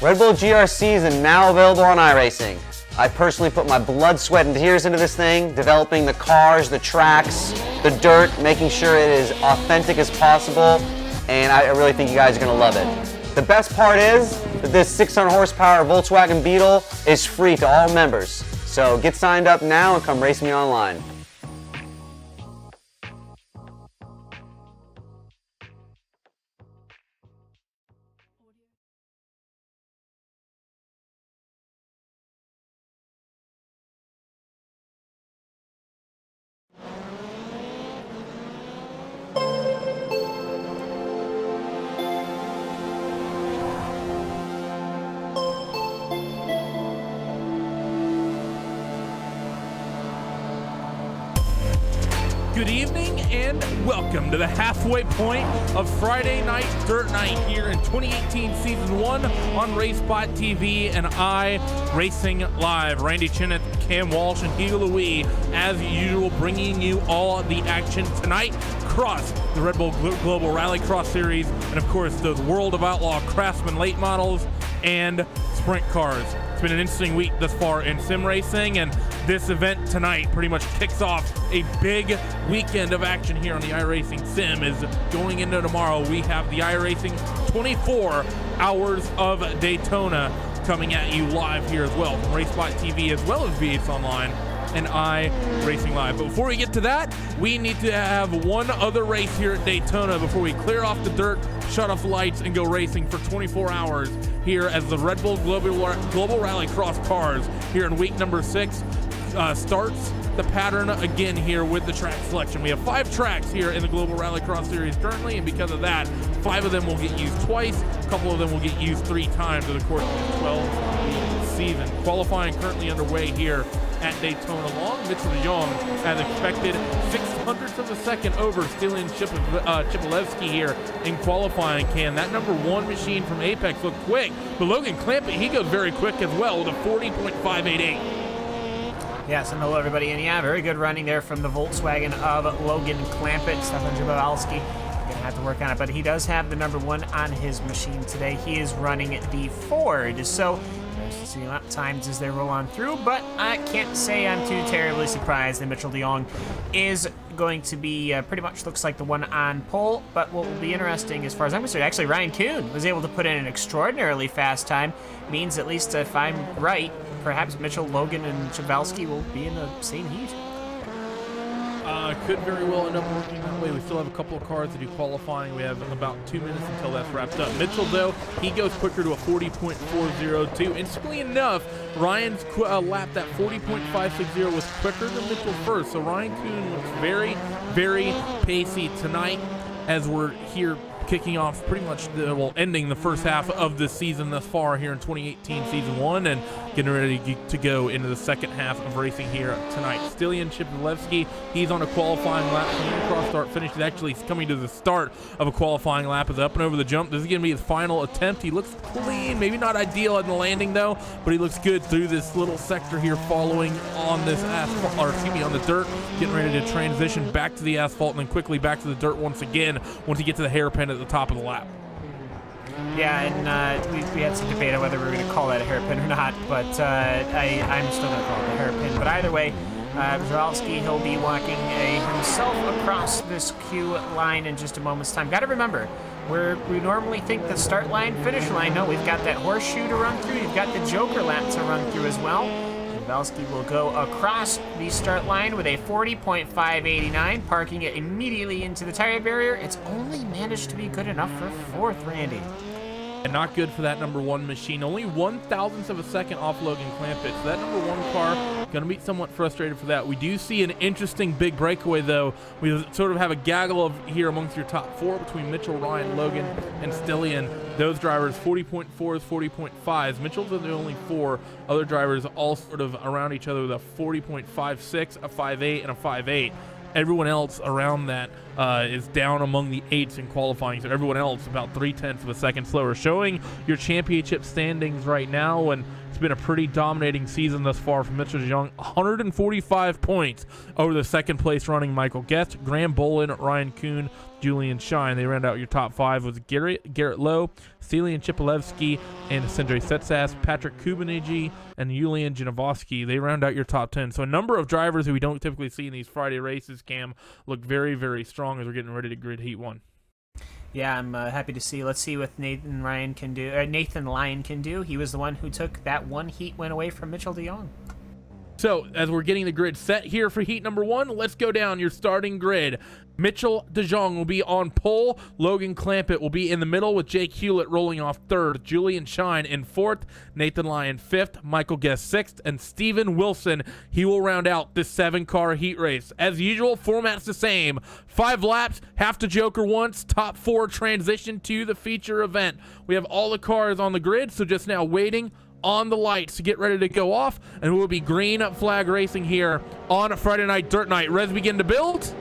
Red Bull GRCs are now available on iRacing. I personally put my blood, sweat, and tears into this thing, developing the cars, the tracks, the dirt, making sure it is authentic as possible, and I really think you guys are going to love it. The best part is that this 600 horsepower Volkswagen Beetle is free to all members. So get signed up now and come race me online. Good evening and welcome to the halfway point of Friday Night Dirt Night here in 2018 Season 1 on RaceSpot TV and iRacingLive. Randy Chenowth, Cam Walsh, and Hugo Louis, as usual, bringing you all the action tonight across the Red Bull Global Rallycross Series and, of course, the World of Outlaw Craftsman late models and sprint cars. It's been an interesting week thus far in sim racing, and this event tonight pretty much kicks off a big weekend of action here on the iRacing Sim. Is going into tomorrow. We have the iRacing 24 Hours of Daytona coming at you live here as well from RaceSpot TV as well as VH Online and iRacingLive. But before we get to that, we need to have one other race here at Daytona before we clear off the dirt, shut off the lights, and go racing for 24 hours here as the Red Bull Global Rallycross cars here in week number 6 starts the pattern again here with the track selection. We have 5 tracks here in the Global Rallycross Series currently, and because of that, 5 of them will get used twice, a couple of them will get used 3 times over the course of the 12-week season. Qualifying currently underway here at Daytona. Long Mitchell DeYoung, as expected, 0.06 of a second over Stilian Chipolewski here in qualifying. That number 1 machine from Apex looked quick, but Logan Clampett, he goes very quick as well with a 40.588. Yes, and hello everybody, and yeah, very good running there from the Volkswagen of Logan Clampett. Stefan Chipolewski gonna have to work on it, but he does have the number 1 on his machine today. He is running the Ford, so nice to see lap times as they roll on through, but I can't say I'm too terribly surprised that Mitchell DeYoung is going to be pretty much looks like the one on pole. But what will be interesting as far as I'm concerned, actually Ryan Kuhn was able to put in an extraordinarily fast time. Means at least if I'm right, perhaps Mitchell, Logan, and Chipolewski will be in the same heat. Could very well end up working that way. We still have a couple of cars to do qualifying. We have about 2 minutes until that's wrapped up. Mitchell, though, he goes quicker to a 40.402. Interestingly enough, Ryan's lap, that 40.560, was quicker than Mitchell first. So Ryan Kuhn looks very, very pacey tonight as we're here kicking off pretty much, ending the first half of the season thus far here in 2018 Season 1 and getting ready to go into the second half of racing here tonight. Stilian Chipolewski, he's on a qualifying lap. Cross start finish. He's actually coming to the start of a qualifying lap. Is up and over the jump. This is going to be his final attempt. He looks clean, maybe not ideal in the landing though, but he looks good through this little sector here following on this asphalt, or excuse me, on the dirt, getting ready to transition back to the asphalt and then quickly back to the dirt once again once he gets to the hairpin at the top of the lap. Yeah, and we had some debate on whether we were going to call that a hairpin or not, but I'm still going to call it a hairpin. But either way, Chipolewski, he'll be walking himself across this queue line in just a moment's time. Got to remember, we normally think the start line, finish line. No, we've got that horseshoe to run through. You've got the Joker lap to run through as well. Chipolewski will go across the start line with a 40.589, parking it immediately into the tire barrier. It's only managed to be good enough for 4th, Randy. And not good for that number 1 machine. Only 1/1000th of a second off Logan Clampett. So that number 1 car going to be somewhat frustrated for that. We do see an interesting big breakaway though. We sort of have a gaggle of here amongst your top 4 between Mitchell, Ryan, Logan, and Stilian. Those drivers 40.4s, 40.5s. Mitchell's are the only 4 other drivers all sort of around each other with a 40.56, a 5.8, and a 5.8. Everyone else around that is down among the 8s in qualifying, so everyone else about 0.3 of a second slower, showing your championship standings right now. And It's been a pretty dominating season thus far from Mitchell DeJong. 145 points over the second place running Michael Guest, Graham Bolin, Ryan Kuhn, Julian Shine. They round out your top 5 with Garrett Lowe, Celian Chipalevsky, and Sindre Setsas, Patrick Kubinigi, and Julian Janowski. They round out your top 10. So a number of drivers who we don't typically see in these Friday races, Cam, look very, very strong as we're getting ready to grid Heat 1. Yeah, I'm happy to see. Let's see what Nathan Lyon can do. He was the one who took that one Heat win away from Mitchell DeJong. So, as we're getting the grid set here for Heat number 1, let's go down your starting grid. Mitchell DeJong will be on pole. Logan Clampett will be in the middle with Jake Hewlett rolling off 3rd. Julian Shine in 4th. Nathan Lyon 5th. Michael Guest 6th. And Steven Wilson, he will round out this 7-car heat race. As usual, format's the same. 5 laps, half to Joker once, top 4 transition to the feature event. We have all the cars on the grid, so just now waiting on the lights to get ready to go off, and we'll be green flag racing here on a Friday night dirt night. Res begin to build.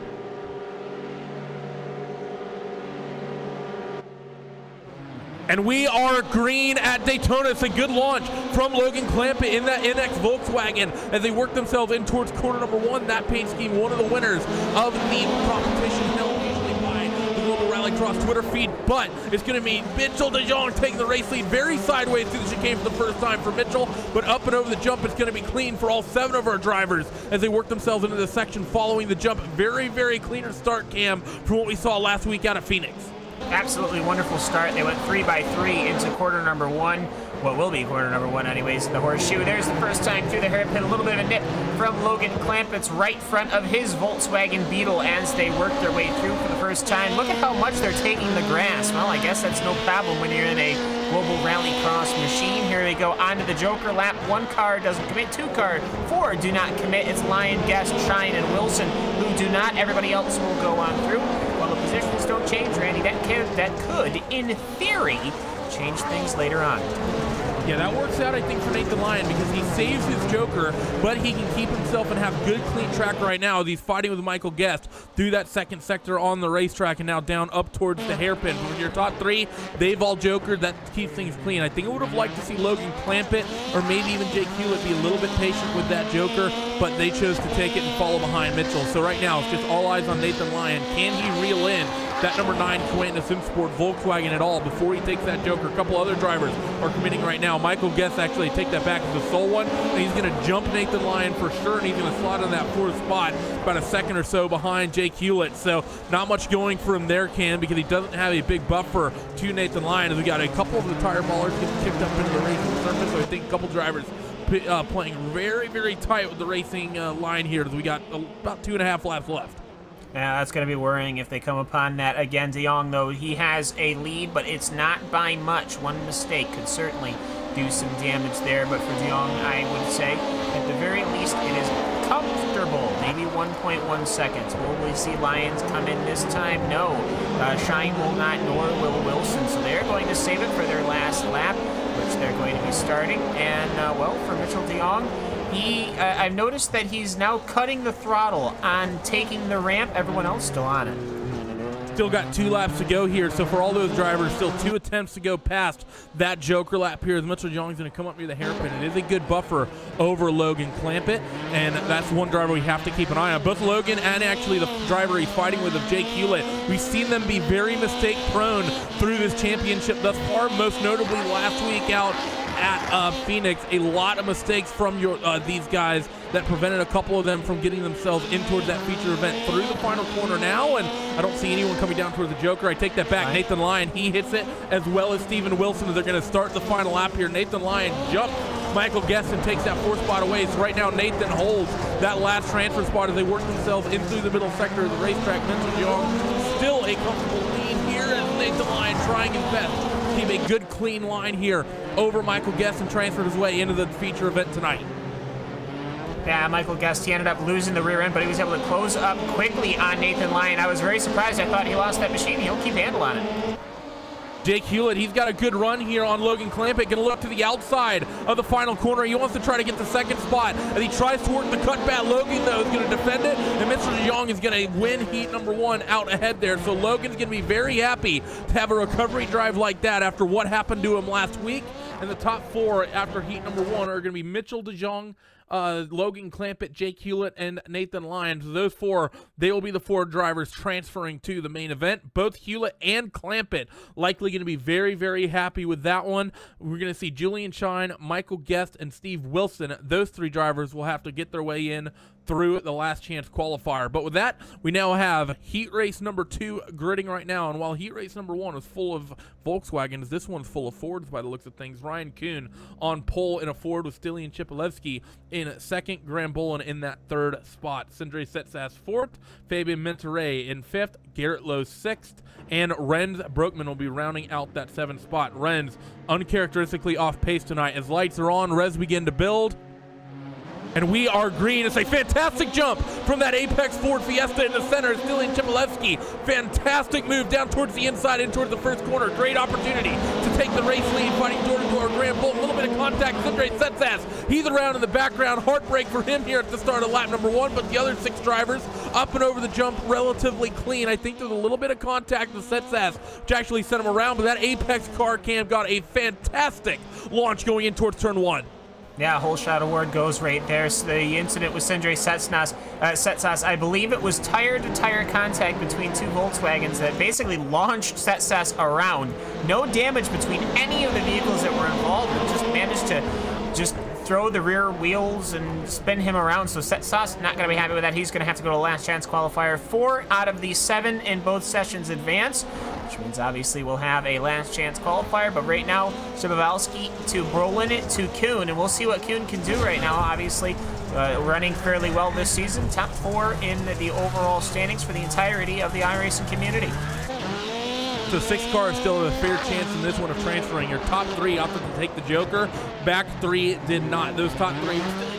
And we are green at Daytona. It's a good launch from Logan Clampett in that NX Volkswagen as they work themselves in towards corner number 1. That paint scheme, one of the winners of the competition held usually by the Global Rallycross Twitter feed. But it's going to be Mitchell DeJong taking the race lead very sideways through the chicane for the first time for Mitchell. But up and over the jump, it's going to be clean for all 7 of our drivers as they work themselves into the section following the jump. Very, very cleaner start, Cam, from what we saw last week out of Phoenix. Absolutely wonderful start. They went 3x3 into quarter number 1. What will be quarter number 1 anyways in the horseshoe. There's the first time through the hairpin. A little bit of a nip from Logan Clampett's right front of his Volkswagen Beetle as they work their way through for the first time. Look at how much they're taking the grass. Well, I guess that's no problem when you're in a Global Rallycross machine. Here they go onto the Joker lap. 1 car doesn't commit, 2 car, 4 do not commit. It's Lyon, Guest, Shine, and Wilson who do not. Everybody else will go on through. Well, the positions don't change, Randy. That could, in theory, change things later on. Yeah, that works out, I think, for Nathan Lyon because he saves his Joker, but he can keep himself and have good, clean track right now as he's fighting with Michael Guest through that second sector on the racetrack and now down up towards the hairpin. From your top 3, they've all Jokered. That keeps things clean. I think I would have liked to see Logan Clampett or maybe even Jake Hewlett be a little bit patient with that Joker, but they chose to take it and follow behind Mitchell. So right now, it's just all eyes on Nathan Lyon. Can he reel in that number 9 Quentin Simsport Volkswagen at all before he takes that Joker? A couple other drivers are committing right now. Michael Guest actually take that back as the sole one, and he's going to jump Nathan Lyon for sure, and he's going to slide on that 4th spot about a second or so behind Jake Hewlett. So not much going for him there, Cam, because he doesn't have a big buffer to Nathan Lyon as we got a couple of the tire ballers getting kicked up into the racing surface. So I think a couple drivers playing very, very tight with the racing line here as we got about 2.5 laps left. Yeah, that's going to be worrying if they come upon that again. DeJong, though, he has a lead, but it's not by much. One mistake could certainly do some damage there, but for DeJong, I would say, at the very least, it is comfortable. Maybe 1.1 seconds. Will we see Lions come in this time? No. Shine will not, nor will Wilson. So they're going to save it for their last lap, which they're going to be starting. And, well, for Mitchell DeJong, I've noticed that he's now cutting the throttle on taking the ramp. Everyone else still on it. Still got 2 laps to go here, so for all those drivers, still 2 attempts to go past that Joker lap here as Mitchell DeJong's going to come up near the hairpin. It is a good buffer over Logan Clampett, and that's one driver we have to keep an eye on. Both Logan and actually the driver he's fighting with of Jake Hewlett, we've seen them be very mistake-prone through this championship thus far, most notably last week out at Phoenix. A lot of mistakes from these guys that prevented a couple of them from getting themselves in towards that feature event through the final corner now, and I don't see anyone coming down towards the Joker. I take that back. Right. Nathan Lyon, he hits it, as well as Steven Wilson. They're going to start the final lap here. Nathan Lyon jumps Michael Guest and takes that 4th spot away. So right now Nathan holds that last transfer spot as they work themselves in through the middle sector of the racetrack. Mitchell DeJong still a comfortable lead here as Nathan Lyon trying his best to keep a good clean line here over Michael Guest and transferred his way into the feature event tonight. Yeah, Michael Guest, he ended up losing the rear end, but he was able to close up quickly on Nathan Lyon. I was very surprised. I thought he lost that machine. He'll keep handle on it. Jake Hewlett, he's got a good run here on Logan Clampett. Going to look to the outside of the final corner. He wants to try to get the second spot. As he tries to work the cutback, Logan, though, is going to defend it. And Mr. DeJong is going to win heat number 1 out ahead there. So Logan's going to be very happy to have a recovery drive like that after what happened to him last week. And the top 4 after heat number 1 are going to be Mitchell DeJong, Logan Clampett, Jake Hewlett, and Nathan Lyons. Those 4, they will be the 4 drivers transferring to the main event. Both Hewlett and Clampett likely going to be very, very happy with that one. We're going to see Julian Shine, Michael Guest, and Steve Wilson. Those 3 drivers will have to get their way in through the last chance qualifier. But with that, we now have heat race number 2 gridding right now. And while heat race number 1 was full of Volkswagens, this one's full of Fords by the looks of things. Ryan Kuhn on pole in a Ford with Stilian Chipolewski in second, Graham Bolin in that 3rd spot. Sindre Setsas 4th, Fabian Mentere in 5th, Garrett Lowe 6th, and Renz Broekman will be rounding out that 7th spot. Renz uncharacteristically off pace tonight. As lights are on, Rez begin to build. And we are green. It's a fantastic jump from that Apex Ford Fiesta in the center. Stilian Chipolewski, fantastic move down towards the inside and towards the first corner. Great opportunity to take the race lead, fighting door-to-door. Graham Bolt, a little bit of contact. Sindre Setsas, he's around in the background. Heartbreak for him here at the start of lap number 1, but the other 6 drivers up and over the jump relatively clean. I think there's a little bit of contact with Setsas, which actually sent him around, but that Apex car cam got a fantastic launch going in towards turn 1. Yeah, whole shot award goes right there. So the incident with Sindre Setsas, I believe it was tire-to-tire contact between 2 Volkswagens that basically launched Setsas around. No damage between any of the vehicles that were involved, but just managed to just throw the rear wheels and spin him around. So Setsas not going to be happy with that. He's going to have to go to last chance qualifier. 4 out of the 7 in both sessions advance, which means obviously we'll have a last chance qualifier. But right now, Szymanowski to Brolin to Kuhn, and we'll see what Kuhn can do right now. Obviously, running fairly well this season. Top 4 in the overall standings for the entirety of the iRacing community. So 6 cars still have a fair chance in this one of transferring. Your top 3 opted to take the Joker. Back 3 did not. Those top 3,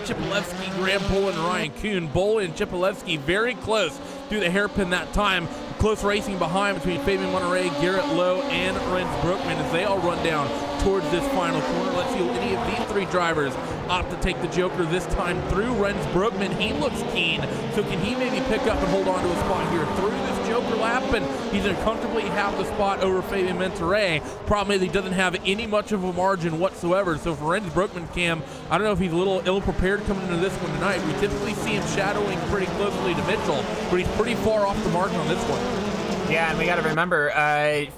Chipolewski, Graham Bolin, and Ryan Kuhn. Bolin and Chipolewski very close through the hairpin that time. Close racing behind between Fabian Monterey, Garrett Lowe, and Renz Broekman as they all run down towards this final corner. Let's see if any of these 3 drivers opt to take the Joker this time through. Renz Broekman, he looks keen. So can he maybe pick up and hold on to a spot here through this Joker lap? And he's going to comfortably have the spot over Fabian Monterey. Problem is he doesn't have any much of a margin whatsoever. So for Renz Broekman, Cam, I don't know if he's a little ill-prepared coming into this one tonight. We typically see him shadowing pretty closely to Mitchell, but he's pretty far off the mark on this one. Yeah, and we got to remember,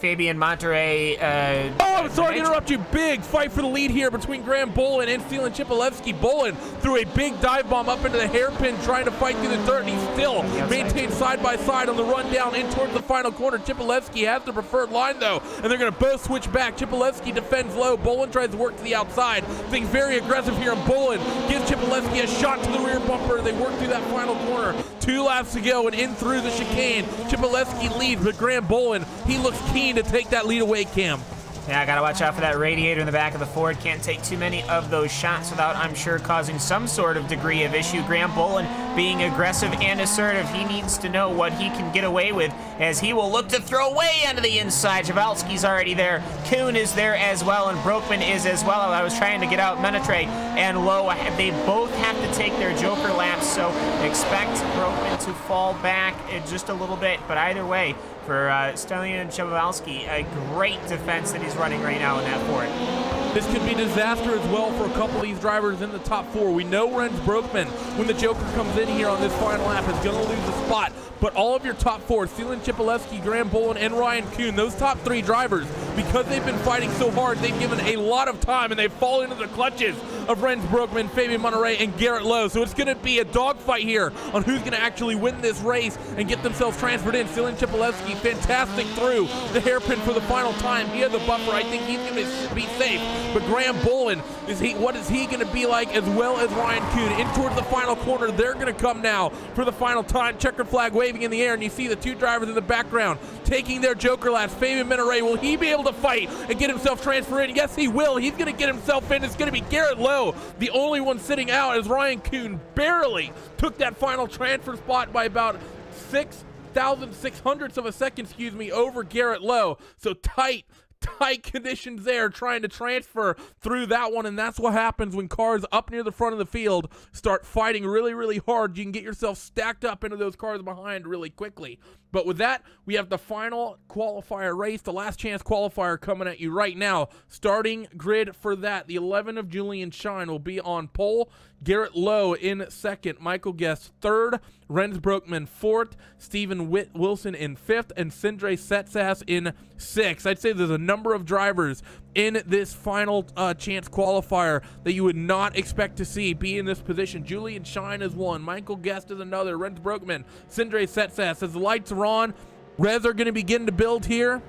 Fabian Monterey. I'm sorry to interrupt you. Big fight for the lead here between Graham Bolin and Stilian Chipolewski. Bolin threw a big dive bomb up into the hairpin, trying to fight through the dirt, and he still maintained side by side on the run down in towards the final corner. Chipolewski has the preferred line, though, and they're going to both switch back. Chipolewski defends low. Bolin tries to work to the outside. Being very aggressive here, and Bolin gives Chipolewski a shot to the rear bumper. They work through that final corner. 2 laps to go, and in through the chicane. Chipolewski leads, but Graham Bolin, he looks keen to take that lead away, Cam. Yeah, I gotta watch out for that radiator in the back of the Ford. Can't take too many of those shots without, I'm sure, causing some sort of degree of issue. Graham Bolin being aggressive and assertive. He needs to know what he can get away with, as he will look to throw way onto the inside. Javalski's already there. Kuhn is there as well, and Broekman is as well. I was trying to get out Menetre and Lowe. They both have to take their Joker laps, so expect Broekman to fall back just a little bit. But either way, for Stilian Chipolewski, a great defense that he's running right now in that Ford. This could be disaster as well for a couple of these drivers in the top 4. We know Renz Broekman, when the Joker comes in here on this final lap, is going to lose the spot. But all of your top 4, Stilian Chipolewski, Graham Bolin, and Ryan Kuhn, those top 3 drivers, because they've been fighting so hard, they've given a lot of time, and they've fallen into the clutches of Renz Broekman, Fabian Monterey, and Garrett Lowe. So it's going to be a dogfight here on who's going to actually win this race and get themselves transferred in. Stilian Chipolewski, fantastic through the hairpin for the final time. He has the buffer. I think he's going to be safe. But Graham Bolin, what is he going to be like, as well as Ryan Kuhn? In towards the final corner, they're going to come now for the final time. Checkered flag waving in the air, and you see the 2 drivers in the background taking their Joker laps. Fabian Monterey, will he be able to fight and get himself transferred in? Yes, he will. He's going to get himself in. It's going to be Garrett Lowe, the only one sitting out, as Ryan Kuhn barely took that final transfer spot by about 6,600ths of a second, over Garrett Lowe. So tight tight conditions there, trying to transfer through that one, and that's what happens when cars up near the front of the field start fighting really, really hard. You can get yourself stacked up into those cars behind really quickly. But with that, we have the final qualifier race, the last chance qualifier coming at you right now. Starting grid for that, the 11 of Julian Shine will be on pole. Garrett Lowe in second, Michael Guest third, Renz Broekman fourth, Stephen Wilson in fifth, and Sindre Setsas in sixth. I'd say there's a number of drivers in this final chance qualifier that you would not expect to see be in this position. Julian Shine is one, Michael Guest is another, Renz Broekman, Sindre Setsas. As the lights are on, Reds are going to begin to build here.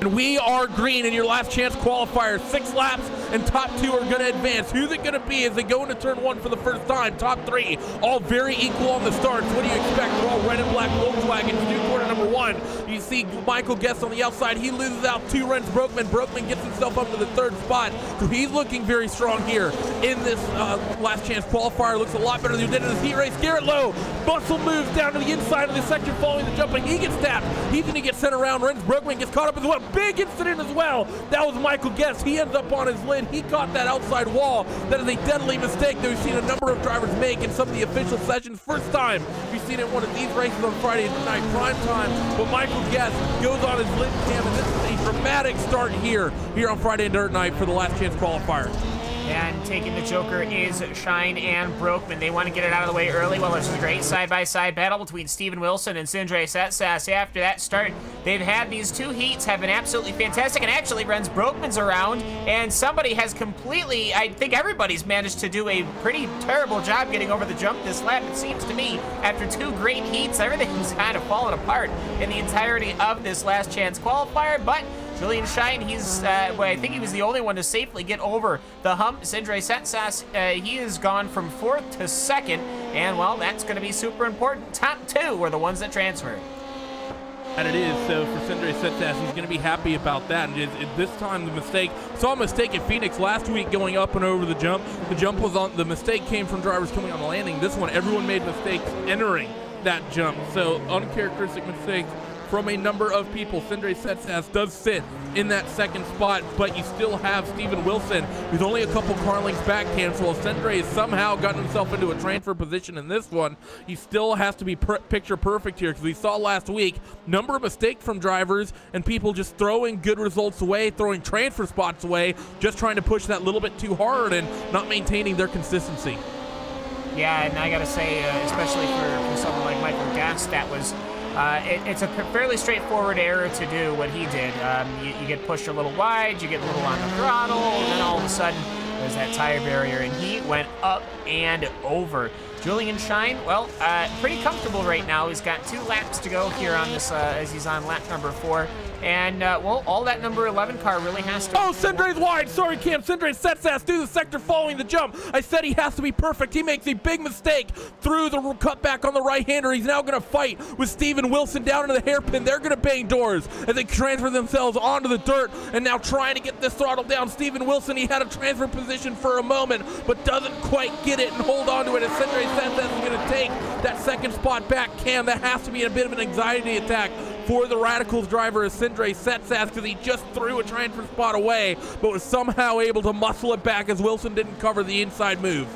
And we are green in your last chance qualifier. 6 laps and top 2 are going to advance. Who's it going to be as they go into turn 1 for the first time? Top 3, all very equal on the starts. What do you expect? They're all red and black Volkswagen to do quarter number 1. You see Michael Guest on the outside. He loses out to Renz Broekman. Broekman gets himself up to the 3rd spot. So he's looking very strong here in this last chance qualifier. Looks a lot better than he did in this heat race. Garrett Lowe, muscle moves down to the inside of the section following the jump, and he gets tapped. He's going to get sent around. Renz Broekman gets caught up as well. Big incident as well. That was Michael Guest. He ends up on his lid. He caught that outside wall. That is a deadly mistake that we've seen a number of drivers make in some of the official sessions. First time we've seen it in one of these races on Friday night prime time. But Michael Guest goes on his lid cam, and this is a dramatic start here on Friday Dirt Night for the last chance qualifier. And taking the Joker is Shine and Broekman. They want to get it out of the way early. Well, it's a great side-by-side battle between Stephen Wilson and Sindre Setsas. After that start, they've had these 2 heats have been absolutely fantastic. And actually, Renz Broekman's around, and somebody has completely, I think everybody's managed to do a pretty terrible job getting over the jump this lap. It seems to me, after 2 great heats, everything's kind of fallen apart in the entirety of this last chance qualifier. But Julian Shine, he's, well, I think he was the only one to safely get over the hump. Sindre Setsas, he has gone from 4th to 2nd, and, well, that's going to be super important. Top 2 were the ones that transferred. And it is, so for Sindre Setsas, he's going to be happy about that. And this time the mistake, saw a mistake at Phoenix last week going up and over the jump. The jump was on, the mistake came from drivers coming on the landing. This one, everyone made mistakes entering that jump. So uncharacteristic mistakes from a number of people. Sindre Setsas does sit in that 2nd spot, but you still have Stephen Wilson, who's only a couple car lengths back, Cancel. Sindre has somehow gotten himself into a transfer position in this one. He still has to be picture perfect here, because we saw last week number of mistakes from drivers and people just throwing good results away, throwing transfer spots away, just trying to push that little bit too hard and not maintaining their consistency. Yeah, and I gotta say, especially for someone like Michael Guest, that was it's a fairly straightforward error to do what he did. You get pushed a little wide, you get a little on the throttle, and then all of a sudden there's that tire barrier, and he went up and over. Julian Shine, well, pretty comfortable right now. He's got 2 laps to go here on this as he's on lap number 4. And, well, all that number 11 car really has to... Oh, Sindre's wide. Sorry, Cam. Sindre Setsas through the sector following the jump. I said he has to be perfect. He makes a big mistake through the cutback on the right-hander. He's now going to fight with Stephen Wilson down into the hairpin. They're going to bang doors as they transfer themselves onto the dirt and now trying to get this throttle down. Stephen Wilson, he had a transfer position for a moment, but doesn't quite get it and hold on to it as Sindre Setsas is going to take that 2nd spot back. Cam, that has to be a bit of an anxiety attack for the Radicals driver as Sindre Setsas, because he just threw a transfer spot away, but was somehow able to muscle it back as Wilson didn't cover the inside move.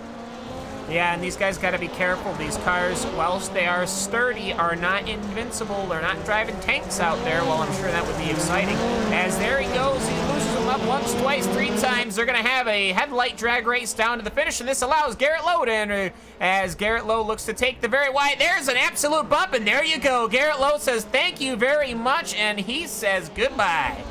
Yeah, and these guys got to be careful. These cars, whilst they are sturdy, are not invincible. They're not driving tanks out there. Well, I'm sure that would be exciting. As there he goes, he loses them up once, twice, 3 times. They're going to have a headlight drag race down to the finish, and this allows Garrett Lowe to enter. As Garrett Lowe looks to take the very wide, there's an absolute bump, and there you go. Garrett Lowe says thank you very much, and he says goodbye.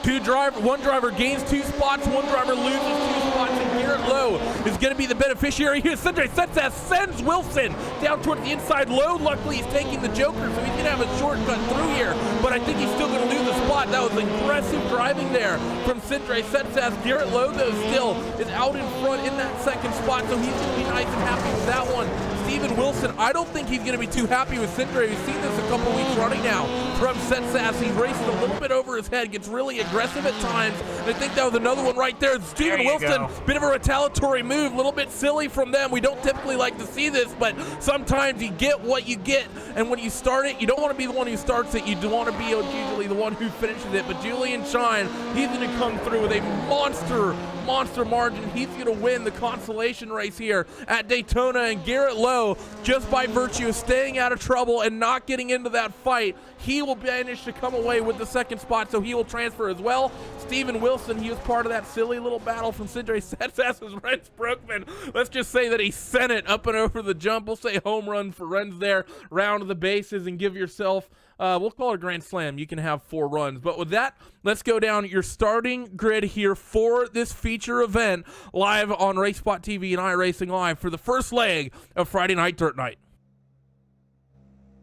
One driver gains 2 spots, one driver loses 2 spots, and Garrett Lowe is going to be the beneficiary here. Sindre Setsas sends Wilson down towards the inside. Lowe, luckily, he's taking the Joker, so he's going to have a shortcut through here, but I think he's still going to lose the spot. That was aggressive driving there from Sindre Setsas. Garrett Lowe, though, still is out in front in that 2nd spot, so he's going to be nice and happy with that one. Stephen Steven Wilson, I don't think he's going to be too happy with Cindre. We've seen this a couple weeks running now from Set Sass. He's racing a little bit over his head, gets really aggressive at times. And I think that was another one right there. Steven Wilson, bit of a retaliatory move, a little bit silly from them. We don't typically like to see this, but sometimes you get what you get. And when you start it, you don't want to be the one who starts it. You do want to be usually the one who finishes it. But Julian Shine, he's going to come through with a monster margin. He's going to win the consolation race here at Daytona, and Garrett Lowe, just by virtue of staying out of trouble and not getting into that fight, he will manage to come away with the second spot, so he will transfer as well. Steven Wilson, he was part of that silly little battle from Cindre Sass's Renz Brookman. Let's just say that he sent it up and over the jump. We'll say home run for Renz there, round the bases, and give yourself we'll call it a grand slam. You can have 4 runs. But with that, let's go down your starting grid here for this feature event live on RaceSpot TV and iRacing Live for the first leg of Friday Night Dirt Night.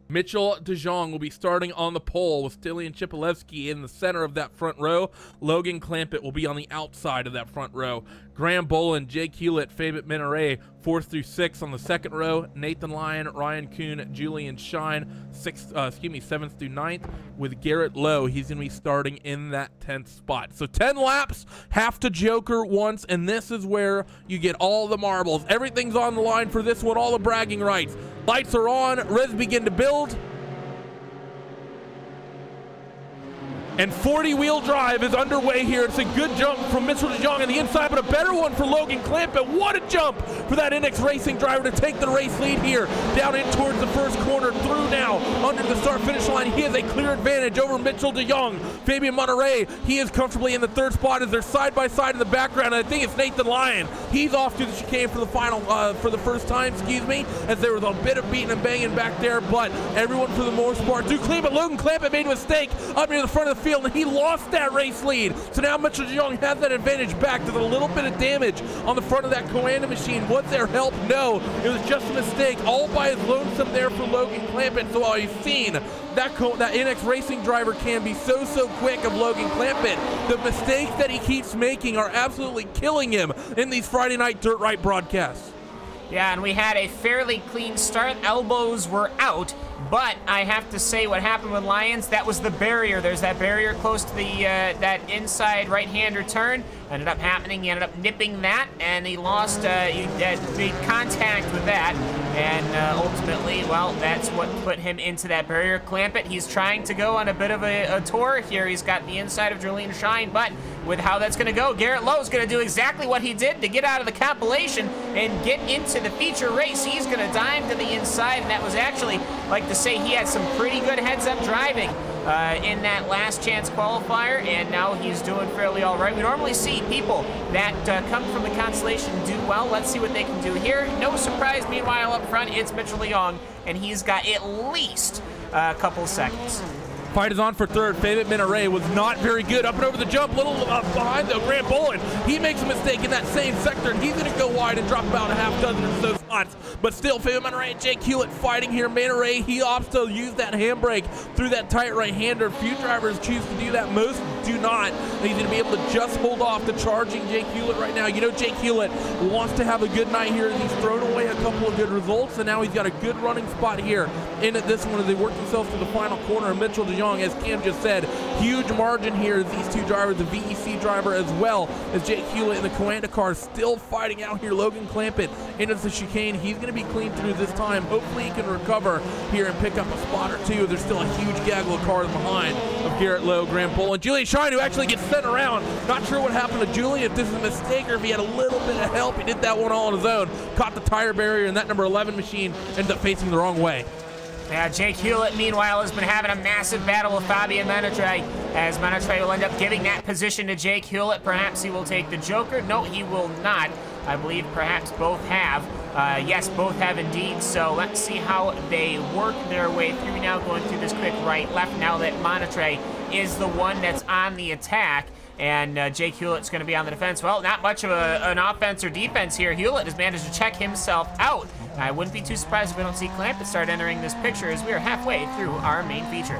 Mitchell DeJong will be starting on the pole with Stilian Chipolewski in the center of that front row. Logan Clampett will be on the outside of that front row. Graham Boland, Jake Hewlett, Fabit Minaret, 4th through 6th on the second row. Nathan Lyon, Ryan Kuhn, Julian Shine, 7th through 9th with Garrett Lowe. He's going to be starting in that 10th spot. So 10 laps, have to joker once, and this is where you get all the marbles. Everything's on the line for this one, all the bragging rights. Lights are on, revs begin to build. And 40-wheel drive is underway here. It's a good jump from Mitchell DeJong on the inside, but a better one for Logan Clampett. What a jump for that NX Racing driver to take the race lead here. Down in towards the first corner, through now, under the start-finish line. He has a clear advantage over Mitchell DeJong. Fabian Monterey, he is comfortably in the 3rd spot as they're side-by-side in the background. And I think it's Nathan Lyon. He's off to the chicane for the final, for the first time, as there was a bit of beating and banging back there, but everyone for the most part do clean. But Logan Clampett made a mistake up near the front of the field, and he lost that race lead. So now Mitchell DeJong has that advantage back. There's a little bit of damage on the front of that Coanda machine. Was there help? No. It was just a mistake all by his lonesome there for Logan Clampett. So while you've seen that NX Racing driver can be so quick of Logan Clampett, the mistakes that he keeps making are absolutely killing him in these Friday Night Dirt Right broadcasts. Yeah, and we had a fairly clean start. Elbows were out, but I have to say what happened with Lyons, that was the barrier. There's that barrier close to the that inside right-hander turn. Ended up happening. He ended up nipping that, and he lost, he made contact with that. And ultimately, well, that's what put him into that barrier. Clampett, he's trying to go on a bit of a tour here. He's got the inside of Julian Shine, but with how that's going to go, Garrett Lowe's going to do exactly what he did to get out of the compilation and get into the feature race. He's going to dive to the inside, and that was actually, like to say, he had some pretty good heads-up driving in that last chance qualifier, and now he's doing fairly all right. We normally see people that come from the constellation do well. Let's see what they can do here. No surprise, meanwhile, up front, it's Mitchell DeJong, and he's got at least a couple seconds. Fight is on for 3rd. Fabit Minaret was not very good. Up and over the jump, little behind the Graham Boland. He makes a mistake in that same sector, and he's going to go wide and drop about a half dozen or so spots. But still, Fabit Minaret and Jake Hewlett fighting here. Minaret, he opts to use that handbrake through that tight right-hander. Few drivers choose to do that. Most do not. And he's going to be able to just hold off the charging Jake Hewlett right now. You know Jake Hewlett wants to have a good night here as he's thrown away a couple of good results, and now he's got a good running spot here in this one as they work themselves to the final corner. And Mitchell DeJong, as Cam just said, huge margin here as these two drivers, the VEC driver as well as Jake Hewlett in the Coanda car, still fighting out here. Logan Clampett into the chicane. He's going to be clean through this time. Hopefully he can recover here and pick up a spot or two. There's still a huge gaggle of cars behind of Garrett Lowe, Graham Boland, Julian Shine, who actually gets sent around. Not sure what happened to Julian, if this is a mistake or if he had a little bit of help. He did that one all on his own. Caught the tire barrier, and that number 11 machine ended up facing the wrong way. Yeah, Jake Hewlett, meanwhile, has been having a massive battle with Fabian Monterey, as Monterey will end up giving that position to Jake Hewlett. Perhaps he will take the Joker. No, he will not. I believe perhaps both have. Yes, both have indeed. So let's see how they work their way through now, going through this quick right-left now that Monterey is the one that's on the attack. And Jake Hewlett's going to be on the defense. Well, not much of an offense or defense here. Hewlett has managed to check himself out. I wouldn't be too surprised if we don't see Clampett start entering this picture as we are halfway through our main feature.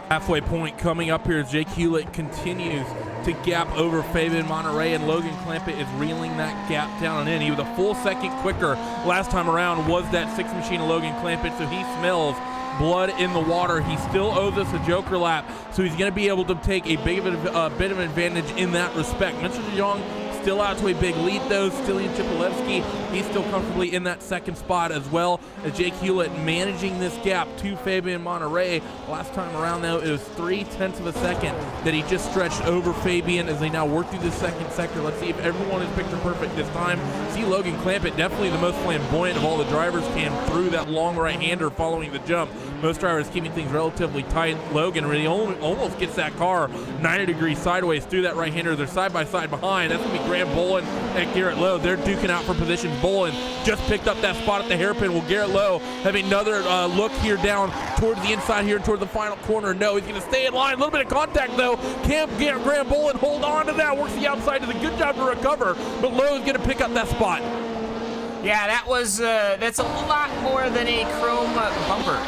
Halfway point coming up here as Jake Hewlett continues to gap over Fabian Monterey, and Logan Clampett is reeling that gap down and in. He was a full second quicker last time around, was that 6 machine of Logan Clampett, so he smells blood in the water. He still owes us a joker lap, so he's going to be able to take a bit of an advantage in that respect. Mr. DeJong still out to a big lead, though. Stilian Chipolewski, he's still comfortably in that second spot, as well as Jake Hewlett managing this gap to Fabian Monterey. Last time around, though, it was 0.3 of a second that he just stretched over Fabian as they now work through the second sector. Let's see if everyone is picture perfect this time. See Logan Clampett, definitely the most flamboyant of all the drivers, came through that long right-hander following the jump. Most drivers keeping things relatively tight. Logan really almost gets that car 90 degrees sideways through that right-hander. They're side-by-side behind. That's going to be Graham Bolin and Garrett Lowe. They're duking out for positions. Bolin just picked up that spot at the hairpin. Will Garrett Lowe have another look here down towards the inside here, towards the final corner? No, he's going to stay in line. A little bit of contact, though. Can Graham Bolin hold on to that? Works the outside. Does a good job to recover, but Lowe is going to pick up that spot. Yeah, that's a lot more than a chrome bumper.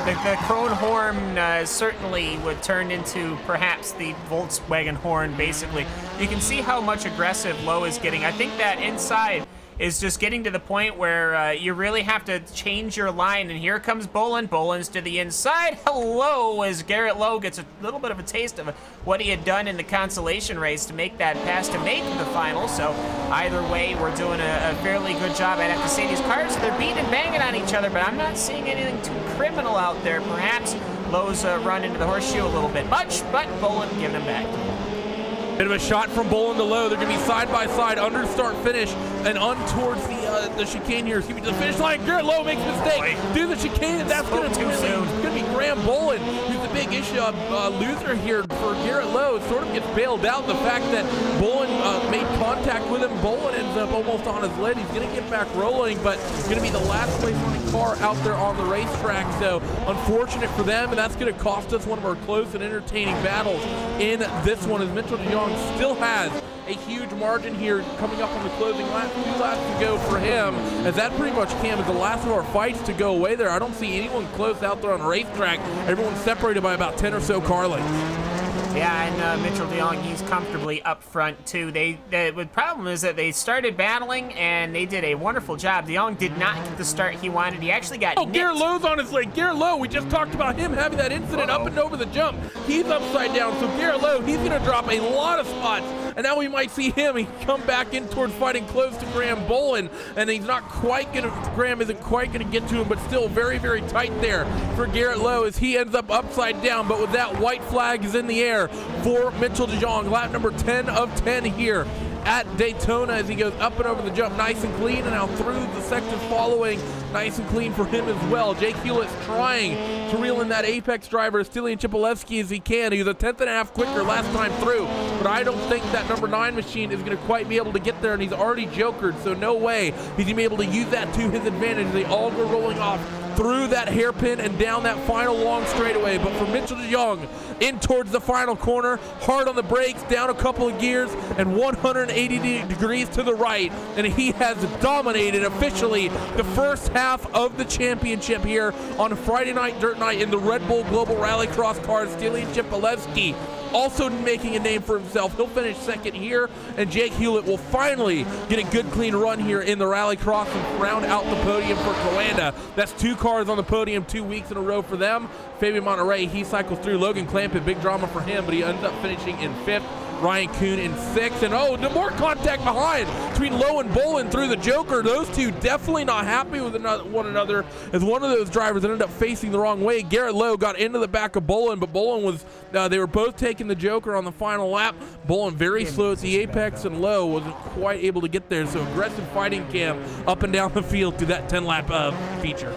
The chrome horn certainly would turn into perhaps the Volkswagen horn, basically. You can see how much aggressive Lowe is getting. I think that inside is just getting to the point where you really have to change your line. And here comes Bolin. Bolin's to the inside. Hello, as Garrett Lowe gets a little bit of a taste of what he had done in the consolation race to make that pass to make the final. So either way, we're doing a fairly good job. I'd have to say these cars, they're beating and banging on each other, but I'm not seeing anything too criminal out there. Perhaps Lowe's run into the horseshoe a little bit much, but Bolin giving him back. Bit of a shot from Bolin to Lowe. They're going to be side by side, under start finish, and on towards the chicane here. Excuse me, to the finish line. Garrett Lowe makes a mistake. Do the chicane, and that's going to be Graham Bolin, who's the big issue loser here for Garrett Lowe. It sort of gets bailed out. The fact that Bolin made contact with him, Bolin ends up almost on his lid. He's going to get back rolling, but it's going to be the last place running car out there on the racetrack. So unfortunate for them, and that's going to cost us one of our close and entertaining battles in this one, as Mitchell DeJong still has a huge margin here coming up on the closing lap. 2 laps to go for him, as that pretty much, Cam, is the last of our fights to go away there. I don't see anyone close out there on the racetrack. Everyone's separated by about 10 or so car lengths. Yeah, and Mitchell DeJong, he's comfortably up front, too. The problem is that they started battling, and they did a wonderful job. DeJong did not get the start he wanted. He actually got nipped. Garrett Lowe's on his leg. Garrett Lowe, we just talked about him having that incident up and over the jump. He's upside down, so Garrett Lowe, he's going to drop a lot of spots, and now we might see him. He come back in towards fighting close to Graham Bolin, and he's not quite going to, Graham isn't quite going to get to him, but still very, very tight there for Garrett Lowe as he ends up upside down, but with that white flag is in the air for Mitchell DeJong. Lap number 10 of 10 here at Daytona as he goes up and over the jump nice and clean, and now through the sectors following nice and clean for him as well. Jake Hewlett's trying to reel in that apex driver, Stilian Chipolewski, as he can. He was a 10th.5 quicker last time through, but I don't think that number 9 machine is going to quite be able to get there, and he's already jokered, so no way he's going to be able to use that to his advantage. They all go rolling off through that hairpin and down that final long straightaway. But for Mitchell DeJong, in towards the final corner, hard on the brakes, down a couple of gears, and 180 degrees to the right, and he has dominated officially the first half of the championship here on a Friday night dirt night in the Red Bull Global Rallycross cars. Stilian Chipolewski also making a name for himself. He'll finish second here, and Jake Hewlett will finally get a good clean run here in the Rallycross and round out the podium for Coanda. That's 2 cars on the podium 2 weeks in a row for them. Fabian Monterey, he cycles through. Logan Clampett, big drama for him, but he ends up finishing in 5th. Ryan Kuhn in 6th, and oh, more contact behind between Lowe and Bolin through the Joker. Those two definitely not happy with one another, as one of those drivers ended up facing the wrong way. Garrett Lowe got into the back of Bolin, but Bolin was, they were both taking the Joker on the final lap. Bolin very slow at the apex, and Lowe wasn't quite able to get there, so aggressive fighting, Cam, up and down the field through that 10-lap feature.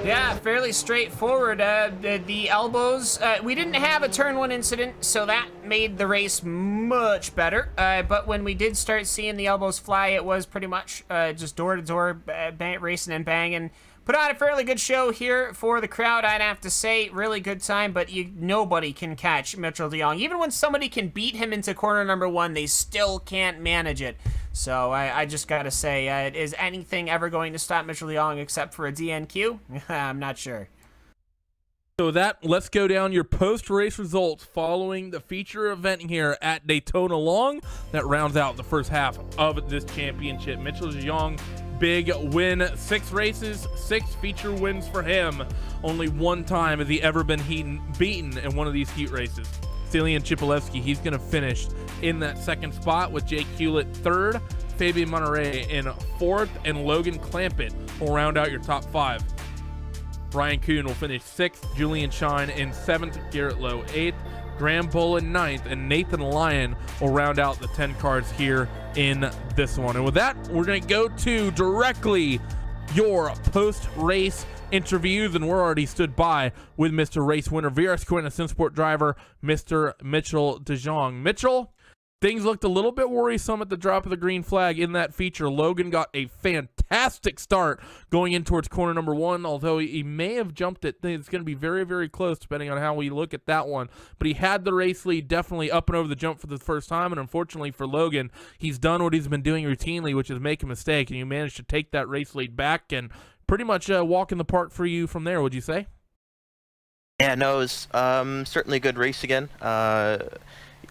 Yeah, fairly straightforward. The elbows, we didn't have a turn 1 incident, so that made the race much better. But when we did start seeing the elbows fly, it was pretty much just door-to-door racing and banging. Put on a fairly good show here for the crowd, I'd have to say. Really good time, but nobody can catch Mitchell DeJong. Even when somebody can beat him into corner number 1, they still can't manage it. So I just got to say, is anything ever going to stop Mitchell DeJong except for a DNQ? I'm not sure. So let's go down your post-race results following the feature event here at Daytona Long that rounds out the first half of this championship. Mitchell DeJong, big win, 6 races, 6 feature wins for him. Only one time has he ever been beaten in one of these heat races. Stelian Chipolewski, he's going to finish in that second spot with Jake Hewlett third, Fabian Monterey in fourth, and Logan Clampett will round out your top 5. Ryan Kuhn will finish 6th, Julian Shine in 7th, Garrett Lowe 8th, Graham Bolin 9th, and Nathan Lyon will round out the 10 cars here in this one. And with that, we're going to go to directly your post-race interviews, and we're already stood by with Mr. Race Winner, VRS Quinta SimSport driver, Mr. Mitchell DeJong. Mitchell, things looked a little bit worrisome at the drop of the green flag in that feature. Logan got a fantastic start going in towards corner number 1, although he may have jumped it. It's going to be very, very close depending on how we look at that one. But he had the race lead definitely up and over the jump for the first time, and unfortunately for Logan, he's done what he's been doing routinely, which is make a mistake, and you managed to take that race lead back and pretty much walk in the park for you from there, would you say? Yeah, no, it was certainly a good race again.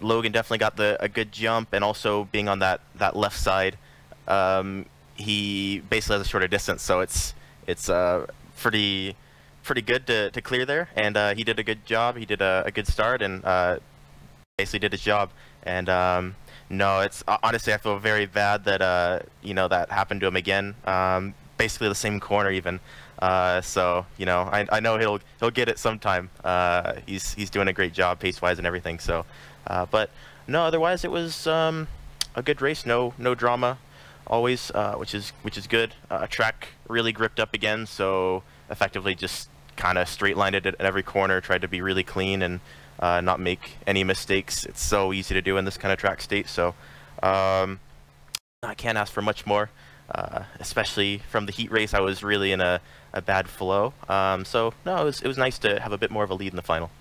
Logan definitely got a good jump, and also being on that left side, he basically has a shorter distance, so it's pretty good to clear there, and he did a good job. He did a good start, and basically did his job. And no, it's honestly, I feel very bad that that happened to him again. Basically the same corner even. So I know he'll get it sometime. He's doing a great job pace wise and everything. So. But no, otherwise it was a good race. No drama, always, which is good. Track really gripped up again, so effectively just kind of straight lined it at every corner. Tried to be really clean and not make any mistakes. It's so easy to do in this kind of track state. So I can't ask for much more. Especially from the heat race, I was really in a bad flow. So no, it was nice to have a bit more of a lead in the final.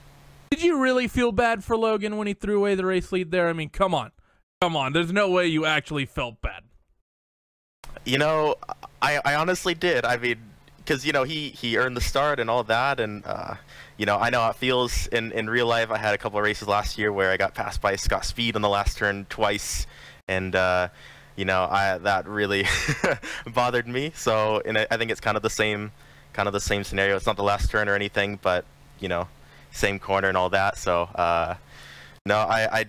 Did you really feel bad for Logan when he threw away the race lead there? I mean, come on. There's no way you actually felt bad. I honestly did. I mean, because he earned the start and all that, and I know how it feels in real life. I had a couple of races last year where I got passed by Scott Speed on the last turn twice, and that really bothered me. So, and I think it's kind of the same scenario. It's not the last turn or anything, but same corner and all that. So no, I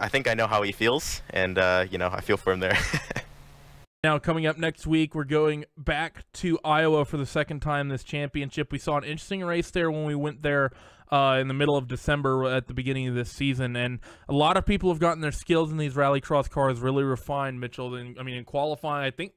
think I know how he feels, and I feel for him there. Now, coming up next week, we're going back to Iowa for the second time this championship. We saw an interesting race there when we went there in the middle of December at the beginning of this season, and a lot of people have gotten their skills in these rallycross cars really refined, Mitchell. And I mean, in qualifying, I think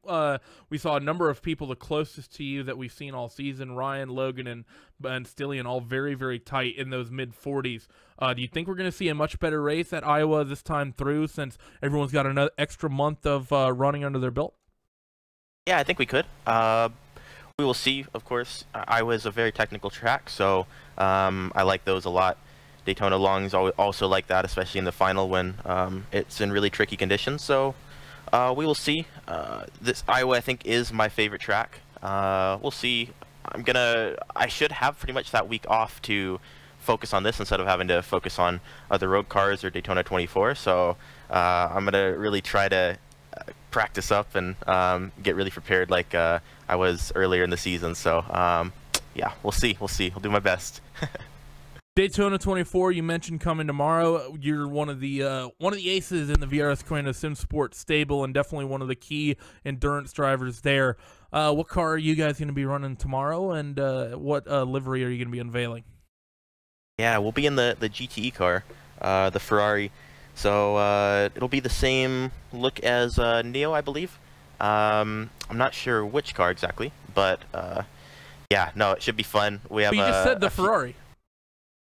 we saw a number of people the closest to you that we've seen all season, Ryan, Logan, and Stilian, all very, very tight in those mid-40s. Do you think we're going to see a much better race at Iowa this time through, since everyone's got another extra month of running under their belt? Yeah, I think we could. We will see, of course. Iowa is a very technical track, so I like those a lot. Daytona Longs also like that, especially in the final when it's in really tricky conditions. So we will see. This Iowa, I think, is my favorite track. We'll see. I should have pretty much that week off to focus on this instead of having to focus on other road cars or Daytona 24. So I'm gonna really try to practice up and get really prepared like I was earlier in the season. So yeah, we'll see. I'll do my best. Daytona 24, you mentioned coming tomorrow. You're one of the aces in the VRS Quinta SimSport stable, and definitely one of the key endurance drivers there. What car are you guys going to be running tomorrow, and what livery are you going to be unveiling? Yeah, we'll be in the GTE car, the Ferrari. So it'll be the same look as Neo, I believe. I'm not sure which car exactly, but yeah, no, it should be fun. We have. But you just said the Ferrari.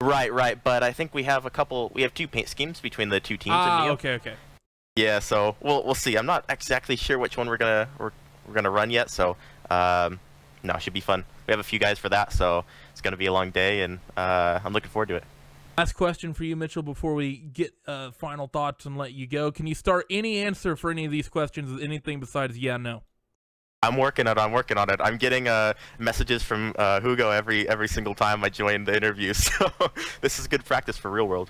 Right. But I think we have two paint schemes between the two teams. Ah, in Neo. Okay. Yeah, so we'll see. I'm not exactly sure which one we're gonna run yet. So no, it should be fun. We have a few guys for that, so it's gonna be a long day, and I'm looking forward to it. Last question for you, Mitchell, before we get final thoughts and let you go. Can you start any answer for any of these questions with anything besides yeah, no? I'm working on it. I'm working on it. I'm getting messages from Hugo every single time I join the interview. So this is good practice for real world.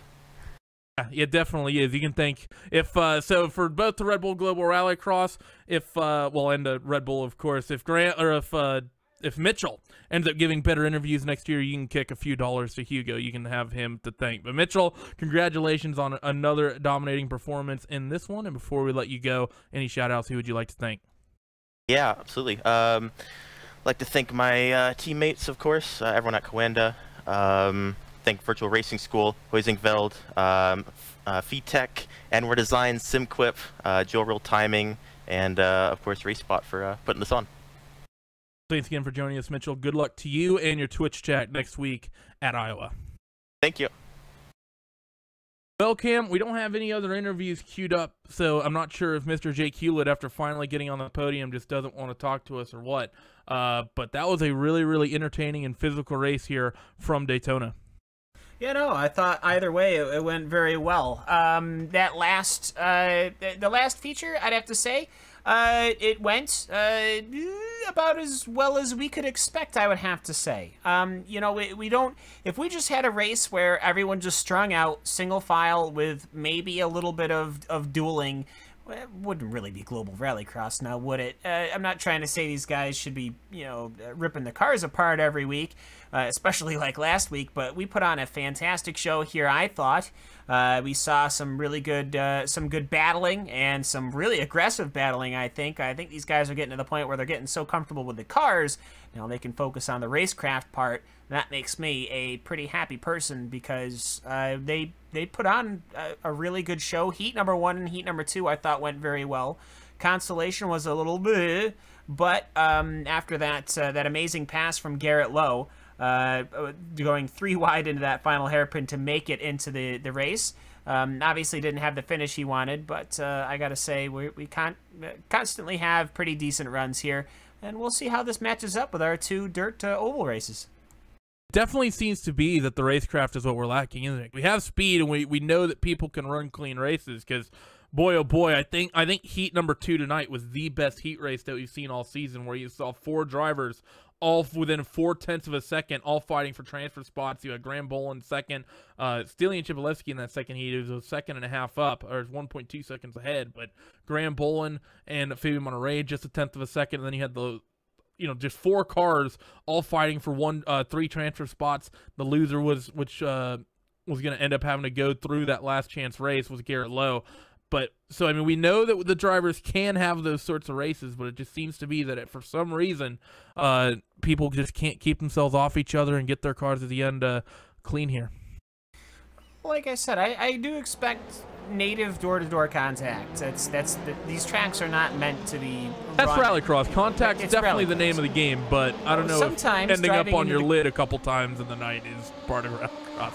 Yeah, it definitely is. You can thank so for both the Red Bull Global Rallycross, and the Red Bull, of course, if Mitchell ends up giving better interviews next year, you can kick a few dollars to Hugo. You can have him to thank. But Mitchell, congratulations on another dominating performance in this one. And before we let you go, any shout outs, who would you like to thank? Yeah, absolutely. I'd like to thank my teammates, of course, everyone at Coanda. Thank Virtual Racing School, Huizingveld, FeedTech, Anwar Design, SimQuip, Joe Real Timing, and of course RaceSpot for putting this on. Thanks again for joining us, Mitchell. Good luck to you and your Twitch chat next week at Iowa. Thank you. Well, Cam, we don't have any other interviews queued up, so I'm not sure if Mr. Jake Hewlett, after finally getting on the podium, just doesn't want to talk to us or what. But that was a really, really entertaining and physical race here from Daytona. Yeah, no, I thought either way it went very well. That last, the last feature, I'd have to say, it went about as well as we could expect, I would have to say. You know, we don't, if we just had a race where everyone just strung out single file with maybe a little bit of dueling, it wouldn't really be global rallycross now, would it? I'm not trying to say these guys should be, you know, ripping the cars apart every week, especially like last week, but we put on a fantastic show here, I thought. We saw some really good, some good battling and some really aggressive battling, I think. I think these guys are getting to the point where they're getting so comfortable with the cars, now they can focus on the racecraft part. That makes me a pretty happy person because they put on a really good show. Heat number 1 and heat number 2 I thought went very well. Constellation was a little bit, but after that that amazing pass from Garrett Lowe, going 3 wide into that final hairpin to make it into the race. Obviously didn't have the finish he wanted, but I gotta say we constantly have pretty decent runs here, and we'll see how this matches up with our 2 dirt oval races. Definitely seems to be that the racecraft is what we're lacking, isn't it? We have speed, and we know that people can run clean races, because boy, oh boy, I think heat number 2 tonight was the best heat race that we've seen all season, where you saw 4 drivers all within 0.4 of a second, all fighting for transfer spots. You had Graham Bolin second, Steely and Chivalewski in that second heat. It was a second and a half up, or 1.2 seconds ahead, but Graham Bolin and Fabian Monterey just 1/10 of a second, and then you had the, you know, just 4 cars all fighting for 3 transfer spots. The loser was going to end up having to go through that last chance race was Garrett Lowe. But so, I mean, we know that the drivers can have those sorts of races, but it just seems to be that for some reason, people just can't keep themselves off each other and get their cars at the end clean here. Like I said, I do expect native door-to-door contact. These tracks are not meant to be. That's rallycross. Contact is definitely the name of the game, but I don't know. Sometimes if ending up on your lid a couple times in the night is part of rallycross.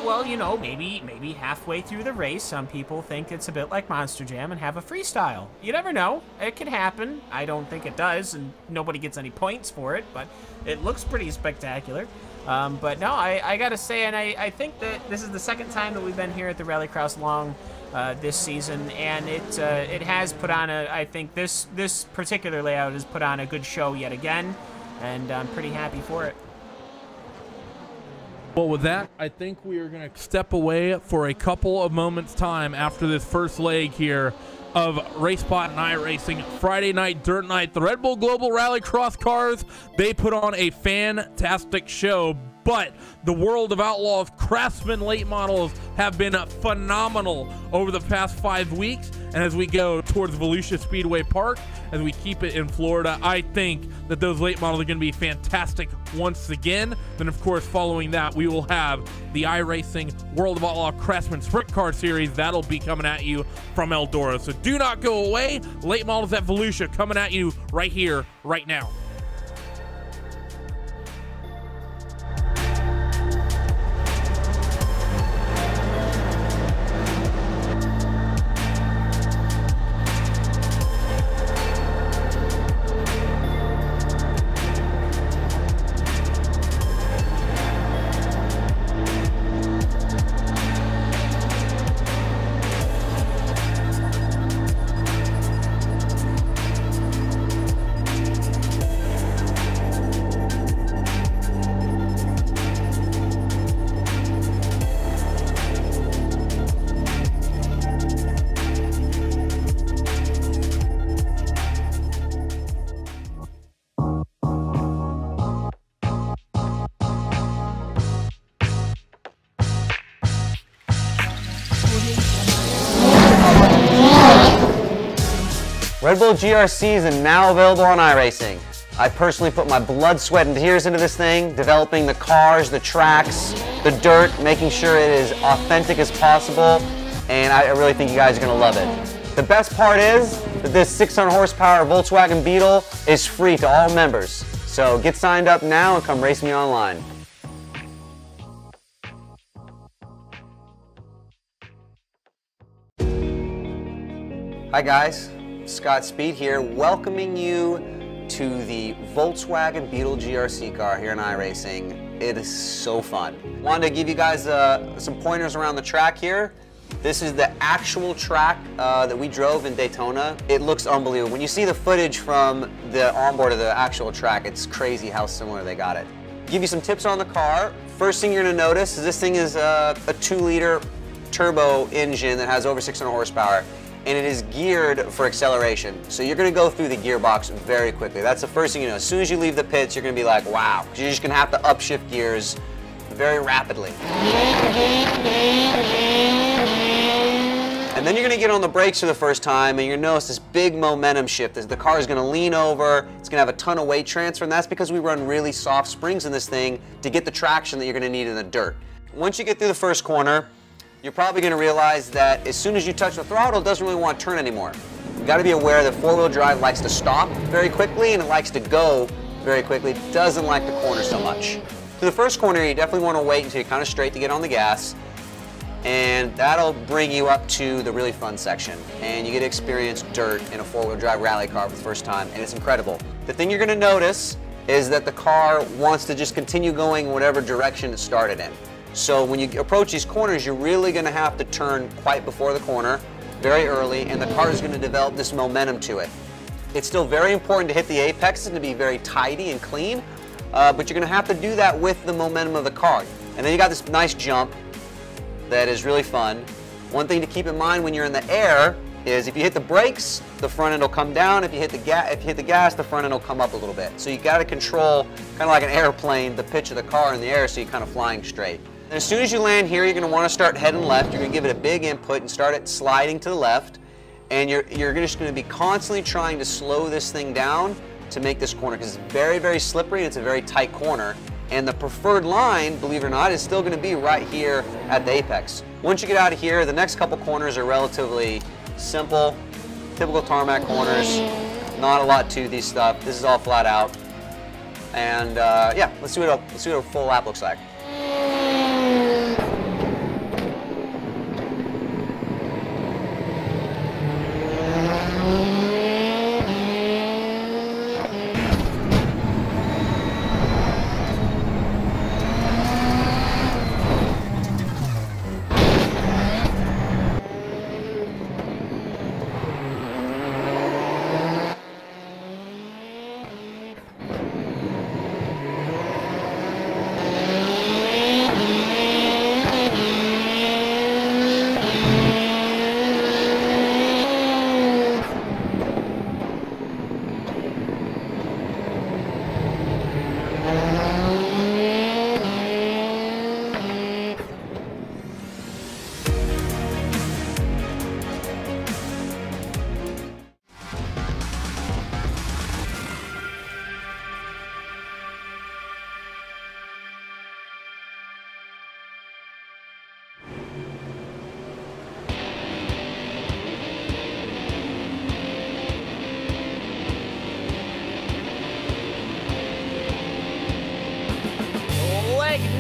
Well, you know, maybe halfway through the race, some people think it's a bit like Monster Jam and have a freestyle. You never know. It can happen. I don't think it does, and nobody gets any points for it, but it looks pretty spectacular. But no, I gotta say, and I think that this is the second time that we've been here at the Rallycross Long this season, and it has put on I think this particular layout has put on a good show yet again, and I'm pretty happy for it. Well, with that, I think we are going to step away for a couple of moments' time after this first leg here of RaceSpot and iRacing Friday night dirt night. The Red Bull Global Rallycross cars, they put on a fantastic show, but the world of Outlaws Craftsman late models have been phenomenal over the past 5 weeks. And as we go towards Volusia Speedway Park, as we keep it in Florida, I think that those late models are going to be fantastic once again. Then, of course, following that, we will have the iRacing World of Outlaw Craftsman Sprint Car Series. That'll be coming at you from Eldora. So do not go away. Late models at Volusia coming at you right here, right now. Red Bull GRCs are now available on iRacing. I personally put my blood, sweat, and tears into this thing, developing the cars, the tracks, the dirt, making sure it is authentic as possible, and I really think you guys are going to love it. The best part is that this 600 horsepower Volkswagen Beetle is free to all members. So get signed up now and come race me online. Hi guys, Scott Speed here, welcoming you to the Volkswagen Beetle GRC car here in iRacing. It is so fun. Wanted to give you guys some pointers around the track here. This is the actual track that we drove in Daytona. It looks unbelievable. When you see the footage from the onboard of the actual track, it's crazy how similar they got it. Give you some tips on the car. First thing you're gonna notice is this thing is a 2-liter turbo engine that has over 600 horsepower. And it is geared for acceleration. So you're gonna go through the gearbox very quickly. That's the first thing you know. As soon as you leave the pits, you're gonna be like, wow. You're just gonna have to upshift gears very rapidly. And then you're gonna get on the brakes for the first time and you're gonna notice this big momentum shift. The car is gonna lean over, it's gonna have a ton of weight transfer, and that's because we run really soft springs in this thing to get the traction that you're gonna need in the dirt. Once you get through the first corner, you're probably going to realize that as soon as you touch the throttle, it doesn't really want to turn anymore. You've got to be aware that 4-wheel drive likes to stop very quickly and it likes to go very quickly. It doesn't like the corner so much. To the first corner, you definitely want to wait until you're kind of straight to get on the gas, and that'll bring you up to the really fun section. And you get to experience dirt in a 4-wheel drive rally car for the first time, and it's incredible. The thing you're going to notice is that the car wants to just continue going whatever direction it started in. So when you approach these corners, you're really going to have to turn quite before the corner, very early, and the car is going to develop this momentum to it. It's still very important to hit the apex and to be very tidy and clean, but you're going to have to do that with the momentum of the car. And then you got this nice jump that is really fun. One thing to keep in mind when you're in the air is if you hit the brakes, the front end will come down. If you hit the gas, the front end will come up a little bit. So you got to control, kind of like an airplane, the pitch of the car in the air so you're kind of flying straight. And as soon as you land here, you're going to want to start heading left. You're going to give it a big input and start it sliding to the left. And you're just going to be constantly trying to slow this thing down to make this corner, because it's very, very slippery and it's a very tight corner. And the preferred line, believe it or not, is still going to be right here at the apex. Once you get out of here, the next couple corners are relatively simple, typical tarmac corners. Not a lot to these stuff. This is all flat out. And yeah, let's see what a full lap looks like.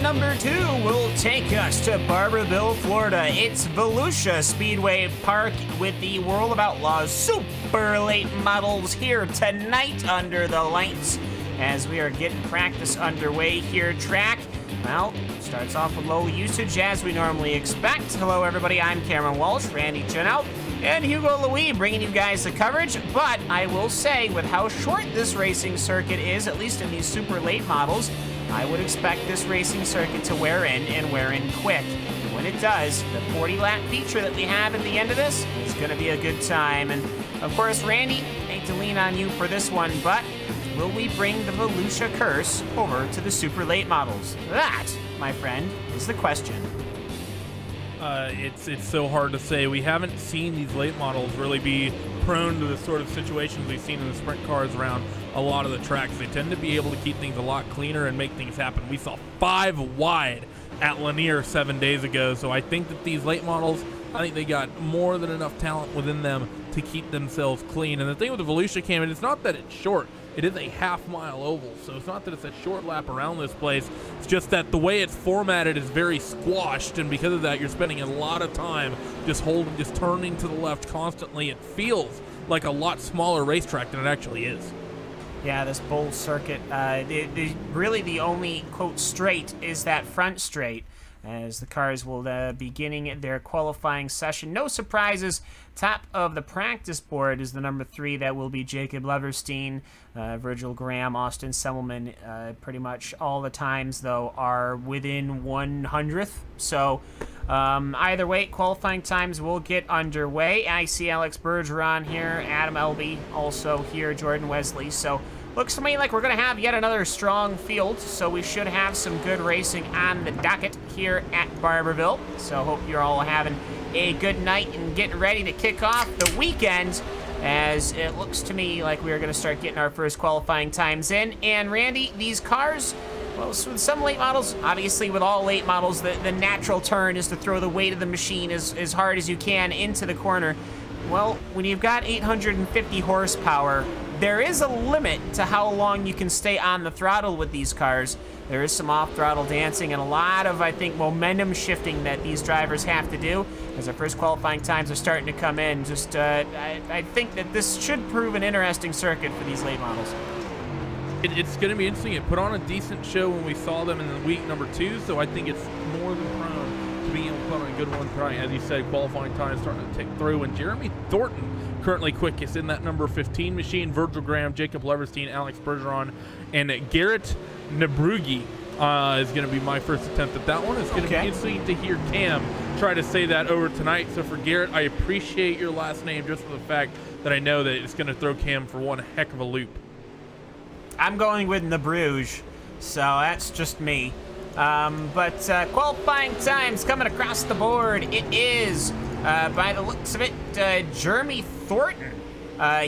Number 2 will take us to Barberville, Florida. It's Volusia Speedway Park with the World of Outlaws super late models here tonight under the lights as we are getting practice underway here. Track, well, starts off with low usage as we normally expect. Hello everybody, I'm Cameron Walsh, Randy Chenowth, and Hugo Louis bringing you guys the coverage. But I will say, with how short this racing circuit is, at least in these super late models, I would expect this racing circuit to wear in, and wear in quick. When it does, the 40-lap feature that we have at the end of this is going to be a good time. And, of course, Randy, hate to lean on you for this one, but will we bring the Volusia curse over to the super late models? That, my friend, is the question. It's so hard to say. We haven't seen these late models really be prone to the sort of situations we've seen in the sprint cars around a lot of the tracks. They tend to be able to keep things a lot cleaner and make things happen. We saw 5 wide at Lanier 7 days ago, so I think that these late models, I think they got more than enough talent within them to keep themselves clean. And the thing with the Volusia Cam, it's not that it's short. It is a half-mile oval, so it's not that it's a short lap around this place. It's just that the way it's formatted is very squashed, and because of that, you're spending a lot of time just turning to the left constantly. It feels like a lot smaller racetrack than it actually is. Yeah, this bowl circuit, really the only, quote, straight is that front straight, as the cars will be beginning their qualifying session. No surprises. Top of the practice board is the number 3. That will be Jacob Leverstein, Virgil Graham, Austin Semmelman. Pretty much all the times, though, are within 100th. So either way, qualifying times will get underway. I see Alex Bergeron here, Adam Elby also here, Jordan Wesley. So looks to me like we're going to have yet another strong field, so we should have some good racing on the docket here at Barberville. So hope you're all having a good night and getting ready to kick off the weekend, as it looks to me like we're going to start getting our first qualifying times in. And Randy, these cars, well, with some late models, obviously with all late models, the natural turn is to throw the weight of the machine as hard as you can into the corner. Well, when you've got 850 horsepower, there is a limit to how long you can stay on the throttle with these cars. There is some off-throttle dancing and a lot of, I think, momentum shifting that these drivers have to do as our first qualifying times are starting to come in. Just, I think that this should prove an interesting circuit for these late models. It's going to be interesting. It put on a decent show when we saw them in the week number 2, so I think it's more than prone to being able to put on a good one tonight. As you said, qualifying time starting to tick through, and Jeremy Thornton currently quickest in that number 15 machine. Virgil Graham, Jacob Leverstein, Alex Bergeron, and Garrett Nabrugi is going to be my first attempt at that one. It's going to be interesting to hear Cam try to say that over tonight. So for Garrett, I appreciate your last name just for the fact that I know that it's going to throw Cam for one heck of a loop. I'm going with Nabruge, so that's just me. But qualifying times coming across the board. It is, by the looks of it, Jeremy Thornton.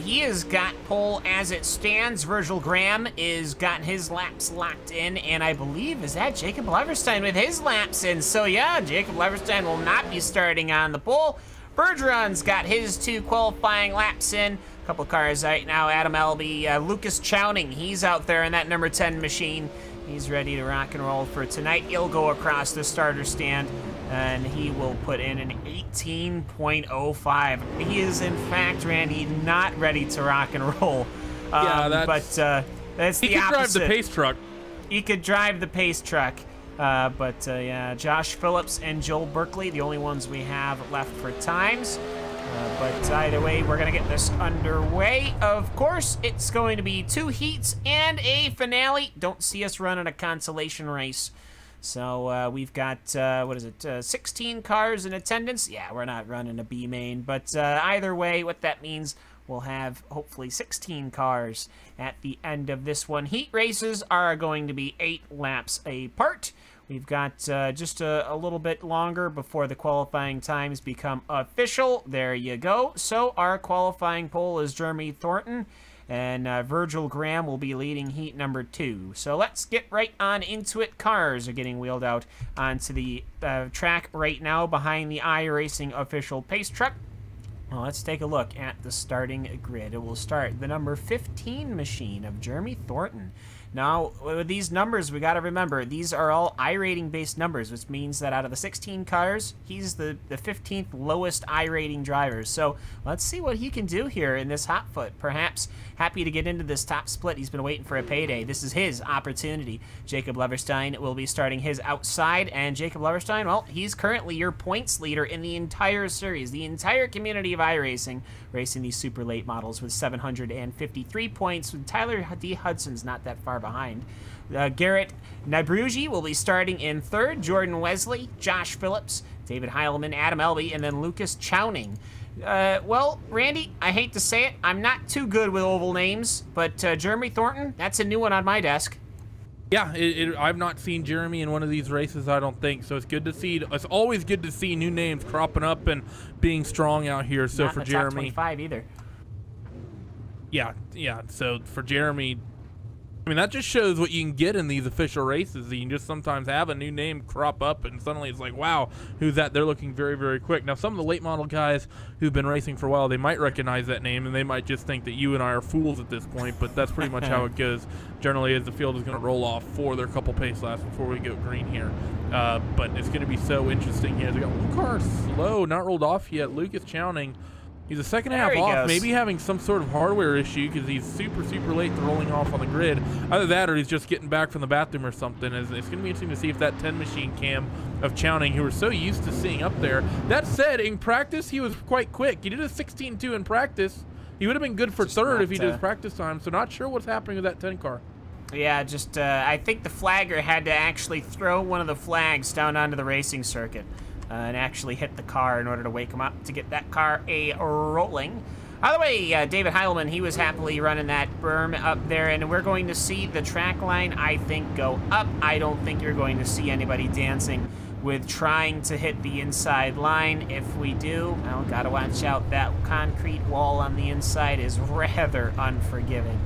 He has got pole as it stands. Virgil Graham is got his laps locked in, and I believe, is that Jacob Leverstein with his laps in? So yeah, Jacob Leverstein will not be starting on the pole. Bergeron's got his 2 qualifying laps in. A couple cars right now. Adam Elby, Lucas Chowning, he's out there in that number 10 machine. He's ready to rock and roll for tonight. He'll go across the starter stand, and he will put in an 18.05. He is, in fact, Randy, not ready to rock and roll. Yeah, that's the opposite. He could drive the pace truck. He could drive the pace truck. Yeah, Josh Phillips and Joel Berkeley, the only ones we have left for times. But either way, we're going to get this underway. Of course, it's going to be 2 heats and a finale. Don't see us running a consolation race. So we've got, 16 cars in attendance? Yeah, we're not running a B main. But either way, what that means, we'll have hopefully 16 cars at the end of this one. Heat races are going to be 8 laps apart. We've got just a little bit longer before the qualifying times become official. There you go. So our qualifying pole is Jeremy Thornton, and Virgil Graham will be leading heat number 2. So let's get right on into it. Cars are getting wheeled out onto the track right now behind the iRacing official pace truck. Well, let's take a look at the starting grid. It will start the number 15 machine of Jeremy Thornton. Now, with these numbers, we got to remember, these are all iRating-based numbers, which means that out of the 16 cars, he's the 15th lowest iRating driver. So let's see what he can do here in this hot foot. Perhaps happy to get into this top split. He's been waiting for a payday. This is his opportunity. Jacob Leverstein will be starting his outside, and Jacob Leverstein, well, he's currently your points leader in the entire series, the entire community of iRacing, racing these super late models with 753 points, with Tyler D. Hudson's not that far behind. Garrett Nabrugi will be starting in 3rd, Jordan Wesley, Josh Phillips, David Heilman, Adam Elby, and then Lucas Chowning. Well, Randy, I hate to say it, I'm not too good with oval names, but Jeremy Thornton, that's a new one on my desk. Yeah, I've not seen Jeremy in one of these races, I don't think. So it's good to see. It's always good to see new names cropping up and being strong out here. So not for in the Jeremy, top 25 either. Yeah. So for Jeremy, I mean, that just shows what you can get in these official races. You can just sometimes have a new name crop up, and suddenly it's like, wow, who's that? They're looking very, very quick. Now, some of the late model guys who've been racing for a while, they might recognize that name, and they might just think that you and I are fools at this point, but that's pretty much how it goes generally, as the field is going to roll off for their couple pace laps before we go green here. But it's going to be so interesting here. We got one car slow, not rolled off yet. Lucas Chowning. He's a second half off, maybe having some sort of hardware issue because he's super, super late to rolling off on the grid. Either that or he's just getting back from the bathroom or something. It's going to be interesting to see if that 10 machine cam of Chowning, who we're so used to seeing up there. That said, in practice, he was quite quick. He did a 16.2 in practice. He would have been good for third if he did his practice time, so not sure what's happening with that 10 car. Yeah, just I think the flagger had to actually throw one of the flags down onto the racing circuit. And actually hit the car in order to wake him up to get that car rolling. By the way, David Heilman, he was happily running that berm up there, and we're going to see the track line, I think, go up. I don't think you're going to see anybody dancing with trying to hit the inside line. If we do, well, gotta watch out. That concrete wall on the inside is rather unforgiving.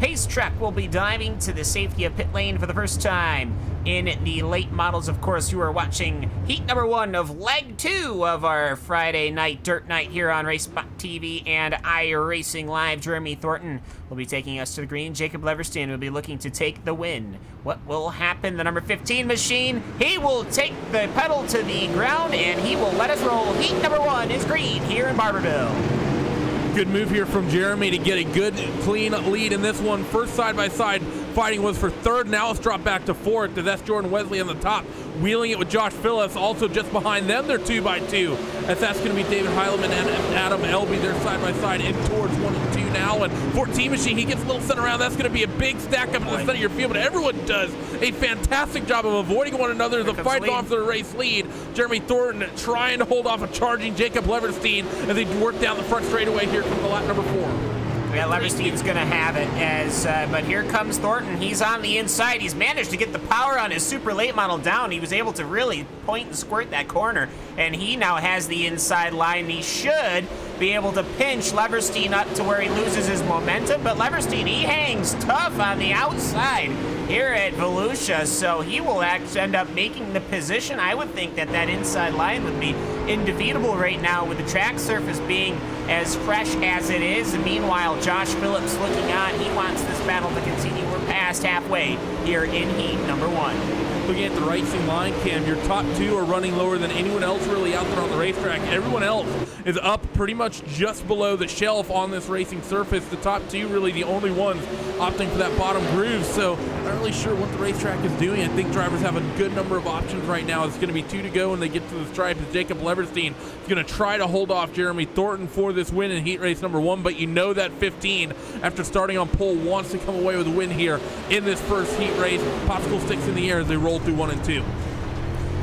Pace Truck will be diving to the safety of pit lane for the first time in the late models. Of course, you are watching heat number 1 of leg 2 of our Friday night dirt night here on RaceSpot TV and iRacingLive. Jeremy Thornton will be taking us to the green. Jacob Leverstein will be looking to take the win. What will happen? The number 15 machine, he will take the pedal to the ground and he will let us roll. Heat number 1 is green here in Barberville. Good move here from Jeremy to get a good, clean lead in this one. First side-by-side fighting was for third. Now it's dropped back to fourth. That's Jordan Wesley on the top, wheeling it with Josh Phillips. Also just behind them, they're 2x2. That's going to be David Heileman and Adam Elby. They're side-by-side in towards 1 and 2 now. And 14 machine, he gets a little sent around. That's going to be a big stack up in the center of your field. But everyone does a fantastic job of avoiding one another. The fight's on for the race lead. Jeremy Thornton trying to hold off a charging Jacob Leverstein as they work down the front straightaway here from the lap number 4. Yeah, Leverstein's gonna have it but here comes Thornton. He's on the inside. He's managed to get the power on his super late model down. He was able to really point and squirt that corner, and he now has the inside line. He should be able to pinch Leverstein up to where he loses his momentum, but Leverstein, he hangs tough on the outside here at Volusia, so he will actually end up making the position. I would think that that inside line would be indefeatable right now with the track surface being as fresh as it is. And meanwhile, Josh Phillips looking on. He wants this battle to continue. We're past halfway here in heat number 1. Looking at the racing line cam, your top 2 are running lower than anyone else really out there on the racetrack. Everyone else is up pretty much just below the shelf on this racing surface. The top 2 really the only ones opting for that bottom groove, so I'm not really sure what the racetrack is doing. I think drivers have a good number of options right now. It's going to be 2 to go when they get to the stripe. As Jacob Leverstein is going to try to hold off Jeremy Thornton for this win in heat race number 1, but you know that 15, after starting on pole, wants to come away with a win here in this first heat race. Popsicle sticks in the air as they roll through 1 and 2.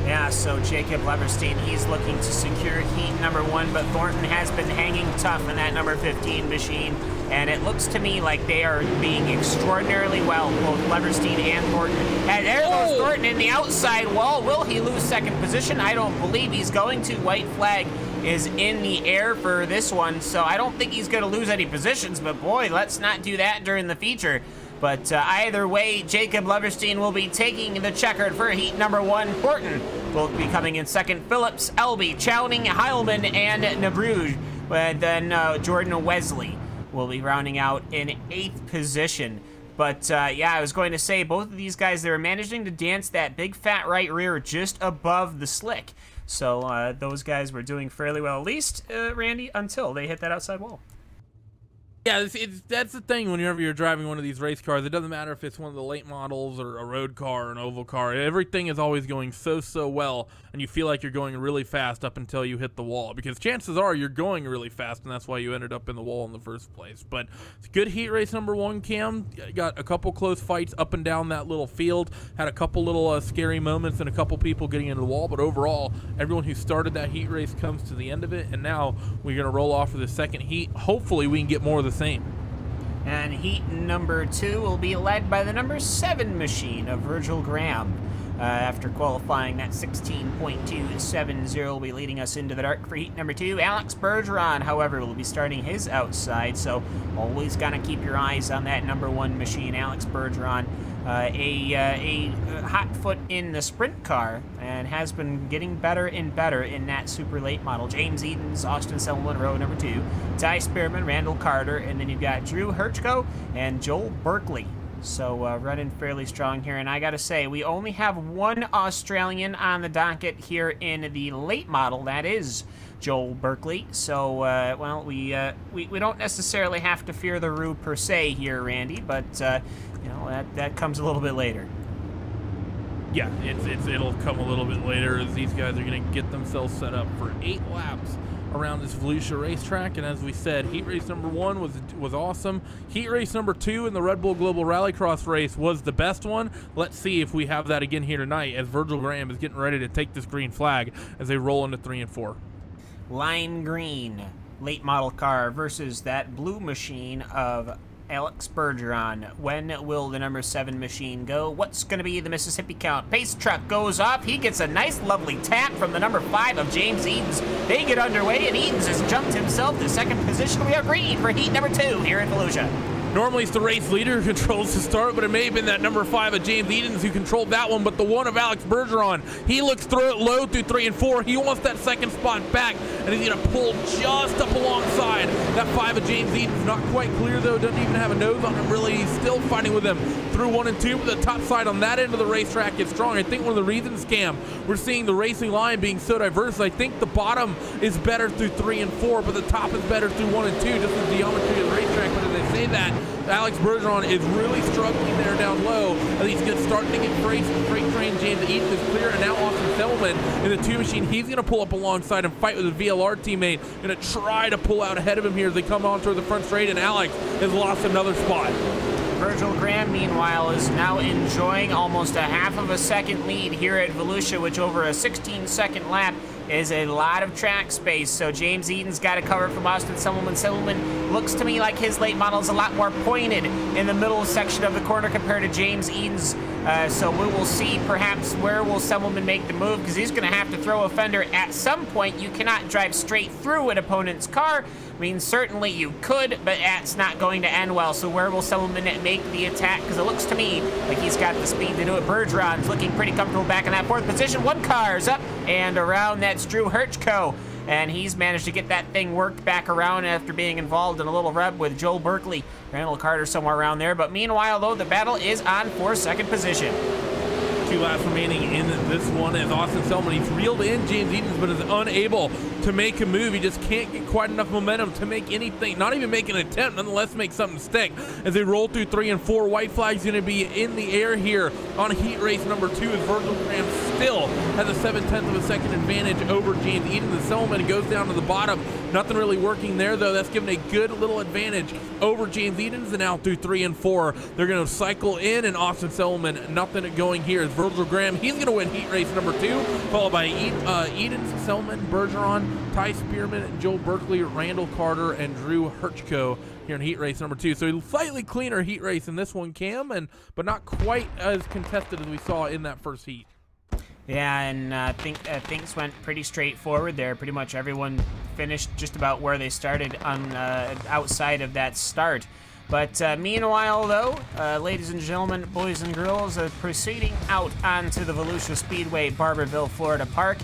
Yeah, so Jacob Leverstein, he's looking to secure heat number 1, but Thornton has been hanging tough in that number 15 machine, and it looks to me like they are being extraordinarily well, both Leverstein and Thornton. And there goes Thornton in the outside wall. Will he lose second position? I don't believe he's going to. White flag is in the air for this one, so I don't think he's going to lose any positions, but boy, let's not do that during the feature. But either way, Jacob Leverstein will be taking the checkered for heat number 1. Thornton will be coming in second. Phillips, Elby, Chowning, Heilman, and Nabruge. Then Jordan Wesley will be rounding out in 8th position. But yeah, I was going to say, both of these guys, they were managing to dance that big fat right rear just above the slick. So those guys were doing fairly well, at least, Randy, until they hit that outside wall. Yeah, that's the thing whenever you're driving one of these race cars. It doesn't matter if it's one of the late models or a road car or an oval car. Everything is always going so well, and you feel like you're going really fast up until you hit the wall, because chances are you're going really fast, and that's why you ended up in the wall in the first place. But it's good heat race number 1, Cam. Got a couple close fights up and down that little field. Had a couple little scary moments and a couple people getting into the wall, but overall, everyone who started that heat race comes to the end of it, and now we're going to roll off for the second heat. Hopefully we can get more of the same. And heat number 2 will be led by the number 7 machine of Virgil Graham. After qualifying, that 16.270 will be leading us into the dark for heat number 2. Alex Bergeron, however, will be starting his outside, so always gotta keep your eyes on that number 1 machine, Alex Bergeron. A hot foot in the sprint car and has been getting better and better in that super late model. James Edens, Austin Selman, row number 2. Ty Spearman, Randall Carter, and then you've got Drew Hirschko and Joel Berkeley. So running fairly strong here, and I gotta say, we only have one Australian on the docket here in the late model. That is Joel Berkeley. So, well, we don't necessarily have to fear the Roo per se here, Randy, but you know, that comes a little bit later. Yeah, it'll come a little bit later as these guys are going to get themselves set up for 8 laps around this Volusia racetrack. And as we said, heat race number 1 was awesome. Heat race number 2 in the Red Bull Global Rallycross race was the best one. Let's see if we have that again here tonight as Virgil Graham is getting ready to take this green flag as they roll into 3 and 4. Lime green late model car versus that blue machine of Alex Bergeron. When will the number 7 machine go? What's going to be the Mississippi count? Pace truck goes off. He gets a nice, lovely tap from the number 5 of James Edens. They get underway, and Edens has jumped himself to second position. We are green for heat number 2 here in Volusia. Normally it's the race leader who controls the start, but it may have been that number 5 of James Edens who controlled that one, but the one of Alex Bergeron, he looks through it low through 3 and 4. He wants that second spot back, and he's going to pull just up alongside that 5 of James Edens. Not quite clear, though. Doesn't even have a nose on him, really. He's still fighting with him through 1 and 2, but the top side on that end of the racetrack is strong. I think one of the reasons, Cam, we're seeing the racing line being so diverse. I think the bottom is better through 3 and 4, but the top is better through 1 and 2, just the geometry of the racetrack. But as I say that, Alex Bergeron is really struggling there down low. He's starting to get freight train. James Edens is clear, and now Austin Selman in the 2 machine. He's going to pull up alongside and fight with his VLR teammate. Going to try to pull out ahead of him here as they come on toward the front straight, and Alex has lost another spot. Virgil Graham, meanwhile, is now enjoying almost a half of a second lead here at Volusia, which over a 16-second lap is a lot of track space. So James Edens got to cover from Austin Selman. Selman looks to me like his late model is a lot more pointed in the middle section of the corner compared to James Edens. So we will see perhaps where will Selman make the move, because he's going to have to throw a fender at some point. You cannot drive straight through an opponent's car. I mean, certainly you could, but that's not going to end well. So where will Selman make the attack? Because it looks to me like he's got the speed to do it. Bergeron's looking pretty comfortable back in that 4th position. 1 car's up and around. That's Drew Hirschko. And he's managed to get that thing worked back around after being involved in a little rub with Joel Berkeley. Randall Carter somewhere around there. But meanwhile, though, the battle is on for 2nd position. 2 laps remaining in this one as Austin Selman, he's reeled in James Edens, but is unable to make a move. He just can't get quite enough momentum to make anything, not even make an attempt, nonetheless make something stick. As they roll through 3 and 4, white flag's going to be in the air here on heat race number 2 as Virgil Graham still has a 7/10 of a second advantage over James Edens. And Selman goes down to the bottom. Nothing really working there, though. That's given a good little advantage over James Edens. And now through 3 and 4, they're going to cycle in, and Austin Selman, nothing going here as Virgil Graham, he's going to win heat race number 2, followed by Edens, Selman, Bergeron, Ty Spearman, Joel Berkeley, Randall Carter, and Drew Hirschko here in heat race number 2. So a slightly cleaner heat race in this one, Cam, but not quite as contested as we saw in that first heat. Yeah, and I think things went pretty straightforward there. Pretty much everyone finished just about where they started on outside of that start. But meanwhile, though, ladies and gentlemen, boys and girls, proceeding out onto the Volusia Speedway, Barberville, Florida Park,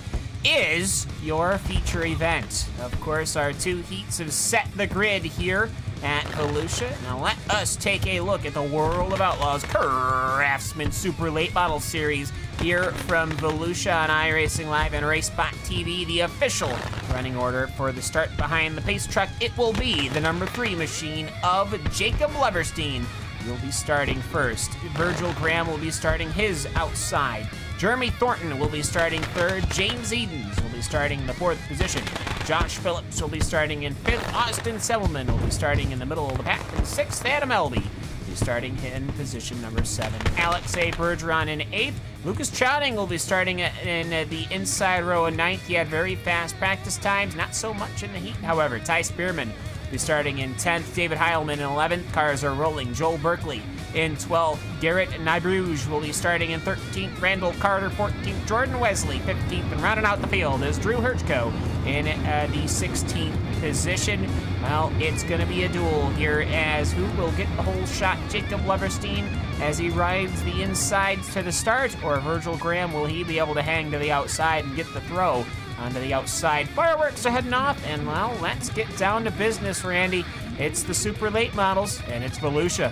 is your feature event. Of course, our 2 heats have set the grid here at Volusia. Now let us take a look at the World of Outlaws Craftsman Super Late Model Series here from Volusia on iRacingLive and RaceSpot TV. The official running order for the start behind the pace truck, it will be the number 3 machine of Jacob Leverstein. You'll be starting first. Virgil Graham will be starting his outside. Jeremy Thornton will be starting 3rd. James Edens will be starting in the 4th position. Josh Phillips will be starting in 5th. Austin Selman will be starting in the middle of the pack in 6th. Adam Elby will be starting in position number 7. Alex A. Bergeron in 8th. Lucas Chowding will be starting in the inside row in 9th. He had very fast practice times, not so much in the heat, however. Ty Spearman will be starting in 10th. David Heilman in 11th. Cars are rolling. Joel Berkeley in 12th. Garrett Nybruge will be starting in 13th. Randall Carter, 14th. Jordan Wesley, 15th. And rounding out the field is Drew Hirchko in the 16th position. Well, it's going to be a duel here as who will get the whole shot? Jacob Leverstein as he rides the insides to the start, or Virgil Graham, will he be able to hang to the outside and get the throw onto the outside? Fireworks are heading off, and well, let's get down to business, Randy. It's the super late models, and it's Volusia.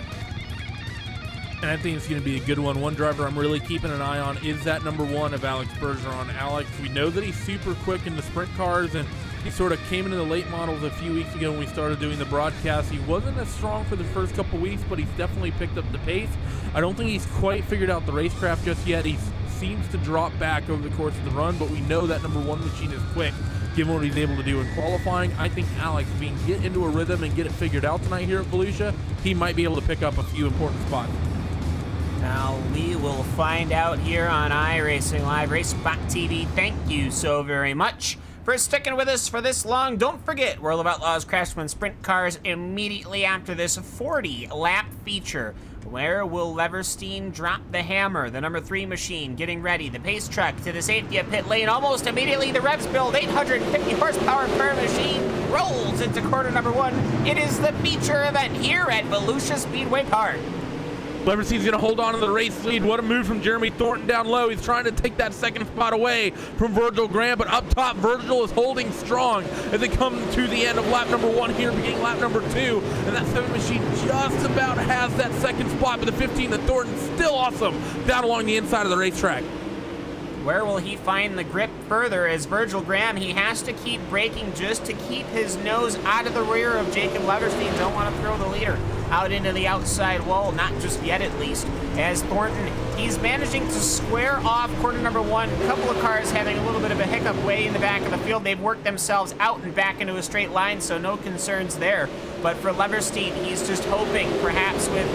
And I think it's going to be a good one. One driver I'm really keeping an eye on is that number 1 of Alex Bergeron. Alex, we know that he's super quick in the sprint cars, and he sort of came into the late models a few weeks ago when we started doing the broadcast. He wasn't as strong for the first couple weeks, but he's definitely picked up the pace. I don't think he's quite figured out the racecraft just yet. He seems to drop back over the course of the run, but we know that number 1 machine is quick, given what he's able to do in qualifying. I think Alex, if he can get into a rhythm and get it figured out tonight here at Volusia, he might be able to pick up a few important spots. Now, we will find out here on iRacingLive, RaceSpot TV. Thank you so very much for sticking with us for this long. Don't forget, World of Outlaws Craftsman Sprint Cars immediately after this 40-lap feature. Where will Leverstein drop the hammer? The number 3 machine getting ready. The pace truck to the safety of pit lane. Almost immediately, the revs build. 850 horsepower per machine rolls into corner number 1. It is the feature event here at Volusia Speedway Park. Leverstein's going to hold on to the race lead. What a move from Jeremy Thornton down low. He's trying to take that second spot away from Virgil Graham, but up top, Virgil is holding strong as they come to the end of lap number 1 here, beginning lap number 2. And that 7 machine just about has that second spot, but the 15, the Thornton, still awesome down along the inside of the racetrack. Where will he find the grip further as Virgil Graham? He has to keep braking just to keep his nose out of the rear of Jacob Leverstein. Don't want to throw the leader out into the outside wall, not just yet at least, as Thornton, he's managing to square off corner number 1. A couple of cars having a little bit of a hiccup way in the back of the field. They've worked themselves out and back into a straight line, so no concerns there. But for Leverstein, he's just hoping, perhaps with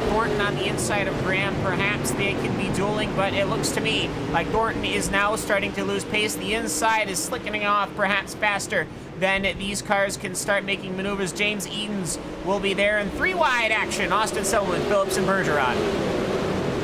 Thornton on the inside of Graham, perhaps they can be dueling, but it looks to me like Thornton is now starting to lose pace. The inside is slicking off perhaps faster than these cars can start making maneuvers. James Edens will be there in 3 wide action. Austin Selwyn, Phillips, and Bergeron.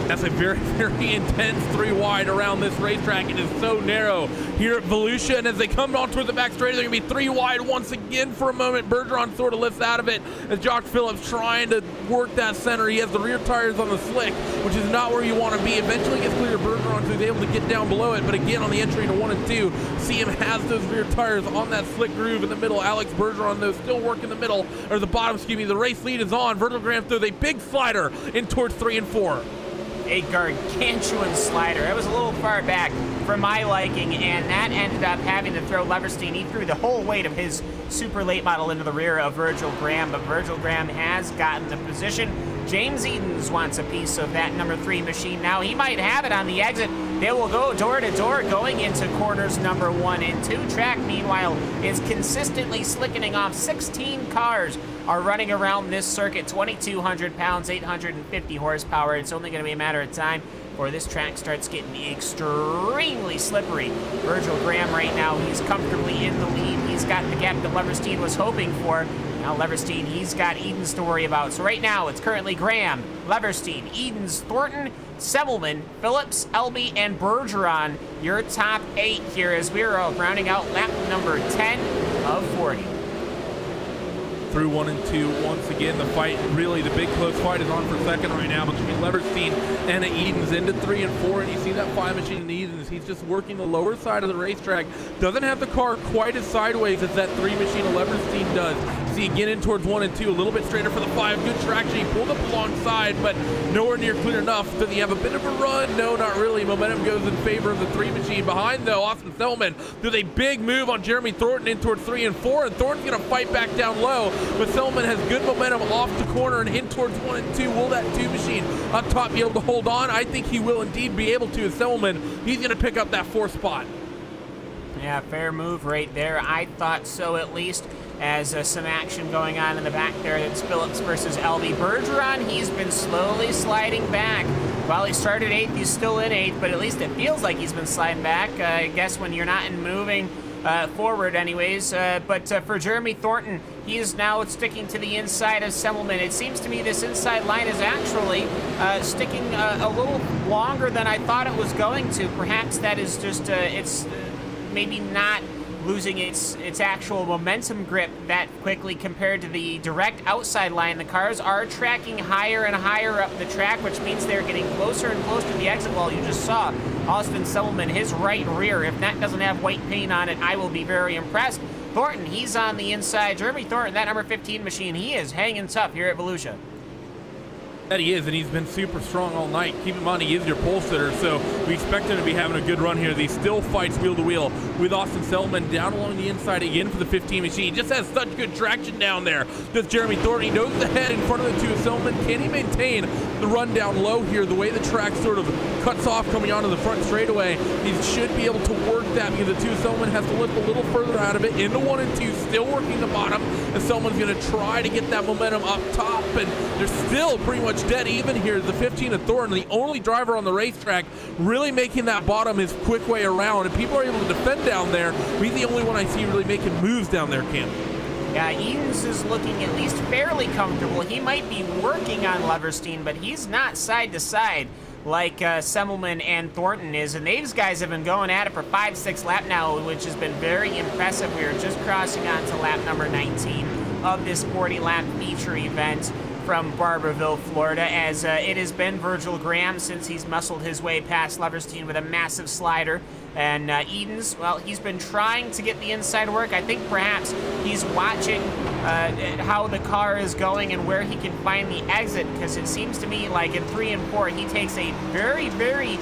That's a very, very intense 3 wide around this racetrack. It is so narrow here at Volusia, and as they come on toward the back straight, they're going to be 3 wide once again for a moment. Bergeron sort of lifts out of it as Jock Phillips trying to work that center. He has the rear tires on the slick, which is not where you want to be. Eventually gets clear to Bergeron, so he's able to get down below it, but again on the entry to 1 and 2, CM has those rear tires on that slick groove in the middle. Alex Bergeron, though, still working the middle, or the bottom, excuse me. The race lead is on. Virgil Graham throws a big slider in towards 3 and 4. A gargantuan slider. It was a little far back for my liking, and that ended up having to throw Leverstein. He threw the whole weight of his super late model into the rear of Virgil Graham, but Virgil Graham has gotten the position. James Edens wants a piece of that number 3 machine now. He might have it on the exit. They will go door to door going into corners number 1 and 2. Track, meanwhile, is consistently slicking off. 16 cars are running around this circuit. 2,200 pounds, 850 horsepower. It's only going to be a matter of time before this track starts getting extremely slippery. Virgil Graham right now, he's comfortably in the lead. He's got the gap that Leverstein was hoping for. Now Leverstein, he's got Edens to worry about. So right now, it's currently Graham, Leverstein, Edens, Thornton, Semmelman, Phillips, Elby, and Bergeron. Your top 8 here as we're rounding out lap number 10 of 40. Through 1 and 2 once again. The fight, really the big close fight, is on for second right now between Leverstein and Edens into 3 and 4, and you see that 5 machine in Edens. He's just working the lower side of the racetrack. Doesn't have the car quite as sideways as that 3 machine of Leverstein does. See again in towards 1 and 2, a little bit straighter for the 5. Good traction. He pulled up alongside, but nowhere near clear enough. Does he have a bit of a run? No, not really. Momentum goes in favor of the 3 machine. Behind though, Austin Selman does a big move on Jeremy Thornton in towards 3 and 4, and Thornton's going to fight back down low. But Selman has good momentum off the corner and in towards 1 and 2. Will that 2 machine up top be able to hold on? I think he will indeed be able to. As Selman, he's going to pick up that 4th spot. Yeah, fair move right there. I thought so, at least, as some action going on in the back there. It's Phillips versus Elby. Bergeron, he's been slowly sliding back. While he started 8th, he's still in 8th, but at least it feels like he's been sliding back. I guess when you're not moving forward anyways. But for Jeremy Thornton, He is now sticking to the inside of Semmelman. It seems to me this inside line is actually sticking a little longer than I thought it was going to. Perhaps that is just, it's maybe not losing its actual momentum grip that quickly compared to the direct outside line. The cars are tracking higher and higher up the track, which means they're getting closer and closer to the exit wall. You just saw Austin Semmelman, his right rear. If that doesn't have white paint on it, I will be very impressed. Thornton, he's on the inside. Jeremy Thornton, that number 15 machine, he is hanging tough here at Volusia. That he is, and he's been super strong all night. Keep in mind, he is your pole sitter, so we expect him to be having a good run here. He still fights wheel to wheel with Austin Semmelman down along the inside again for the 15 machine. He just has such good traction down there. Does Jeremy Thornton, he knows the head in front of the two of Semmelman. Can he maintain the run down low here? The way the track sort of cuts off coming onto the front straightaway, he should be able to work that because the two of Semmelman has to lift a little further out of it. Into 1 and 2, still working the bottom, and Semmelman's going to try to get that momentum up top, and they're still pretty much dead even here. The 15 of Thornton, the only driver on the racetrack, really making that bottom his quick way around, and people are able to defend down there. He's the only one I see really making moves down there, Cam. Yeah, Edens is looking at least fairly comfortable. He might be working on Leverstein, but he's not side to side like Semmelman and Thornton is, and these guys have been going at it for 5-6 laps now, which has been very impressive. We are just crossing on to lap number 19 of this 40-lap feature event from Barberville, Florida, as it has been Virgil Graham since he's muscled his way past Leverstein with a massive slider. And Edens, well, he's been trying to get the inside work. I think perhaps he's watching how the car is going and where he can find the exit, because it seems to me like in 3 and 4, he takes a very, very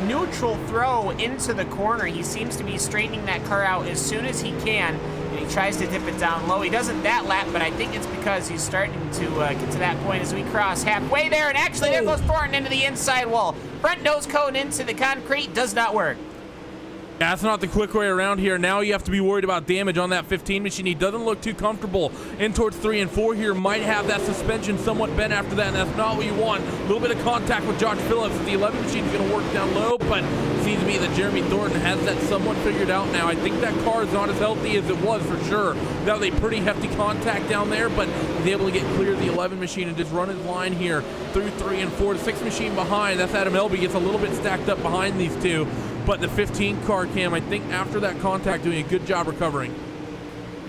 neutral throw into the corner. He seems to be straightening that car out as soon as he can, and he tries to dip it down low. He doesn't that lap, but I think it's because he's starting to get to that point as we cross halfway there, and actually there goes Thornton into the inside wall. Front nose cone into the concrete, does not work. That's not the quick way around here. Now you have to be worried about damage on that 15 machine. He doesn't look too comfortable in towards 3 and 4 here. Might have that suspension somewhat bent after that, and that's not what you want. A little bit of contact with Josh Phillips. The 11 machine is going to work down low, but it seems to me that Jeremy Thornton has that somewhat figured out now. I think that car is not as healthy as it was for sure. That was a pretty hefty contact down there, but he's able to get clear of the 11 machine and just run his line here through 3 and 4. The 6 machine behind, that's Adam Elby, gets a little bit stacked up behind these two. But the 15 car, Cam, I think after that contact, doing a good job recovering.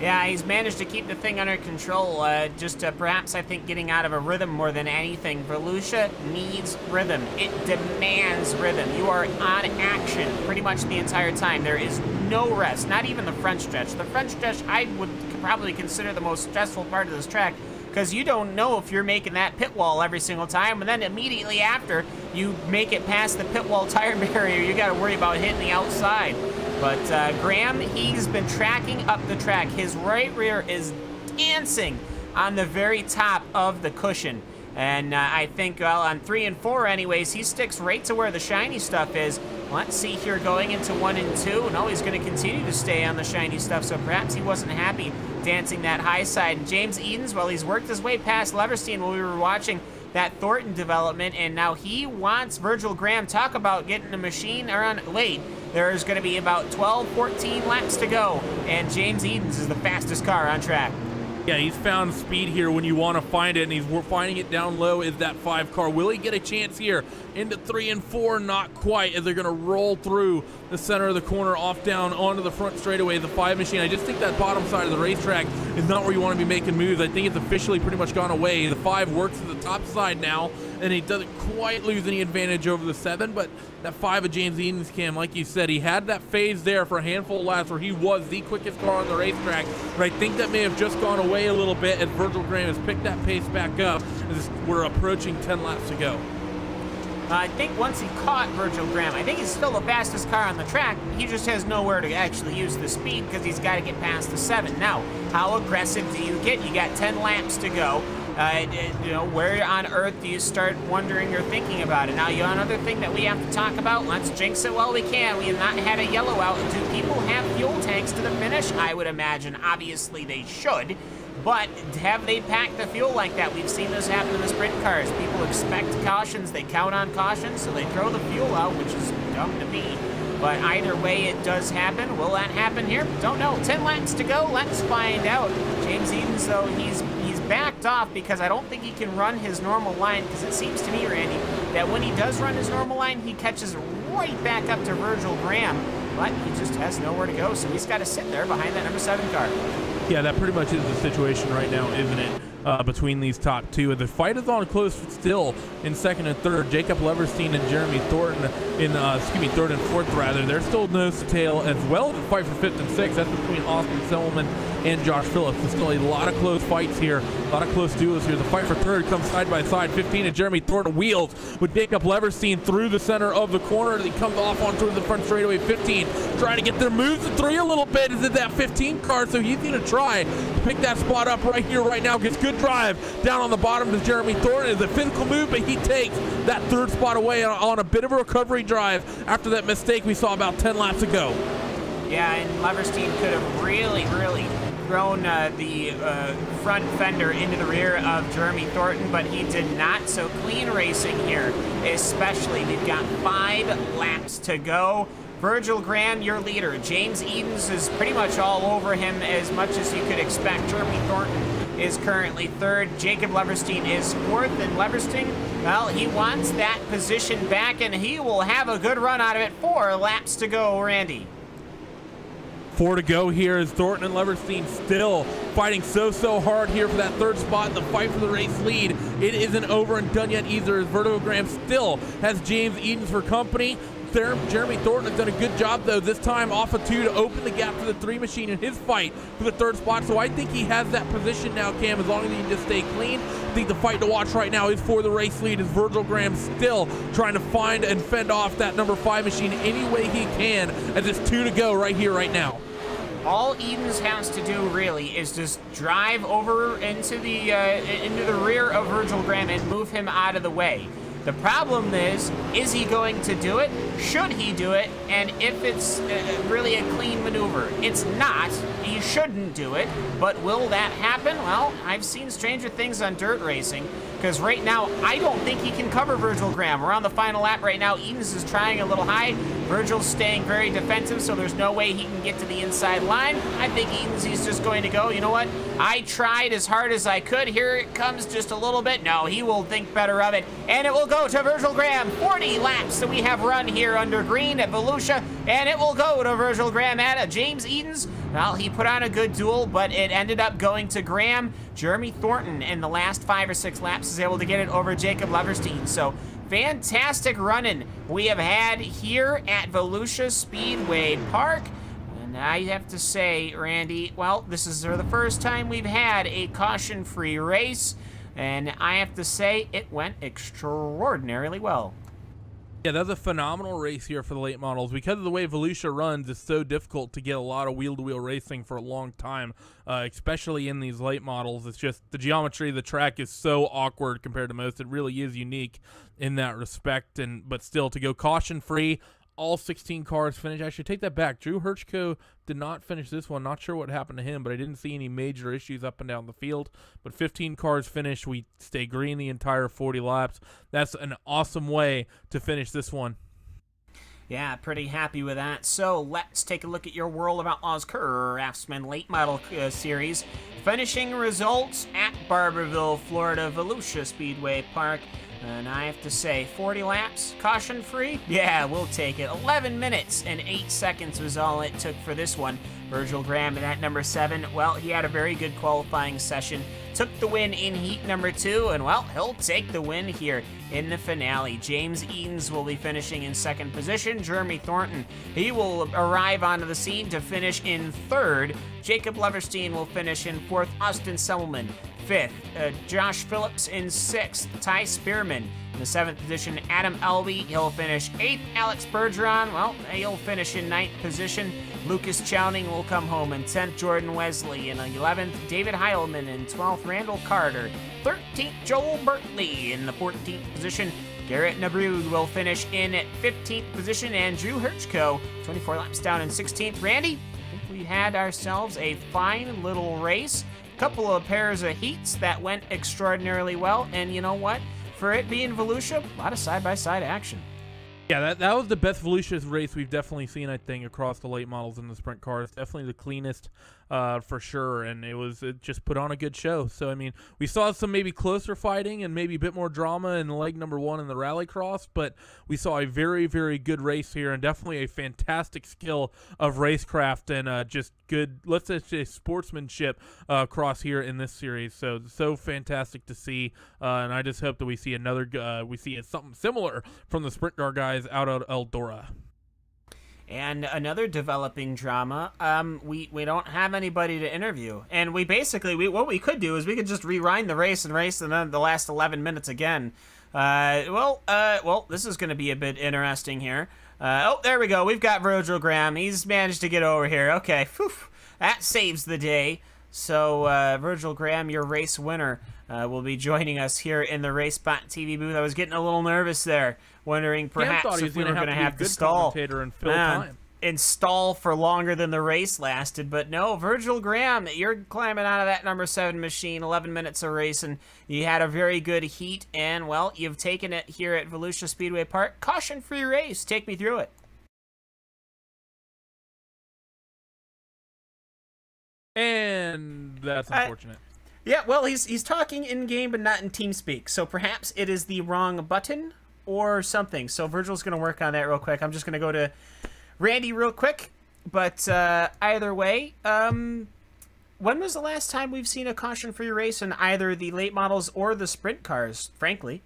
Yeah, he's managed to keep the thing under control. Perhaps I think getting out of a rhythm more than anything. Volusia needs rhythm. It demands rhythm. You are on action pretty much the entire time. There is no rest, not even the front stretch. The front stretch I would probably consider the most stressful part of this track, because you don't know if you're making that pit wall every single time, and then immediately after you make it past the pit wall tire barrier, you got to worry about hitting the outside. But Graham, he's been tracking up the track. His right rear is dancing on the very top of the cushion. And I think, well, on 3 and 4 anyways, he sticks right to where the shiny stuff is. Let's see here going into 1 and 2. No, he's going to continue to stay on the shiny stuff, so perhaps he wasn't happy dancing that high side. James Edens, well, he's worked his way past Leverstein while we were watching that Thornton development, and now he wants Virgil Graham. Talk about getting the machine around late. There's going to be about 12, 14 laps to go, and James Edens is the fastest car on track. Yeah, he's found speed here when you want to find it, and he's finding it down low is that 5 car. Will he get a chance here into 3 and 4? Not quite, as they're going to roll through the center of the corner, off down onto the front straightaway. The 5 machine, I just think that bottom side of the racetrack is not where you want to be making moves. I think it's officially pretty much gone away. The 5 works to the top side now, and he doesn't quite lose any advantage over the 7, but that 5 of James Edens, Cam, like you said, he had that phase there for a handful of laps where he was the quickest car on the racetrack, but I think that may have just gone away a little bit as Virgil Graham has picked that pace back up as we're approaching 10 laps to go. I think once he caught Virgil Graham, I think he's still the fastest car on the track. He just has nowhere to actually use the speed because he's got to get past the 7. Now, how aggressive do you get? You got 10 laps to go. You know, where on earth do you start wondering or thinking about it? Now, another thing that we have to talk about, let's jinx it while we can. We have not had a yellow out. Do people have fuel tanks to the finish? I would imagine, obviously, they should. But have they packed the fuel like that? We've seen this happen in the sprint cars. People expect cautions. They count on cautions, so they throw the fuel out, which is dumb to me. But either way, it does happen. Will that happen here? Don't know. 10 laps to go. Let's find out. James Edens, though, he's backed off because I don't think he can run his normal line, because it seems to me, Randy, that when he does run his normal line, he catches right back up to Virgil Graham, but he just has nowhere to go, so he's got to sit there behind that number 7 car. Yeah, that pretty much is the situation right now, isn't it? Between these top two, and the fight is on close still in second and third. Jacob Leverstein and Jeremy Thornton in third and fourth rather. They're still nose to tail, as well as the fight for fifth and sixth. That's between Austin Selman and Josh Phillips. There's still a lot of close fights here, a lot of close duels here. The fight for third comes side by side. 15 and Jeremy Thornton wheels with Jacob Leverstein through the center of the corner. He comes off onto the front straightaway. 15 trying to get their moves to 3 a little bit. Is it that 15 car? So he's going to try to pick that spot up right here, right now. Gets good drive down on the bottom to Jeremy Thornton. It's a physical move, but he takes that third spot away on a bit of a recovery drive after that mistake we saw about 10 laps ago. Yeah, and Leverstein could have really thrown the front fender into the rear of Jeremy Thornton, but he did not. So clean racing here, especially. We've got 5 laps to go. Virgil Graham, your leader. James Edens is pretty much all over him, as much as you could expect. Jeremy Thornton is currently third. Jacob Leverstein is fourth, and Leverstein, well, he wants that position back, and he will have a good run out of it. 4 laps to go, Randy. 4 to go here as Thornton and Leverstein still fighting so hard here for that third spot in the fight for the race lead. It isn't over and done yet either, as Virgil Graham still has James Edens for company. Jeremy Thornton has done a good job, though, this time off of 2 to open the gap to the 3 machine in his fight for the third spot. So I think he has that position now, Cam, as long as he can just stay clean. I think the fight to watch right now is for the race lead, as Virgil Graham still trying to find and fend off that number 5 machine any way he can, as it's 2 to go right here, right now. All Edens has to do really is just drive over into the rear of Virgil Graham and move him out of the way. The problem is he going to do it? Should he do it? And if it's really a clean maneuver? It's not. He shouldn't do it. But will that happen? Well, I've seen stranger things on dirt racing, because right now, I don't think he can cover Virgil Graham. We're on the final lap right now. Edens is trying a little high. Virgil's staying very defensive, so there's no way he can get to the inside line. I think Edens, he's just going to go, you know what? I tried as hard as I could. Here it comes just a little bit. No, he will think better of it. And it will go to Virgil Graham. 40 laps that we have run here under green at Volusia. And it will go to Virgil Graham at James Edens. Well, he put on a good duel, but it ended up going to Graham. Jeremy Thornton in the last 5 or 6 laps is able to get it over Jacob Leverstein. So fantastic running we have had here at Volusia Speedway Park. And I have to say, Randy, well, this is the first time we've had a caution-free race, and I have to say it went extraordinarily well. Yeah, that's a phenomenal race here for the late models. Because of the way Volusia runs, it's so difficult to get a lot of wheel-to-wheel racing for a long time, especially in these late models. It's just the geometry of the track is so awkward compared to most. It really is unique in that respect, but still, to go caution-free, all 16 cars finished. I should take that back. Drew Hirschko did not finish this one. Not sure what happened to him, but I didn't see any major issues up and down the field. But 15 cars finished. We stay green the entire 40 laps. That's an awesome way to finish this one. Yeah, pretty happy with that. So let's take a look at your World of Outlaws Craftsman Late Model Series. Finishing results at Barberville, Florida, Volusia Speedway Park. And I have to say, 40 laps, caution-free? Yeah, we'll take it. 11 minutes and 8 seconds was all it took for this one. Virgil Graham at number 7, well, he had a very good qualifying session. Took the win in heat number 2, and well, he'll take the win here in the finale. James Edens will be finishing in second position. Jeremy Thornton, he will arrive onto the scene to finish in third. Jacob Leverstein will finish in fourth. Austin Selman, 5th. Josh Phillips in 6th. Ty Spearman in the 7th position. Adam Elby, he'll finish 8th. Alex Bergeron, well, he'll finish in 9th position. Lucas Chowning will come home in 10th. Jordan Wesley in 11th. David Heilman in 12th. Randall Carter, 13th. Joel Bertley in the 14th position. Garrett Nabrud will finish in 15th position. And Drew Hirschko, 24 laps down in 16th. Randy, I think we had ourselves a fine little race. Couple of pairs of heats that went extraordinarily well, and you know what? For it being Volusia, a lot of side-by-side action. Yeah, that was the best Volusia race we've definitely seen, I think, across the late models and the sprint cars. Definitely the cleanest for sure, and it just put on a good show. So, I mean, we saw some maybe closer fighting and maybe a bit more drama in leg number 1 in the Rallycross, but we saw a very, very good race here and definitely a fantastic skill of racecraft and just good, let's just say, sportsmanship across here in this series. So fantastic to see, and I just hope that we see something similar from the sprint car guys out at Eldora. And another developing drama, we don't have anybody to interview. And we basically, what we could do is we could just rewind the race and then the last 11 minutes again. Well, this is going to be a bit interesting here. Oh, there we go. We've got Virgil Graham. He's managed to get over here. Okay, whew, that saves the day. So, Virgil Graham, your race winner, will be joining us here in the RaceSpot TV booth. I was getting a little nervous there, wondering perhaps if we were going to have to stall and fill time. And stall for longer than the race lasted. But no, Virgil Graham, you're climbing out of that number 7 machine, 11 minutes of racing. You had a very good heat, and, well, you've taken it here at Volusia Speedway Park. Caution-free race. Take me through it. And that's unfortunate. Yeah, well, he's talking in-game but not in TeamSpeak, so perhaps it is the wrong button or something. So Virgil's going to work on that real quick. I'm just going to go to Randy real quick, but either way, when was the last time we've seen a caution-free race in either the late models or the sprint cars, frankly?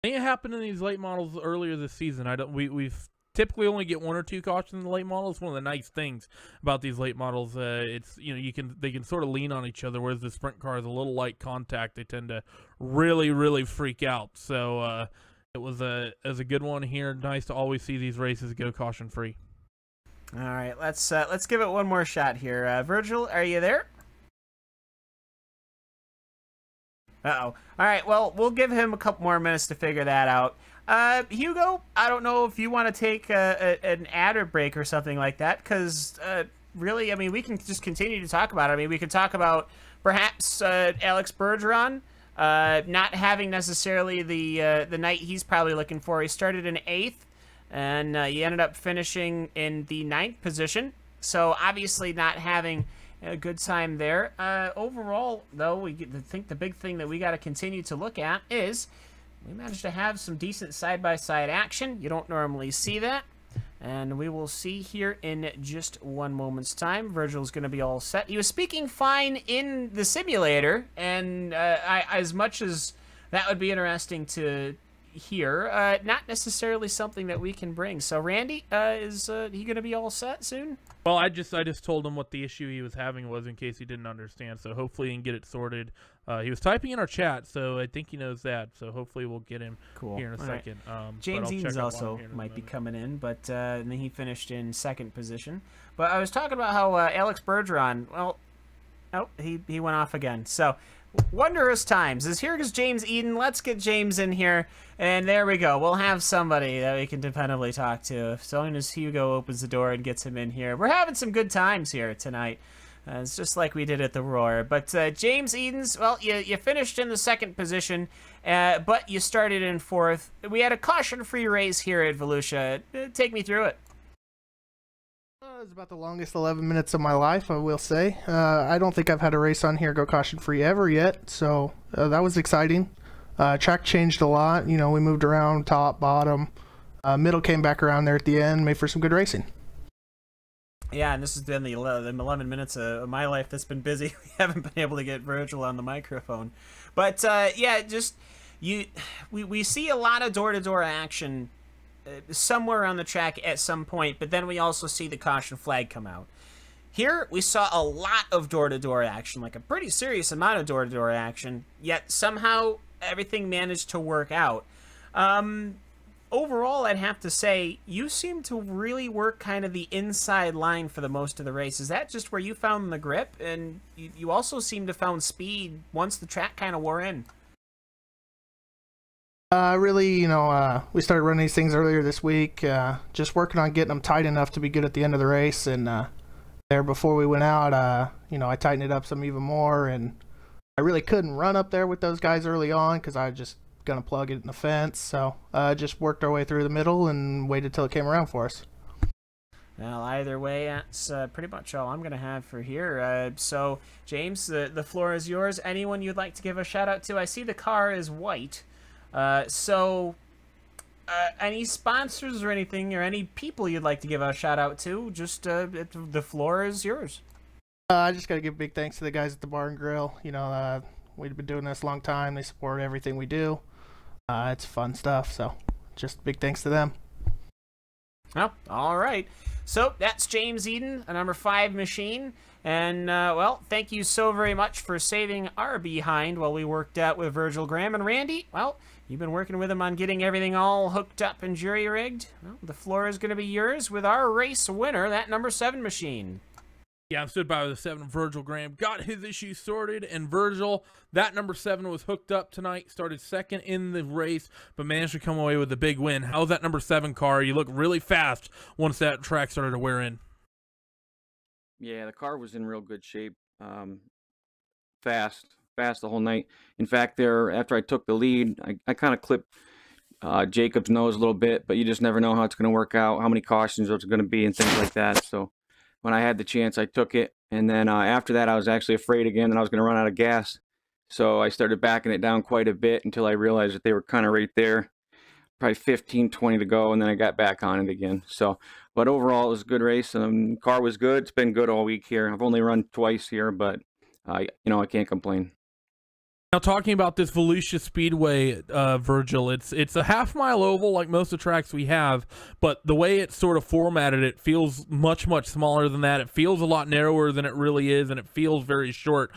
I think it happened in these late models earlier this season. We've typically only get 1 or 2 cautions in the late models. One of the nice things about these late models, it's they can sort of lean on each other, whereas the sprint car is a little light contact. They tend to really freak out. So it was a good one here. Nice to always see these races go caution free. All right, let's give it one more shot here. Virgil, are you there? Uh-oh. All right, well, we'll give him a couple more minutes to figure that out. Hugo, I don't know if you want to take an ad or break or something like that, because really, I mean, we can just continue to talk about it. I mean, we could talk about perhaps Alex Bergeron not having necessarily the night he's probably looking for. He started in 8th, and he ended up finishing in the 9th position, so obviously not having a good time there. Overall, though, I think the big thing that we got to continue to look at is we managed to have some decent side-by-side action. You don't normally see that. And we will see here in just one moment's time. Virgil's going to be all set. He was speaking fine in the simulator, and as much as that would be interesting to hear, not necessarily something that we can bring. So, Randy, is he going to be all set soon? Well, I just told him what the issue he was having was in case he didn't understand. So hopefully he can get it sorted. He was typing in our chat, so I think he knows that. So hopefully we'll get him here in a second. James Eaton's also might be coming in, but and then he finished in 2nd position. But I was talking about how Alex Bergeron, well, oh, he went off again. So wondrous times. Here's James Eden. Let's get James in here. And there we go. We'll have somebody that we can dependably talk to as soon as Hugo opens the door and gets him in here. We're having some good times here tonight. It's just like we did at the Roar. But James Edens, well, you finished in the 2nd position, but you started in 4th. We had a caution-free race here at Volusia. Take me through it. It was about the longest 11 minutes of my life, I will say. I don't think I've had a race on here go caution-free ever yet, so that was exciting. Track changed a lot. You know, we moved around, top, bottom. Middle came back around there at the end, made for some good racing. Yeah, and this has been the 11 minutes of my life that's been busy. We haven't been able to get Virgil on the microphone. But, yeah, just we see a lot of door-to-door action somewhere on the track at some point, but then we also see the caution flag come out. Here, we saw a lot of door-to-door action, like a pretty serious amount of door-to-door action, yet somehow everything managed to work out. Overall, I'd have to say, you seem to really work kind of the inside line for the most of the race. Is that just where you found the grip? And you also seem to found speed once the track kind of wore in. Really, you know, we started running these things earlier this week, just working on getting them tight enough to be good at the end of the race. And there before we went out, you know, I tightened it up some even more. And I really couldn't run up there with those guys early on because I just gonna plug it in the fence. So just worked our way through the middle and waited till it came around for us. Well, either way, that's pretty much all I'm going to have for here. So, James, the floor is yours. Anyone you'd like to give a shout-out to? I see the car is white. Any sponsors or anything, or any people you'd like to give a shout-out to? Just the floor is yours. I just got to give big thanks to the guys at the Bar and Grill. You know, we've been doing this a long time. They support everything we do. It's fun stuff, so just big thanks to them. Oh, all right. So that's James Eden, a number 5 machine. And, well, thank you so very much for saving our behind while we worked out with Virgil Graham. And Randy, well, you've been working with him on getting everything all hooked up and jury-rigged. Well, the floor is going to be yours with our race winner, that number 7 machine. Yeah, I'm stood by with the 7. Virgil Graham got his issues sorted, and Virgil, that number 7 was hooked up tonight, started 2nd in the race, but managed to come away with a big win. How's that number 7 car? You look really fast once that track started to wear in. Yeah, the car was in real good shape. Fast the whole night. In fact, after I took the lead, I kind of clipped Jacob's nose a little bit, but you just never know how it's going to work out, how many cautions there's going to be, and things like that. So when I had the chance, I took it. And then after that, I was actually afraid again that I was going to run out of gas. So I started backing it down quite a bit until I realized that they were kind of right there. Probably 15, 20 to go, and then I got back on it again. So, but overall, it was a good race. The car was good. It's been good all week here. I've only run twice here, but, you know, I can't complain. Now, talking about this Volusia Speedway, Virgil, it's a half-mile oval like most of the tracks we have, but the way it's sort of formatted, it feels much, much smaller than that. It feels a lot narrower than it really is, and it feels very short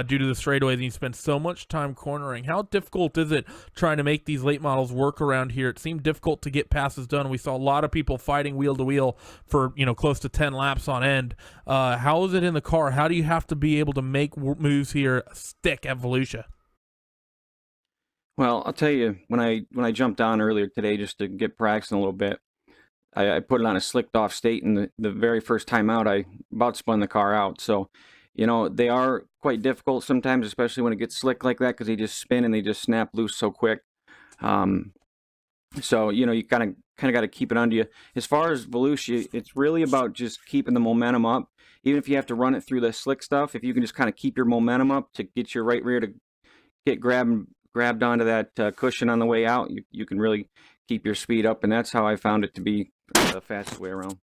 due to the straightaways, and you spend so much time cornering. How difficult is it trying to make these late models work around here? It seemed difficult to get passes done. We saw a lot of people fighting wheel-to-wheel for, you know, close to 10 laps on end. How is it in the car? How do you have to be able to make moves here stick at Volusia? Well, I'll tell you, when I jumped on earlier today just to get practicing a little bit, I put it on a slicked off state, and the very first time out, I about spun the car out. So, you know, they are quite difficult sometimes, especially when it gets slick like that, because they just spin and they just snap loose so quick. So, you know, you kind of got to keep it under you. As far as Volusia, it's really about just keeping the momentum up. Even if you have to run it through the slick stuff, if you can just kind of keep your momentum up to get your right rear to get grabbed onto that cushion on the way out, you can really keep your speed up, and that's how I found it to be the fastest way around.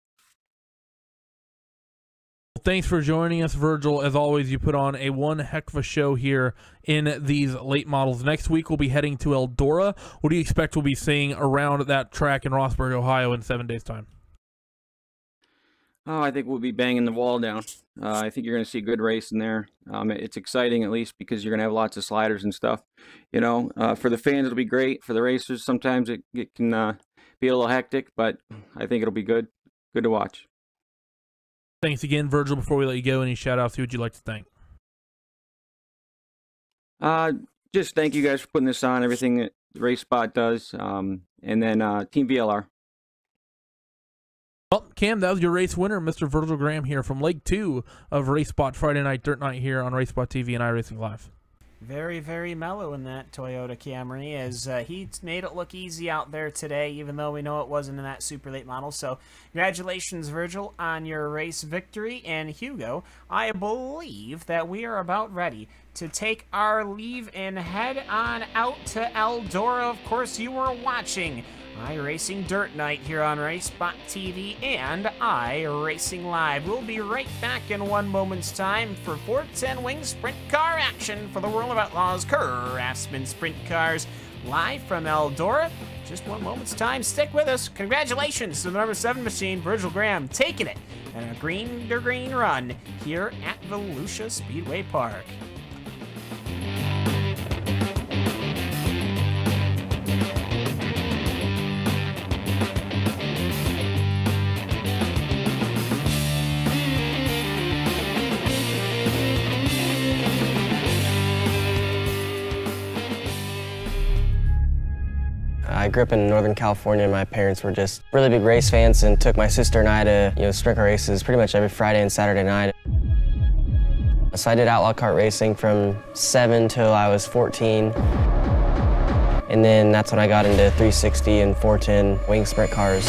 Thanks for joining us, Virgil. As always, you put on a one heck of a show here in these late models. Next week, we'll be heading to Eldora. What do you expect we'll be seeing around that track in Rossburg, Ohio in 7 days' time? Oh, I think we'll be banging the wall down. I think you're going to see a good race in there. It's exciting, at least, because you're going to have lots of sliders and stuff. You know, for the fans, it'll be great. For the racers, sometimes it can be a little hectic, but I think it'll be good. Good to watch. Thanks again, Virgil. Before we let you go, any shout-outs, who would you like to thank? Just thank you guys for putting this on, everything that RaceSpot does, and then Team VLR. Well, Cam, that was your race winner, Mr. Virgil Graham here from Leg 2 of RaceSpot Friday Night Dirt Night here on RaceSpot TV and iRacingLive. Very, very mellow in that Toyota Camry, as he made it look easy out there today, even though we know it wasn't in that super late model. So congratulations, Virgil, on your race victory. And Hugo, I believe that we are about ready to take our leave and head on out to Eldora. Of course, you were watching iRacing Dirt Night here on RaceSpot TV and iRacingLive. We'll be right back in one moment's time for 410 Wing Sprint Car action for the World of Outlaws Craftsman Sprint Cars, live from Eldora. Just one moment's time. Stick with us. Congratulations to the number 7 machine, Virgil Graham, taking it in a green-to-green run here at Volusia Speedway Park. I grew up in Northern California, and my parents were just really big race fans and took my sister and I to, sprint car races pretty much every Friday and Saturday night. So I did outlaw kart racing from 7 till I was 14. And then that's when I got into 360 and 410 wing sprint cars.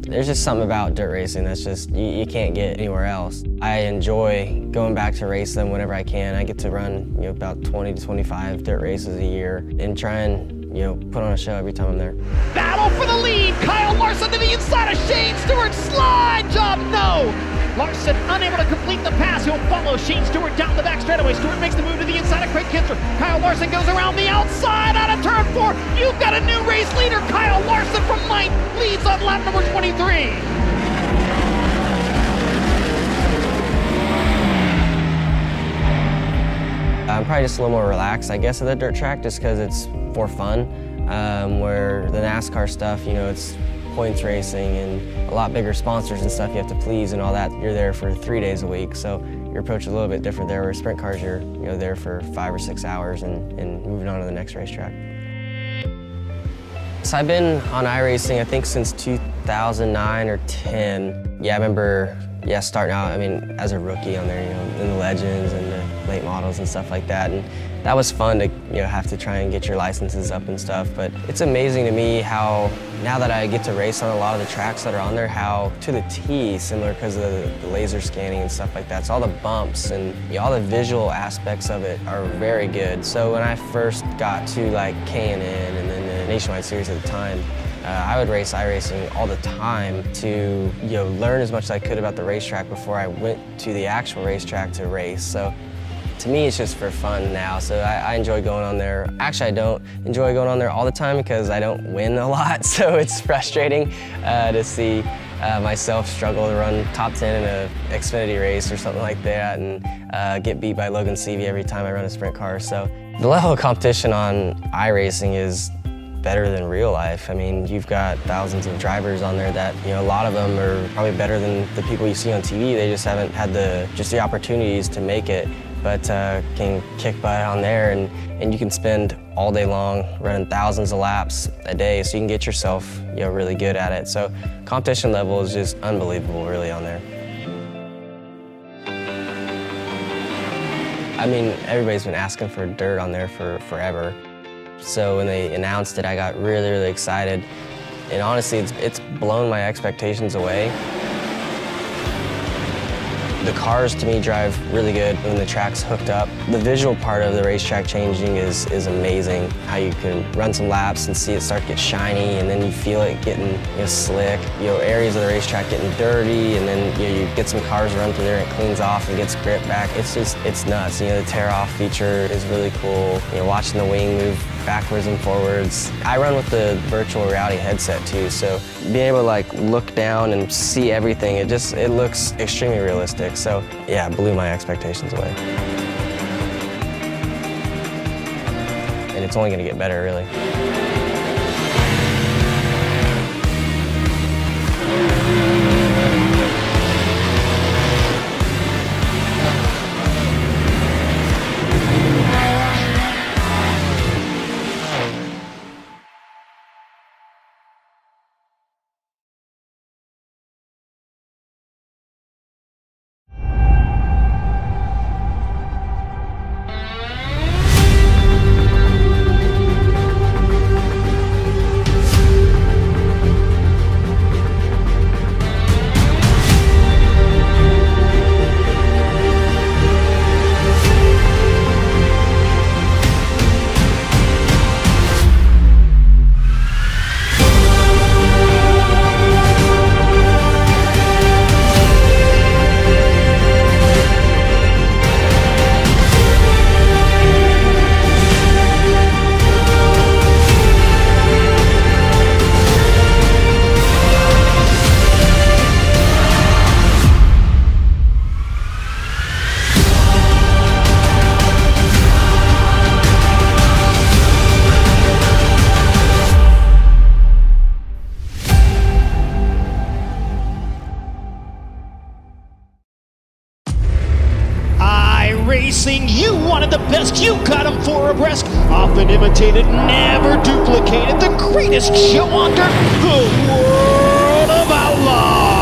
There's just something about dirt racing that's just, you can't get anywhere else. I enjoy going back to race them whenever I can. I get to run, about 20 to 25 dirt races a year and try and, put on a show every time I'm there. Battle for the lead. Kyle Larson to the inside of Shane Stewart. Slide job, no. Larson unable to complete the pass. He'll follow Shane Stewart down the back straightaway. Stewart makes the move to the inside of Craig Kinzer. Kyle Larson goes around the outside out of turn 4. You've got a new race leader. Kyle Larson from 9th leads on lap number 23. I'm probably just a little more relaxed, I guess, at the dirt track just because it's for fun, where the NASCAR stuff, it's points racing and a lot bigger sponsors and stuff you have to please and all that. You're there for 3 days a week, so your approach is a little bit different there, where sprint cars you're there for 5 or 6 hours and moving on to the next racetrack. So I've been on iRacing, I think, since 2009 or 10. Yeah, I remember, starting out, as a rookie on there, in the legends and the late models and stuff like that. And that was fun to, have to try and get your licenses up and stuff. But it's amazing to me how, now that I get to race on a lot of the tracks that are on there, how to the T, similar because of the laser scanning and stuff like that. So all the bumps and all the visual aspects of it are very good. So when I first got to like K&N and then the Nationwide Series at the time, I would race iRacing all the time to learn as much as I could about the racetrack before I went to the actual racetrack to race. So to me, it's just for fun now. So I enjoy going on there. Actually, I don't enjoy going on there all the time because I don't win a lot. So it's frustrating to see myself struggle to run top 10 in an Xfinity race or something like that and get beat by Logan Seavey every time I run a sprint car. So the level of competition on iRacing is better than real life. You've got thousands of drivers on there that, a lot of them are probably better than the people you see on TV. They just haven't had the opportunities to make it, but can kick butt on there, and you can spend all day long running thousands of laps a day, so you can get yourself, really good at it. So competition level is just unbelievable, really, on there. Everybody's been asking for dirt on there for forever. So when they announced it, I got really, really excited. And honestly, it's blown my expectations away. The cars, to me, drive really good when the track's hooked up. The visual part of the racetrack changing is amazing. How you can run some laps and see it start to get shiny, and then you feel it getting slick. Areas of the racetrack getting dirty, and then you get some cars run through there and it cleans off and gets grip back. It's nuts. The tear-off feature is really cool. Watching the wing move backwards and forwards. I run with the virtual reality headset too, so being able to look down and see everything, it looks extremely realistic. So yeah, it blew my expectations away. And it's only going to get better, really. iRacing. You wanted the best, you got them for abreast. Often imitated, never duplicated. The greatest show on dirt, the world of Outlaws.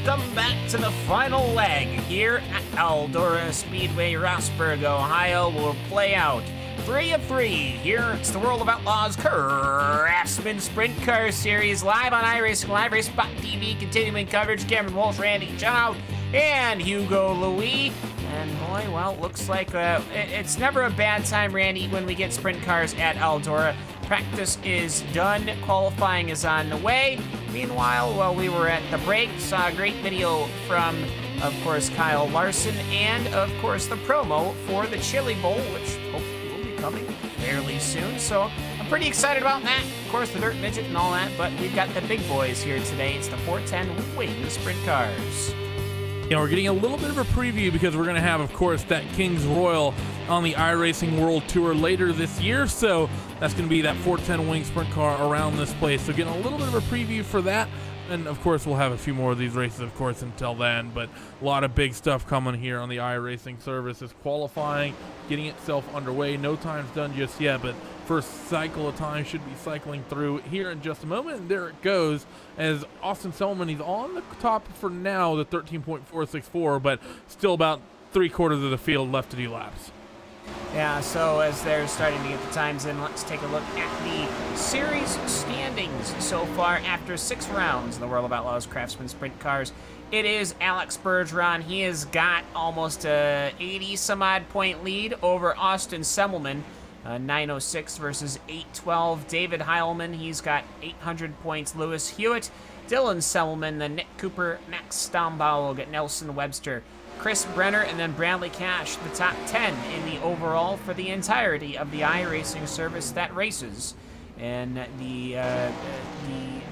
Welcome back to the final leg here at Eldora Speedway, Rossburg, Ohio. Will play out 3 of 3. Here it's the World of Outlaws Craftsman Sprint Car Series live on iRacingLive, RaceSpot TV, continuing coverage. Cameron Walsh, Randy Chenowth, and Hugo Louis. And boy, well, looks like it's never a bad time, Randy, when we get sprint cars at Eldora. Practice is done, qualifying is on the way. Meanwhile, while we were at the break, saw a great video from, of course, Kyle Larson, and of course the promo for the Chili Bowl, which hopefully will be coming fairly soon. So I'm pretty excited about that. Of course, the Dirt Midget and all that, but we've got the big boys here today. It's the 410 Wing Sprint Cars. You know, we're getting a little bit of a preview because we're going to have, of course, that Kings Royal on the iRacing World Tour later this year. So that's going to be that 410 Wing Sprint Car around this place. So getting a little bit of a preview for that. And, of course, we'll have a few more of these races, of course, until then. But a lot of big stuff coming here on the iRacing service. Is qualifying, getting itself underway. No time's done just yet, but first cycle of time should be cycling through here in just a moment. And there it goes as Austin Selman, he's on the top for now, the 13.464, but still about 3/4 of the field left to do laps. Yeah, so as they're starting to get the times in, let's take a look at the series standings so far after 6 rounds in the World of Outlaws Craftsman Sprint Cars. It is Alex Bergeron. He has got almost a 80-some-odd point lead over Austin Semmelman. 906 versus 812. David Heilman, he's got 800 points. Lewis Hewitt, Dylan Semmelman, then Nick Cooper, Max Stombaugh, Nelson Webster, Chris Brenner, and then Bradley Cash, the top 10 in the overall for the entirety of the iRacing service that races. And the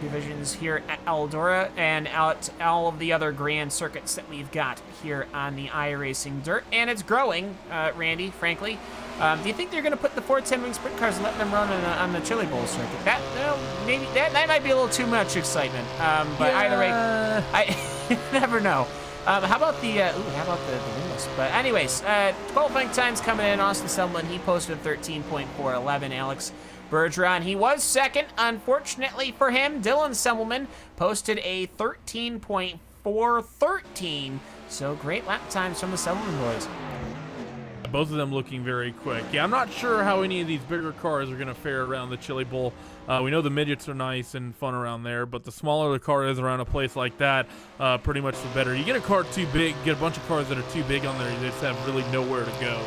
divisions here at Eldora and out all of the other grand circuits that we've got here on the iRacing Dirt. And it's growing, Randy, frankly. Do you think they're going to put the 410 Wing Sprint Cars and let them run on the Chili Bowl circuit? That, well, maybe that might be a little too much excitement. But yeah. Either way, I never know. How about the wingless? But anyways, qualifying times coming in. Austin Selman, he posted 13.411. Alex Bergeron, he was second. Unfortunately for him, Dylan Semmelman posted a 13.413. So great lap times from the Semmelman boys. Both of them looking very quick. Yeah, I'm not sure how any of these bigger cars are going to fare around the Chili Bowl. We know the midgets are nice and fun around there, but the smaller the car is around a place like that, pretty much the better. You get a car too big, get a bunch of cars that are too big on there, you just have really nowhere to go.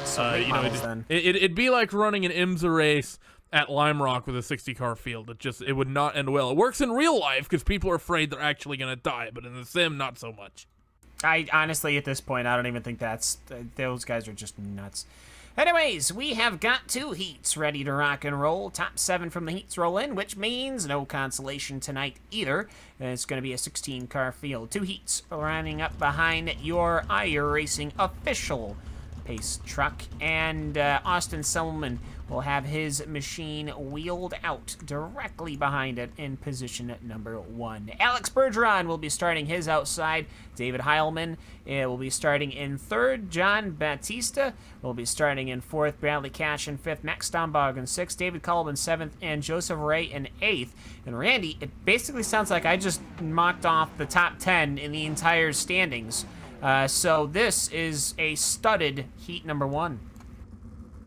So you know, it'd be like running an IMSA race at Lime Rock with a 60-car field. It would not end well. It works in real life because people are afraid they're actually going to die, but in the sim, not so much. I honestly, at this point, I don't even think those guys are just nuts. Anyways, we have got 2 heats ready to rock and roll. Top 7 from the heats roll in, which means no consolation tonight either. It's going to be a 16-car field. 2 heats running up behind your iRacing official pace truck, and Austin Selman will have his machine wheeled out directly behind it in position number 1. Alex Bergeron will be starting his outside. David Heilman will be starting in 3rd. John Batista will be starting in 4th. Bradley Cash in 5th. Max Stombaugh in 6th. David Cullum in 7th. And Joseph Ray in 8th. And Randy, it basically sounds like I just mocked off the top 10 in the entire standings. So this is a studded heat number 1.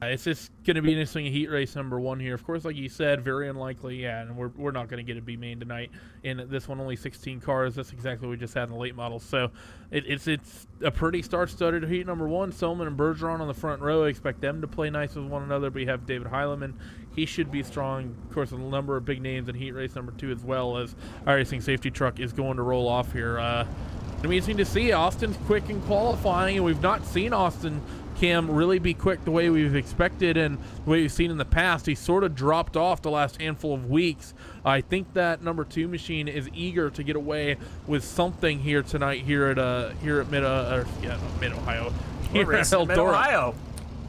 It's just going to be an interesting heat race number 1 here. Of course, like you said, very unlikely. Yeah, and we're not going to get a B main tonight. In this one, only 16 cars. That's exactly what we just had in the late models. So it's a pretty star-studded heat number 1. Selman and Bergeron on the front row. I expect them to play nice with one another. But you have David Heileman. He should be strong. Of course, a number of big names in heat race number 2 as well, as iRacing safety truck is going to roll off here. Amazing to see. Austin's quick in qualifying, and we've not seen Austin, Cam, really be quick the way we've expected and the way we've seen in the past. He sort of dropped off the last handful of weeks. I think that number 2 machine is eager to get away with something here tonight here at Mid Ohio. Here at Eldora. Mid Ohio.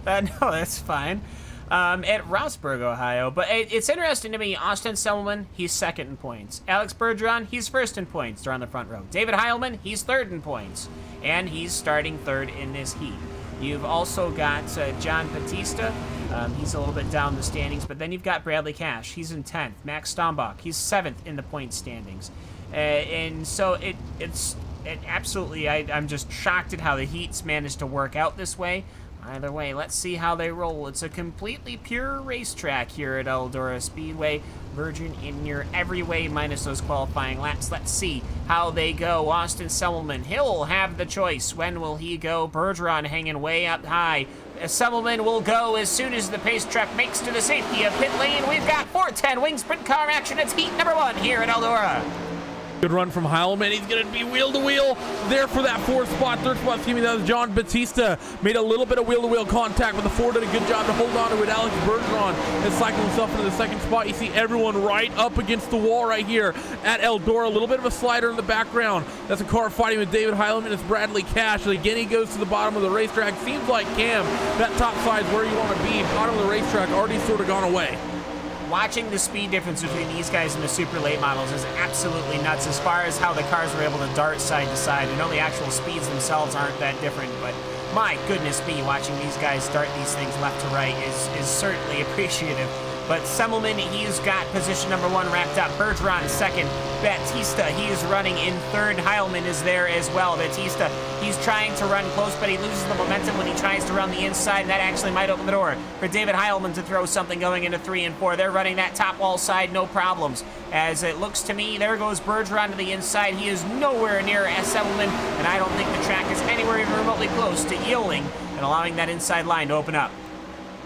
No, that's fine. At Rossburg, Ohio. But it's interesting to me, Austin Selman, he's second in points. Alex Bergeron, he's first in points. They're on the front row. David Heilman, he's third in points. And he's starting third in this heat. You've also got John Batista. He's a little bit down the standings. But then you've got Bradley Cash. He's in 10th. Max Stombach, he's 7th in the point standings. And so it's absolutely, I'm just shocked at how the heats managed to work out this way. Either way, let's see how they roll. It's a completely pure racetrack here at Eldora Speedway. Virgin in your every way minus those qualifying laps. Let's see how they go. Austin Semmelman, he'll have the choice. When will he go? Bergeron hanging way up high. Semmelman will go as soon as the pace truck makes to the safety of pit lane. We've got 410 wing sprint car action. It's heat number 1 here at Eldora. Good run from Heilman. He's going to be wheel-to-wheel there for that 4th spot. 3rd spot, excuse me, that was John Batista. Made a little bit of wheel-to-wheel contact, but the 4 did a good job to hold on to it. Alex Bergeron has cycled himself into the 2nd spot. You see everyone right up against the wall right here at Eldora. A little bit of a slider in the background. That's a car fighting with David Heilman. It's Bradley Cash. Again, he goes to the bottom of the racetrack. Seems like, Cam, that top side is where you want to be. Bottom of the racetrack already sort of gone away. Watching the speed difference between these guys and the super late models is absolutely nuts as far as how the cars were able to dart side to side. I know the actual speeds themselves aren't that different, but my goodness me, watching these guys start these things left to right is certainly appreciative. But Semmelman, he's got position number 1 wrapped up. Bergeron 2nd. Batista, he is running in 3rd. Heilman is there as well. Batista, he's trying to run close, but he loses the momentum when he tries to run the inside. That actually might open the door for David Heilman to throw something going into 3 and 4. They're running that top wall side, no problems. As it looks to me, there goes Bergeron to the inside. He is nowhere near Semmelman, and I don't think the track is anywhere even remotely close to yielding and allowing that inside line to open up.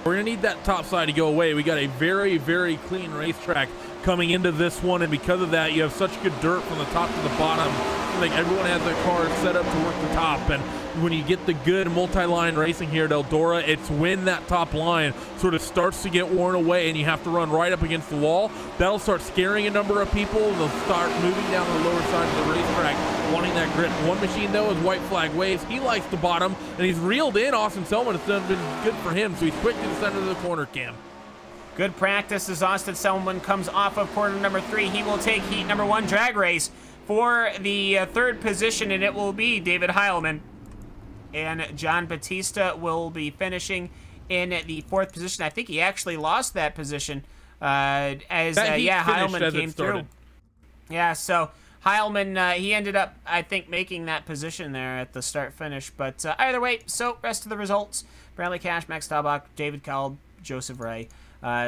We're going to need that top side to go away. We got a very, very clean racetrack coming into this one, and because of that, you have such good dirt from the top to the bottom. I think everyone has their cars set up to work the top, and when you get the good multi-line racing here at Eldora, it's when that top line sort of starts to get worn away and you have to run right up against the wall. That'll start scaring a number of people. They'll start moving down the lower side of the racetrack, wanting that grip. One machine, though, is white flag waves. He likes the bottom, and he's reeled in Austin Selman. It's been good for him, so he's quick to the center of the corner, Cam. Good practice as Austin Selman comes off of corner number 3. He will take heat number 1 drag race for the 3rd position, and it will be David Heilman. And John Batista will be finishing in the 4th position. I think he actually lost that position Heilman came through. Yeah, so Heilman, he ended up, I think, making that position there at the start-finish. But either way, so rest of the results, Bradley Cash, Max Staubach, David Cald, Joseph Ray.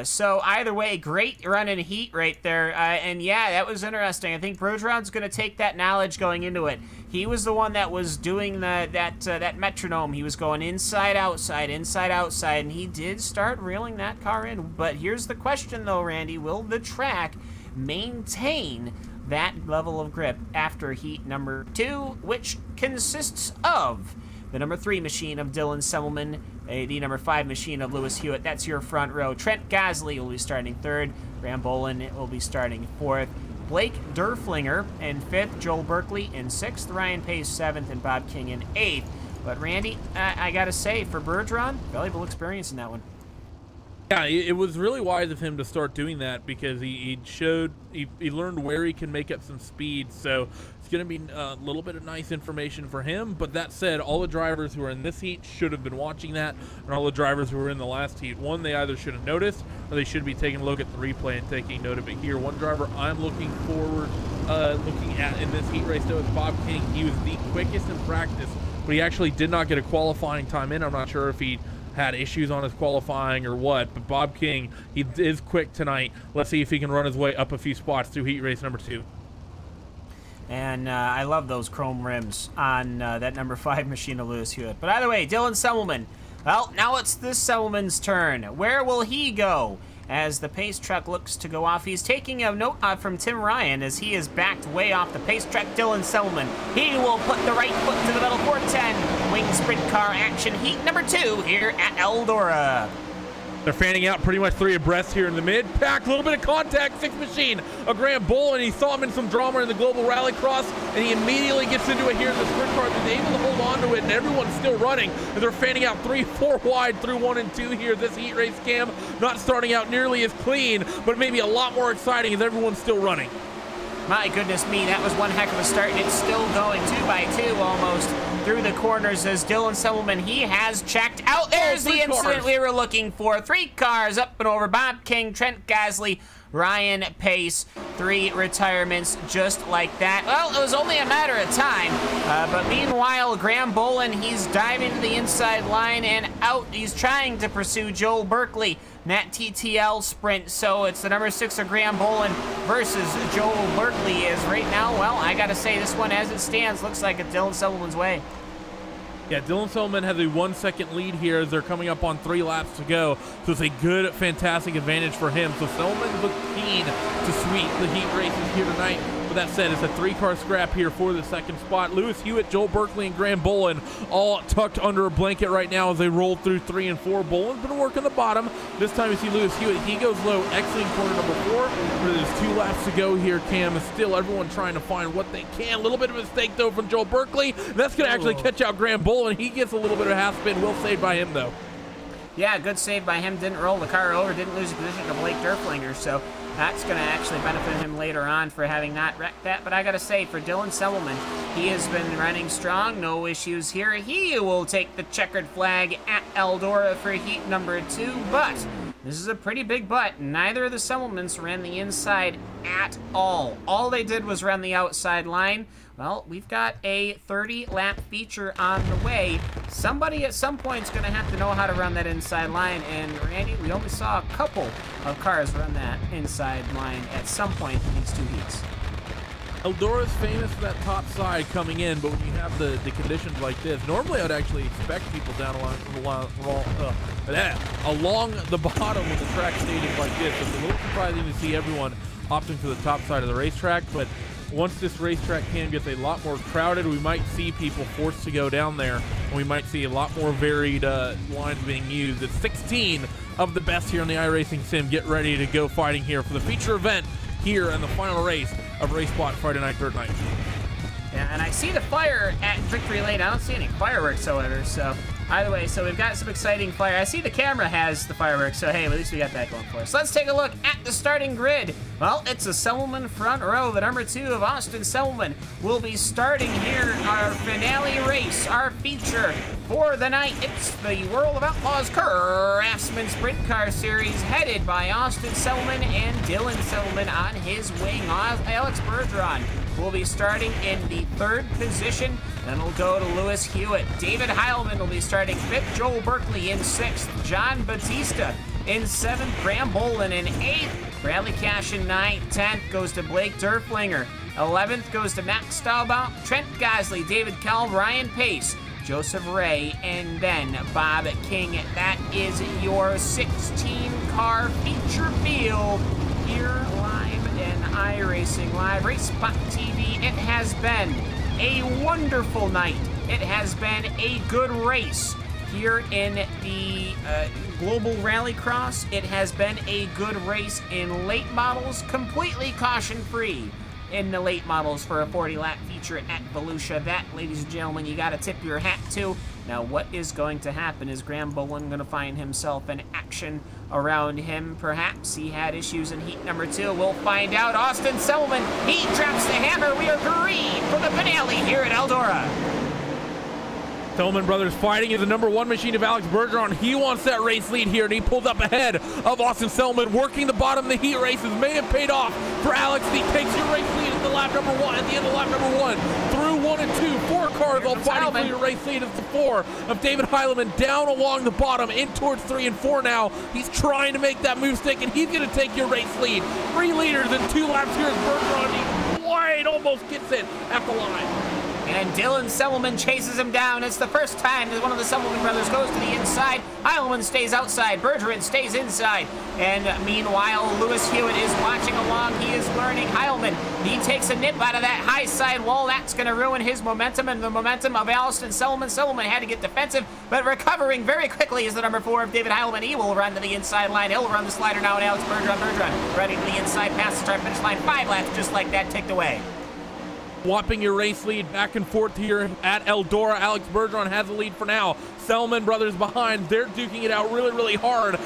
So either way, great run in heat right there. And yeah, that was interesting. I think Bergeron's going to take that knowledge going into it. He was the one that was doing that metronome. He was going inside, outside, and he did start reeling that car in. But here's the question, though, Randy. Will the track maintain that level of grip after heat number 2, which consists of the number 3 machine of Dylan Semmelman, the number 5 machine of Lewis Hewitt? That's your front row. Trent Gasley will be starting 3rd. Graham Bolin will be starting 4th. Blake Derflinger in 5th. Joel Berkeley in 6th. Ryan Pace 7th. And Bob King in 8th. But Randy, I got to say, for Bergeron, valuable experience in that one. Yeah, it was really wise of him to start doing that because he learned where he can make up some speed. So it's going to be a little bit of nice information for him. But that said, all the drivers who are in this heat should have been watching that, and all the drivers who were in the last heat, one, they either should have noticed or they should be taking a look at the replay and taking note of it here. One driver I'm looking forward looking at in this heat race, though, is Bob King. He was the quickest in practice, but he actually did not get a qualifying time in. I'm not sure if he had issues on his qualifying or what, but Bob King, he is quick tonight. Let's see if he can run his way up a few spots through heat race number 2. And I love those chrome rims on that number 5 machine of Lewis Hewitt. But either way, Dylan Semmelman. Well, now it's this Semmelman's turn. Where will he go as the pace truck looks to go off. He's taking a note from Tim Ryan as he is backed way off the pace truck. Dylan Selman, he will put the right foot to the metal. 410 wing sprint car action, heat number 2 here at Eldora. They're fanning out pretty much 3 abreast here in the mid. Pack, a little bit of contact, 6th machine. A Graham Bull, and he saw him in some drama in the Global Rallycross, and he immediately gets into it here in the sprint car. He's able to hold on to it, and everyone's still running. And they're fanning out 3, 4 wide through 1 and 2 here. This heat race, Cam, not starting out nearly as clean, but maybe a lot more exciting as everyone's still running. My goodness me, that was one heck of a start, and it's still going 2 by 2 almost through the corners as Dylan Selman, he has checked out. There's the incident we were looking for. 3 cars up and over. Bob King, Trent Gasly, Ryan Pace. 3 retirements just like that. Well, it was only a matter of time, but meanwhile, Graham Bolin, he's diving to the inside line and out. He's trying to pursue Joel Berkeley in that TTL sprint, so it's the number 6 of Graham Bolin versus Joel Berkeley is right now. Well, I gotta say, this one as it stands looks like it's Dylan Sullivan's way. Yeah, Dylan Sullivan has a 1-second lead here as they're coming up on 3 laps to go. So it's a good, fantastic advantage for him. So Sullivan looks keen to sweep the heat races here tonight. With that said, it's a 3-car scrap here for the 2nd spot. Lewis Hewitt, Joel Berkeley, and Graham Bolin all tucked under a blanket right now as they roll through 3 and 4. Bolin's been working the bottom. This time you see Lewis Hewitt. He goes low, exiting corner number 4. But there's 2 laps to go here, Cam. Is still everyone trying to find what they can. A little bit of a mistake, though, from Joel Berkeley. That's going to actually catch out Graham Bolin. He gets a little bit of a half spin. Well saved by him, though. Yeah, good save by him. Didn't roll the car over, didn't lose the position to Blake Derflinger, so that's going to actually benefit him later on for having not wrecked that. But I got to say, for Dylan Selman, he has been running strong. No issues here. He will take the checkered flag at Eldora for heat number 2, but this is a pretty big but. Neither of the Selmans ran the inside at all. All they did was run the outside line. Well, we've got a 30-lap feature on the way. Somebody at some point is going to have to know how to run that inside line. And, Randy, we only saw a couple of cars run that inside line at some point in these 2 heats. Eldora's famous for that top side coming in, but when you have the conditions like this, normally I'd actually expect people down along the bottom of the track stadiums like this. It's a little surprising to see everyone opting for the top side of the racetrack, but once this racetrack gets a lot more crowded, we might see people forced to go down there, and we might see a lot more varied lines being used. It's 16 of the best here on the iRacing Sim. Get ready to go fighting here for the feature event here in the final race of RaceSpot Friday Night Dirt Night. Yeah, and I see the fire at Victory Lane. I don't see any fireworks, however, so either way, so we've got some exciting fire. I see the camera has the fireworks, so hey, at least we got that going for us. Let's take a look at the starting grid. Well, it's a Selman front row. The number 2 of Austin Selman will be starting here our finale race, our feature for the night. It's the World of Outlaws Craftsman Sprint Car Series, headed by Austin Selman and Dylan Selman on his wing. Alex Bergeron will be starting in the 3rd position. Then we'll go to Lewis Hewitt. David Heilman will be starting 5th. Joel Berkeley in 6th. John Batista in 7th. Graham Bolin in 8th. Bradley Cash in 9th. 10th goes to Blake Derflinger. 11th goes to Max Staubach. Trent Gasly, David Kelv, Ryan Pace, Joseph Ray, and then Bob King. That is your 16-car feature field here live in iRacing Live, RaceSpot TV. It has been a wonderful night. It has been a good race here in the Global Rallycross. It has been a good race in late models, completely caution-free in the late models for a 40-lap feature at Volusia. That, ladies and gentlemen, you got to tip your hat to. Now, what is going to happen? Is Graham Bolin going to find himself in action around him? Perhaps he had issues in heat number 2. We'll find out. Austin Selman, he drops the hammer. We are green for the finale here at Eldora. Selman brothers fighting is the number 1 machine of Alex Bergeron. He wants that race lead here, and he pulled up ahead of Austin Selman. Working the bottom of the heat races may have paid off for Alex. He takes your race lead at the lap number 1, at the end of lap number 1. Through 1 and 2, 4 cars all fighting for your race lead. It's the 4 of David Heileman down along the bottom, in towards 3 and 4 now. He's trying to make that move stick, and he's going to take your race lead. 3 leaders in 2 laps here as Bergeron. He wide almost gets it at the line. And Dylan Selman chases him down. It's the first time that one of the Selman brothers goes to the inside. Heilman stays outside. Bergeron stays inside. And meanwhile, Lewis Hewitt is watching along. He is learning. Heilman, he takes a nip out of that high side wall. That's going to ruin his momentum and the momentum of Alston Selman. Selman had to get defensive, but recovering very quickly is the number 4 of David Heilman. He will run to the inside line. He'll run the slider now, and Alex Bergeron. Bergeron ready to the inside, past the start finish line. 5 laps just like that, ticked away. Swapping your race lead back and forth here at Eldora. Alex Bergeron has the lead for now. Selman brothers behind. They're duking it out really, really hard.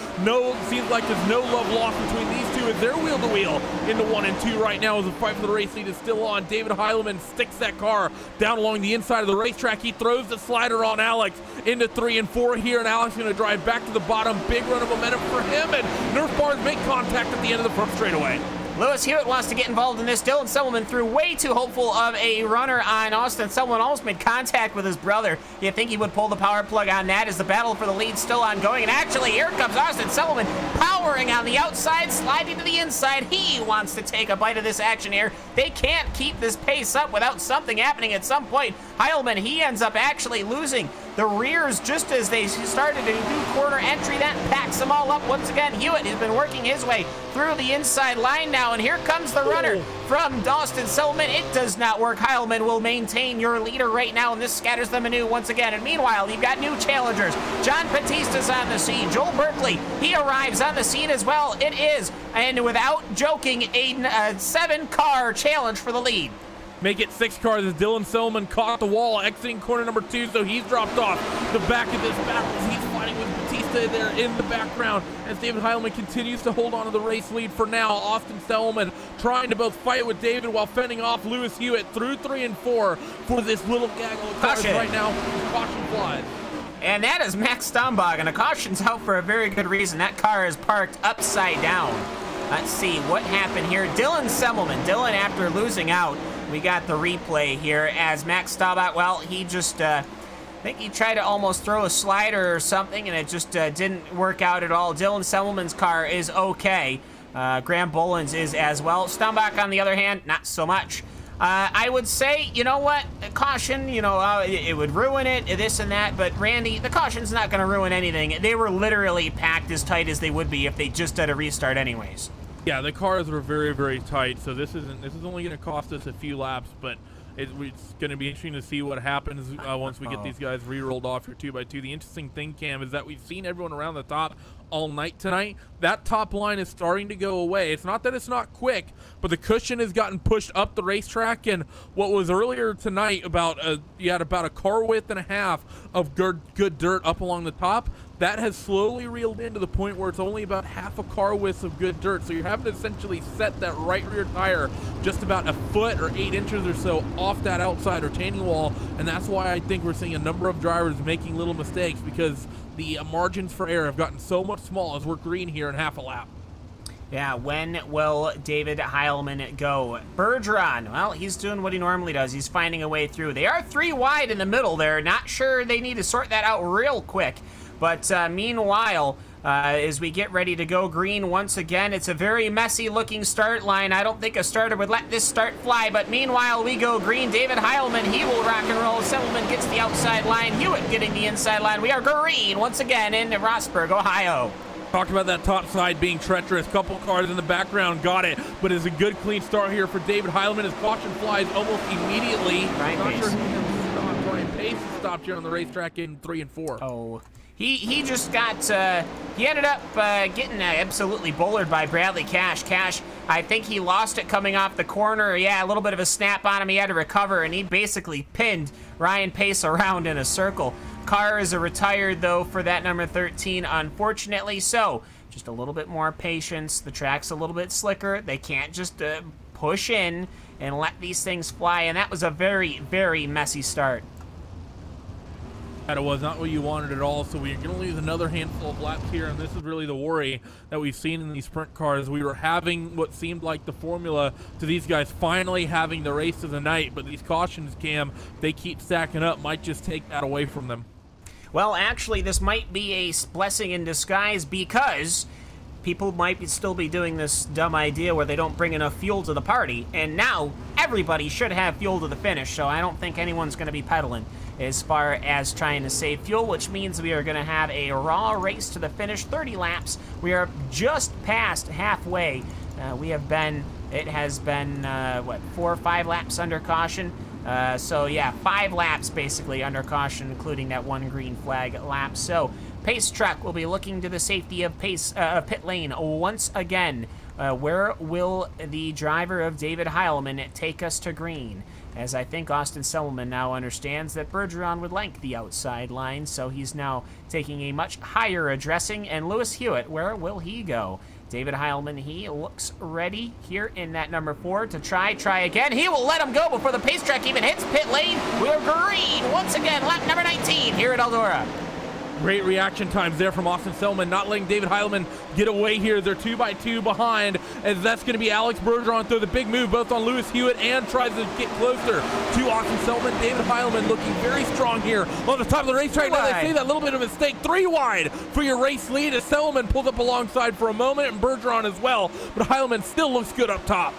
Seems like there's no love lost between these two as they're wheel to wheel into 1 and 2 right now as the fight for the race lead is still on. David Heilman sticks that car down along the inside of the racetrack. He throws the slider on Alex into 3 and 4 here, and Alex is going to drive back to the bottom. Big run of momentum for him, and Nerf bars make contact at the end of the front straightaway. Lewis Hewitt wants to get involved in this. Dylan Selman threw way too hopeful of a runner on Austin Selman. Almost made contact with his brother. You think he would pull the power plug on that? Is the battle for the lead still ongoing? And actually, here comes Austin Selman powering on the outside, sliding to the inside. He wants to take a bite of this action here. They can't keep this pace up without something happening at some point. Heilman, he ends up actually losing the rears just as they started to do corner entry. That packs them all up once again. Hewitt has been working his way through the inside line now, and here comes the runner from Austin Selman. It does not work. Heilman will maintain your leader right now, and this scatters the menu once again. And meanwhile, you've got new challengers. John Batista's on the scene. Joel Berkeley, he arrives on the scene as well. It is, and without joking, a 7-car challenge for the lead. Make it 6 cars as Dylan Selman caught the wall, exiting corner number 2, so he's dropped off the back of this battle as he's fighting with Batista there in the background as David Heilman continues to hold on to the race lead for now. Austin Selman trying to both fight with David while fending off Lewis Hewitt through 3 and 4 for this little gaggle of cars right now. Caution flies. And that is Max Stombach, and a caution's out for a very good reason. That car is parked upside down. Let's see what happened here. Dylan Selman, after losing out, we got the replay here as Max Staubach, well, he just, I think he tried to almost throw a slider or something, and it just didn't work out at all. Dylan Selman's car is okay. Graham Boland's is as well. Staubach, on the other hand, not so much. I would say, you know what, caution, it would ruin it, this and that, but Randy, the caution's not going to ruin anything. They were literally packed as tight as they would be if they just did a restart anyways. Yeah, the cars were very, very tight, so this is only going to cost us a few laps, but it's going to be interesting to see what happens once we get these guys re-rolled off your 2x2. The interesting thing, Cam, is that we've seen everyone around the top all night tonight. That top line is starting to go away. It's not that it's not quick, but the cushion has gotten pushed up the racetrack, and what was earlier tonight you had about a car width and a half of good dirt up along the top. That has slowly reeled into the point where it's only about half a car width of good dirt. So you're having to essentially set that right rear tire just about a foot or 8 inches or so off that outside retaining wall. And that's why I think we're seeing a number of drivers making little mistakes, because the margins for error have gotten so much small as we're green here in half a lap. Yeah, when will David Heilman go? Bergeron, well, he's doing what he normally does. He's finding a way through. They are 3 wide in the middle there. Not sure they need to sort that out real quick. But meanwhile, as we get ready to go green once again, it's a very messy looking start line. I don't think a starter would let this start fly, but meanwhile we go green. David Heilman, he will rock and roll. Selman gets the outside line. Hewitt getting the inside line. We are green once again in Rossburg, Ohio. Talked about that top side being treacherous. Couple cars in the background got it, but it's a good clean start here for David Heilman as caution flies almost immediately. Brian Pace. Brian Pace stopped here on the racetrack in 3 and 4. Oh. He just got, he ended up getting absolutely bowlered by Bradley Cash. Cash, I think he lost it coming off the corner. Yeah, a little bit of a snap on him. He had to recover, and he basically pinned Ryan Pace around in a circle. Car is retired, though, for that number 13, unfortunately. So, just a little bit more patience. The track's a little bit slicker. They can't just push in and let these things fly, and that was a very, very messy start. It was not what you wanted at all, so we're going to lose another handful of laps here, and this is really the worry that we've seen in these sprint cars. We were having what seemed like the formula to these guys finally having the race of the night, but these cautions, Cam, they keep stacking up, might just take that away from them. Well, actually, this might be a blessing in disguise, because people might still be doing this dumb idea where they don't bring enough fuel to the party, and now everybody should have fuel to the finish, so I don't think anyone's going to be pedaling as far as trying to save fuel, which means we are going to have a raw race to the finish, 30 laps. We are just past halfway. It has been, what, 4 or 5 laps under caution? So yeah, 5 laps basically under caution, including that 1 green flag lap. So Pace Truck will be looking to the safety of pit lane once again. Where will the driver of David Heilman take us to green? As I think Austin Selman now understands that Bergeron would like the outside line, so he's now taking a much higher addressing. And Lewis Hewitt, where will he go? David Heilman, he looks ready here in that number 4 to try again. He will let him go before the pace track even hits pit lane. We're green once again, lap number 19 here at Eldora. Great reaction times there from Austin Selman, not letting David Heilman get away here. They're 2x2 behind, as that's going to be Alex Bergeron throw the big move both on Lewis Hewitt and tries to get closer to Austin Selman. David Heilman looking very strong here on the top of the racetrack. Now they say that little bit of a mistake. 3 wide for your race lead as Selman pulled up alongside for a moment, and Bergeron as well, but Heilman still looks good up top.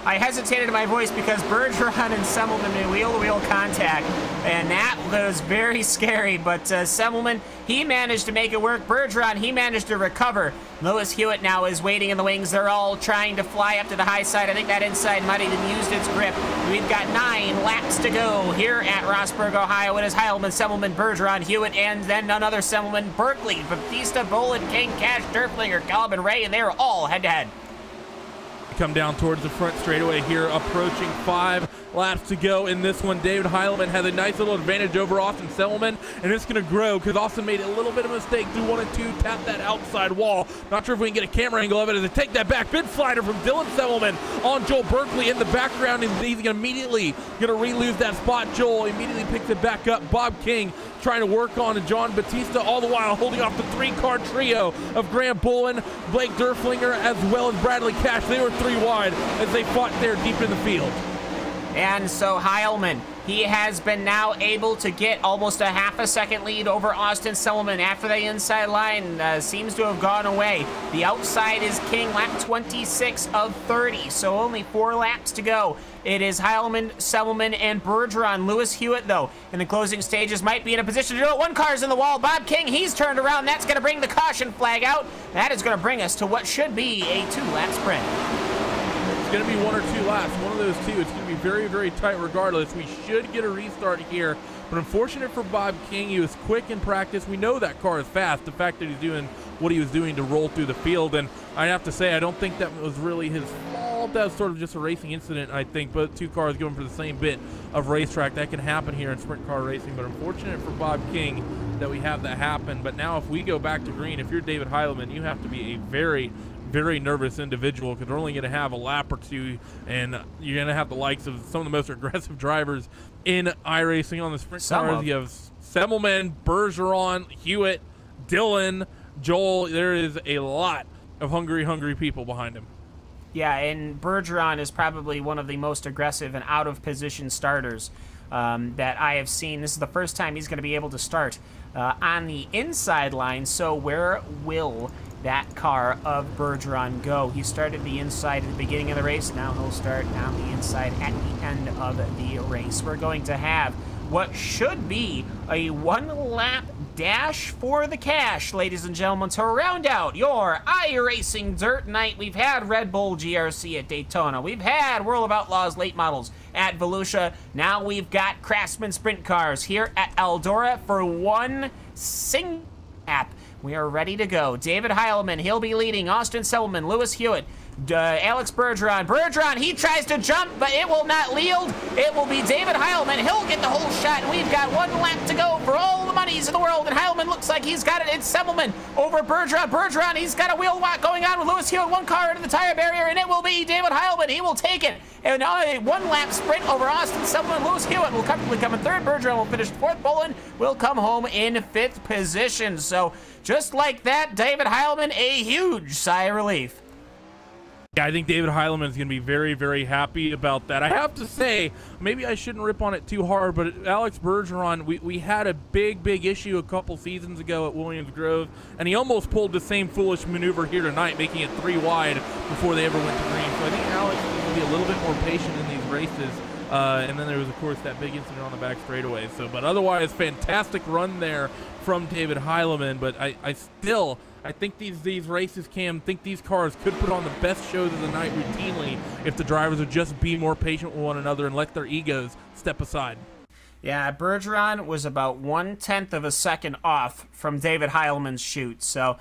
I hesitated in my voice because Bergeron and Semmelman made wheel-to-wheel contact, and that was very scary, but Semmelman, he managed to make it work. Bergeron, he managed to recover. Lewis Hewitt now is waiting in the wings. They're all trying to fly up to the high side. I think that inside might even used its grip. We've got 9 laps to go here at Rossburg, Ohio. It is Heilman, Semmelman, Bergeron, Hewitt, and then none other Semmelman, Berkeley, Fiesta, Bolin, King, Cash, Derflinger, Caleb, and Ray, and they are all head-to-head. Come down towards the front straightaway here, approaching 5 laps to go in this one. David Heilman has a nice little advantage over Austin Selman, and it's going to grow because Austin made a little bit of a mistake through 1 and 2, tap that outside wall. Not sure if we can get a camera angle of it as they take that back. Big slider from Dylan Selman on Joel Berkeley in the background, and he's immediately going to re-lose that spot. Joel immediately picks it back up. Bob King trying to work on John Batista, all the while holding off the 3-car trio of Graham Bolin, Blake Derflinger, as well as Bradley Cash. They were 3 wide as they fought there deep in the field. And so Heilman, he has been now able to get almost a half a second lead over Austin Selman after the inside line seems to have gone away. The outside is king, lap 26 of 30, so only 4 laps to go. It is Heilman, Selman, and Bergeron. Lewis Hewitt, though, in the closing stages might be in a position to do it. 1 car's in the wall. Bob King, he's turned around. That's going to bring the caution flag out. That is going to bring us to what should be a 2-lap sprint. It's going to be 1 or 2 laps, one of those 2. It's going to be very, very tight regardless. We should get a restart here, but unfortunate for Bob King. He was quick in practice. We know that car is fast. The fact that he's doing what he was doing to roll through the field, and I have to say I don't think that was really his fault. That was sort of just a racing incident, I think, but 2 cars going for the same bit of racetrack. That can happen here in sprint car racing, but unfortunate for Bob King that we have that happen. But now if we go back to green, if you're David Heilman, you have to be a very, very nervous individual because we're only going to have a lap or 2, and you're going to have the likes of some of the most aggressive drivers in iRacing on the sprint cars. You have Semmelman, Bergeron, Hewitt, Dylan, Joel. There is a lot of hungry people behind him. Yeah, and Bergeron is probably one of the most aggressive and out-of-position starters that I have seen. This is the first time he's going to be able to start on the inside line, so where will that car of Bergeron go? He started the inside at the beginning of the race. Now he'll start on the inside at the end of the race. We're going to have what should be a 1-lap dash for the cash, ladies and gentlemen, to round out your iRacing Dirt Night. We've had Red Bull GRC at Daytona. We've had World of Outlaws late models at Volusia. Now we've got Craftsman sprint cars here at Eldora for 1 single lap. We are ready to go. David Heilman, he'll be leading. Austin Selman, Lewis Hewitt, Alex Bergeron. Bergeron, he tries to jump, but it will not yield. It will be David Heilman. He'll get the whole shot, and we've got 1 lap to go for all the monies in the world, and Heilman looks like he's got it. It's Semmelman over Bergeron. Bergeron, he's got a wheel walk going on with Lewis Hewitt. 1 car into the tire barrier, and it will be David Heilman. He will take it. And a 1-lap sprint over Austin Selman. Lewis Hewitt will comfortably come in 3rd. Bergeron will finish 4th. Bolin will come home in 5th position. So just like that, David Heilman, a huge sigh of relief. Yeah, I think David Heilemann is going to be very, very happy about that. I have to say, maybe I shouldn't rip on it too hard, but Alex Bergeron, we had a big issue a couple seasons ago at Williams Grove, and he almost pulled the same foolish maneuver here tonight, making it 3 wide before they ever went to green. So I think Alex is going to be a little bit more patient in these races. And then there was, of course, that big incident on the back straightaway. So, but otherwise, fantastic run there from David Heilemann. But I think these races, Cam, think these cars could put on the best shows of the night routinely if the drivers would just be more patient with one another and let their egos step aside. Yeah, Bergeron was about 1/10 of a second off from David Heilemann's shoot. So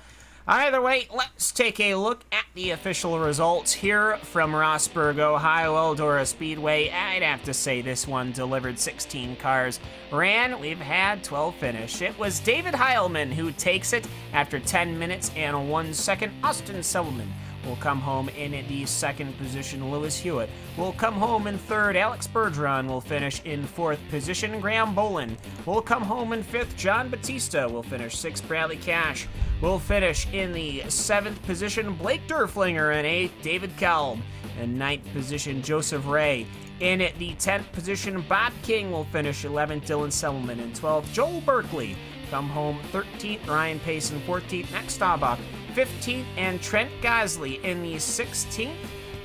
either way, let's take a look at the official results here from Rossburg, Ohio, Eldora Speedway. I'd have to say this one delivered 16 cars. We've had 12 finish. It was David Heilemann who takes it after 10 minutes and 1 second. Austin Selman will come home in the second position. Lewis Hewitt will come home in third. Alex Bergeron will finish in fourth position. Graham Bolin will come home in fifth. John Batista will finish sixth. Bradley Cash will finish in the seventh position. Blake Durflinger in eighth. David Kelm in ninth position. Joseph Ray in the 10th position. Bob King will finish 11th. Dylan Selman in 12th. Joel Berkeley come home 13th. Ryan Payson 14th. Max Staubach 15th, and Trent Gosley in the 16th.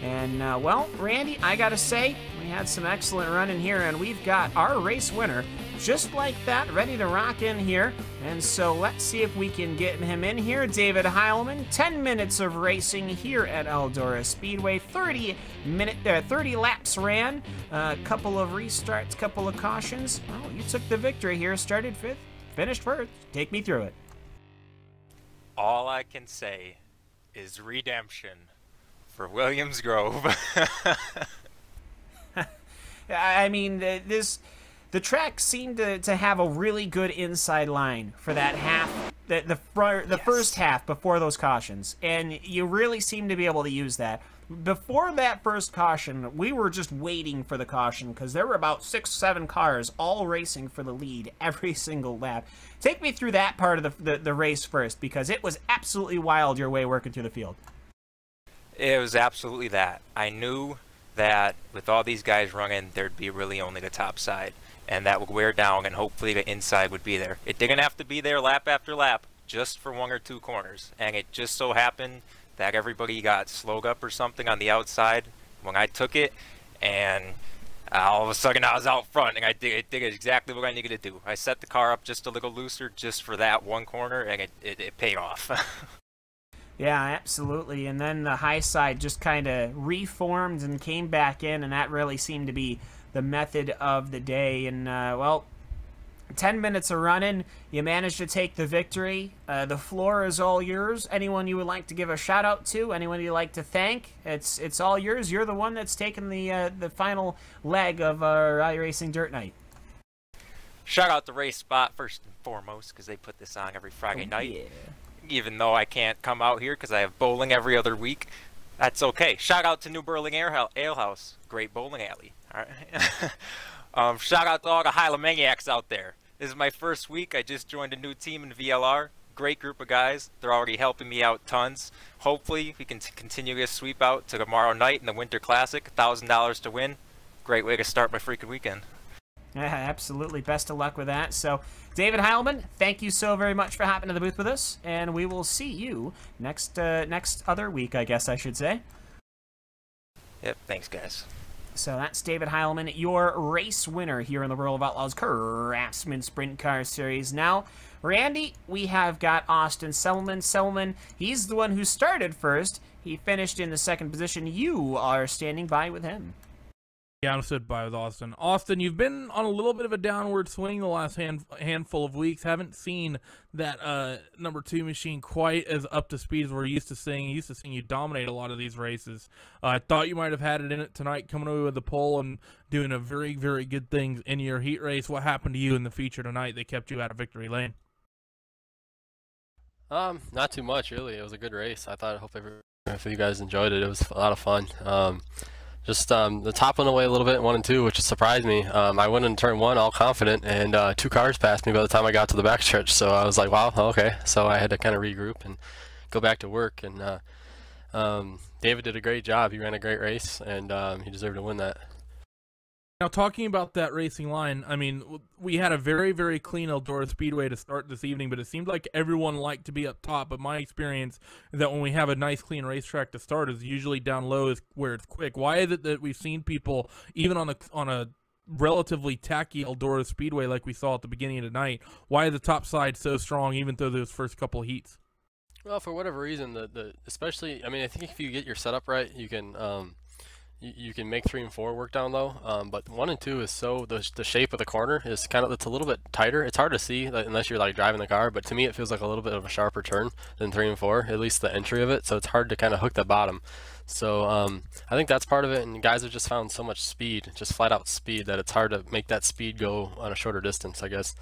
And, well, Randy, I gotta say, we had some excellent running here, and we've got our race winner just like that, ready to rock in here. And so let's see if we can get him in here. David Heilemann, 10 minutes of racing here at Eldora Speedway, 30 laps ran, a couple of restarts, couple of cautions. Well, you took the victory here, started fifth, finished first. Take me through it. All I can say is redemption for Williams Grove. I mean, the track seemed to have a really good inside line for that half, the first half before those cautions, and you really seem to be able to use that. Before that first caution, we were just waiting for the caution because there were about 6-7 cars all racing for the lead every single lap. Take me through that part of the race first, because it was absolutely wild your way working through the field. It was absolutely that. I knew that with all these guys running, there'd be really only the top side, and that would wear down, and hopefully the inside would be there. It didn't have to be there lap after lap, just for 1 or 2 corners, and it just so happened that everybody got slowed up or something on the outside when I took it, and all of a sudden I was out front, and I did exactly what I needed to do. I set the car up just a little looser just for that 1 corner, and it paid off. Yeah, absolutely. And then the high side just kind of reformed and came back in, and that really seemed to be the method of the day. And, well, 10 minutes of running, you managed to take the victory. The floor is all yours. Anyone you would like to give a shout out to, anyone you'd like to thank, it's all yours. You're the one that's taken the final leg of our iRacing Dirt Night. Shout out to RaceSpot first and foremost, because they put this on every Friday night. Yeah. Even though I can't come out here because I have bowling every other week, that's okay. Shout out to New Berlin Ale House, great bowling alley. All right. Shout out to all the Heilemaniacs out there. This is my first week. I just joined a new team in VLR. Great group of guys. They're already helping me out tons. Hopefully we can continue this sweep out to tomorrow night in the Winter Classic. $1,000 to win. Great way to start my freaking weekend. Yeah, absolutely. Best of luck with that. So, David Heilemann, thank you so very much for hopping to the booth with us, and we will see you next other week, I guess I should say. Yep, thanks, guys. So that's David Heilemann, your race winner here in the World of Outlaws Craftsman Sprint Car Series. Now, Randy, we have got Austin Selman. Selman, he's the one who started first. He finished in the second position. You are standing by with him. Yeah, I'm stood by with Austin. Austin, you've been on a little bit of a downward swing the last handful of weeks. Haven't seen that number 2 machine quite as up to speed as we're used to seeing. Used to seeing you dominate a lot of these races. I thought you might have had it in it tonight, coming away with the pole and doing a very, very good things in your heat race. What happened to you in the feature tonight that kept you out of victory lane? Not too much, really. It was a good race. I hope if you guys enjoyed it. It was a lot of fun. Just the top went away a little bit, 1 and 2, which surprised me. I went in turn 1 all confident, and 2 cars passed me by the time I got to the backstretch. So I was like, wow, okay. So I had to kind of regroup and go back to work. And David did a great job. He ran a great race, and he deserved to win that. Now, talking about that racing line, I mean, we had a very, very clean Eldora Speedway to start this evening, but it seemed like everyone liked to be up top. But my experience is that when we have a nice, clean racetrack to start, is usually down low is where it's quick. Why is it that we've seen people, even on a relatively tacky Eldora Speedway like we saw at the beginning of the night, why is the top side so strong even through those first couple heats? Well, for whatever reason, especially, I mean, I think if you get your setup right, you can you can make 3 and 4 work down low, but 1 and 2 is so the shape of the corner is it's a little bit tighter. It's hard to see unless you're like driving the car, but to me it feels like a little bit of a sharper turn than 3 and 4, at least the entry of it. So it's hard to kind of hook the bottom. So I think that's part of it, and guys have just found so much speed, just flat out speed, that it's hard to make that speed go on a shorter distance, I guess.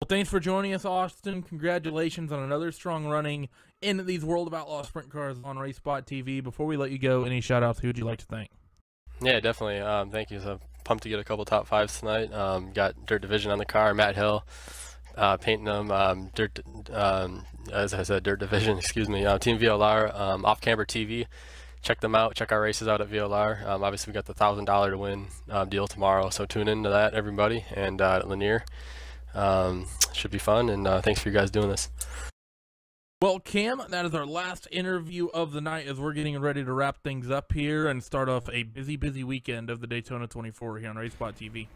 Well, thanks for joining us, Austin. Congratulations on another strong running in these World of Outlaws sprint cars on RaceSpot TV. Before we let you go, any shout-outs? Who would you like to thank? Yeah, definitely. Thank you. So pumped to get a couple top 5s tonight. Got Dirt Division on the car, Matt Hill, painting them. As I said, Dirt Division, excuse me. Team VLR, Off Camber TV. Check them out. Check our races out at VLR. Obviously, we got the $1,000 to win deal tomorrow, so tune into that, everybody. And Lanier. Should be fun, and thanks for you guys doing this. Well, Cam, that is our last interview of the night as we're getting ready to wrap things up here and start off a busy, busy weekend of the Daytona 24 here on RaceSpot TV.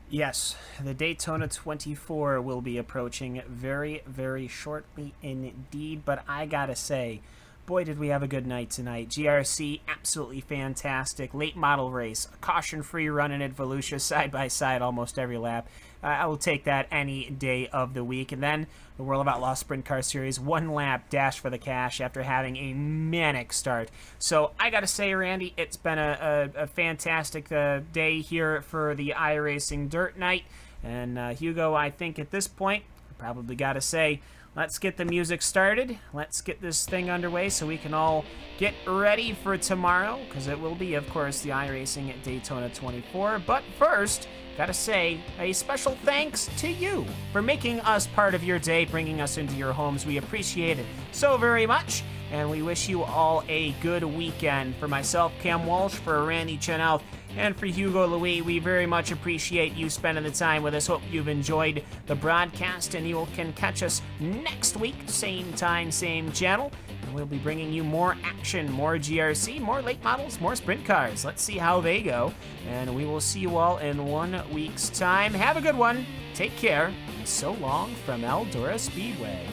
Yes, the Daytona 24 will be approaching very, very shortly indeed, but I gotta say, boy, did we have a good night tonight. GRC, absolutely fantastic. Late model race, caution-free running at Volusia, side-by-side almost every lap. I will take that any day of the week. And then the World of Outlaws Sprint Car Series, 1 lap dash for the cash after having a manic start. So I got to say, Randy, it's been a fantastic day here for the iRacing Dirt Night. And Hugo, I think at this point, probably got to say, let's get the music started. Let's get this thing underway so we can all get ready for tomorrow, because it will be, of course, the iRacing at Daytona 24. But first, gotta say, a special thanks to you for making us part of your day, bringing us into your homes. We appreciate it so very much, and we wish you all a good weekend. For myself, Cam Walsh, for Randy Chenowth, and for Hugo Louis, we very much appreciate you spending the time with us. Hope you've enjoyed the broadcast, and you can catch us next week, same time, same channel. And we'll be bringing you more action, more GRC, more late models, more sprint cars. Let's see how they go, and we will see you all in 1 week's time. Have a good one. Take care. And so long from Eldora Speedway.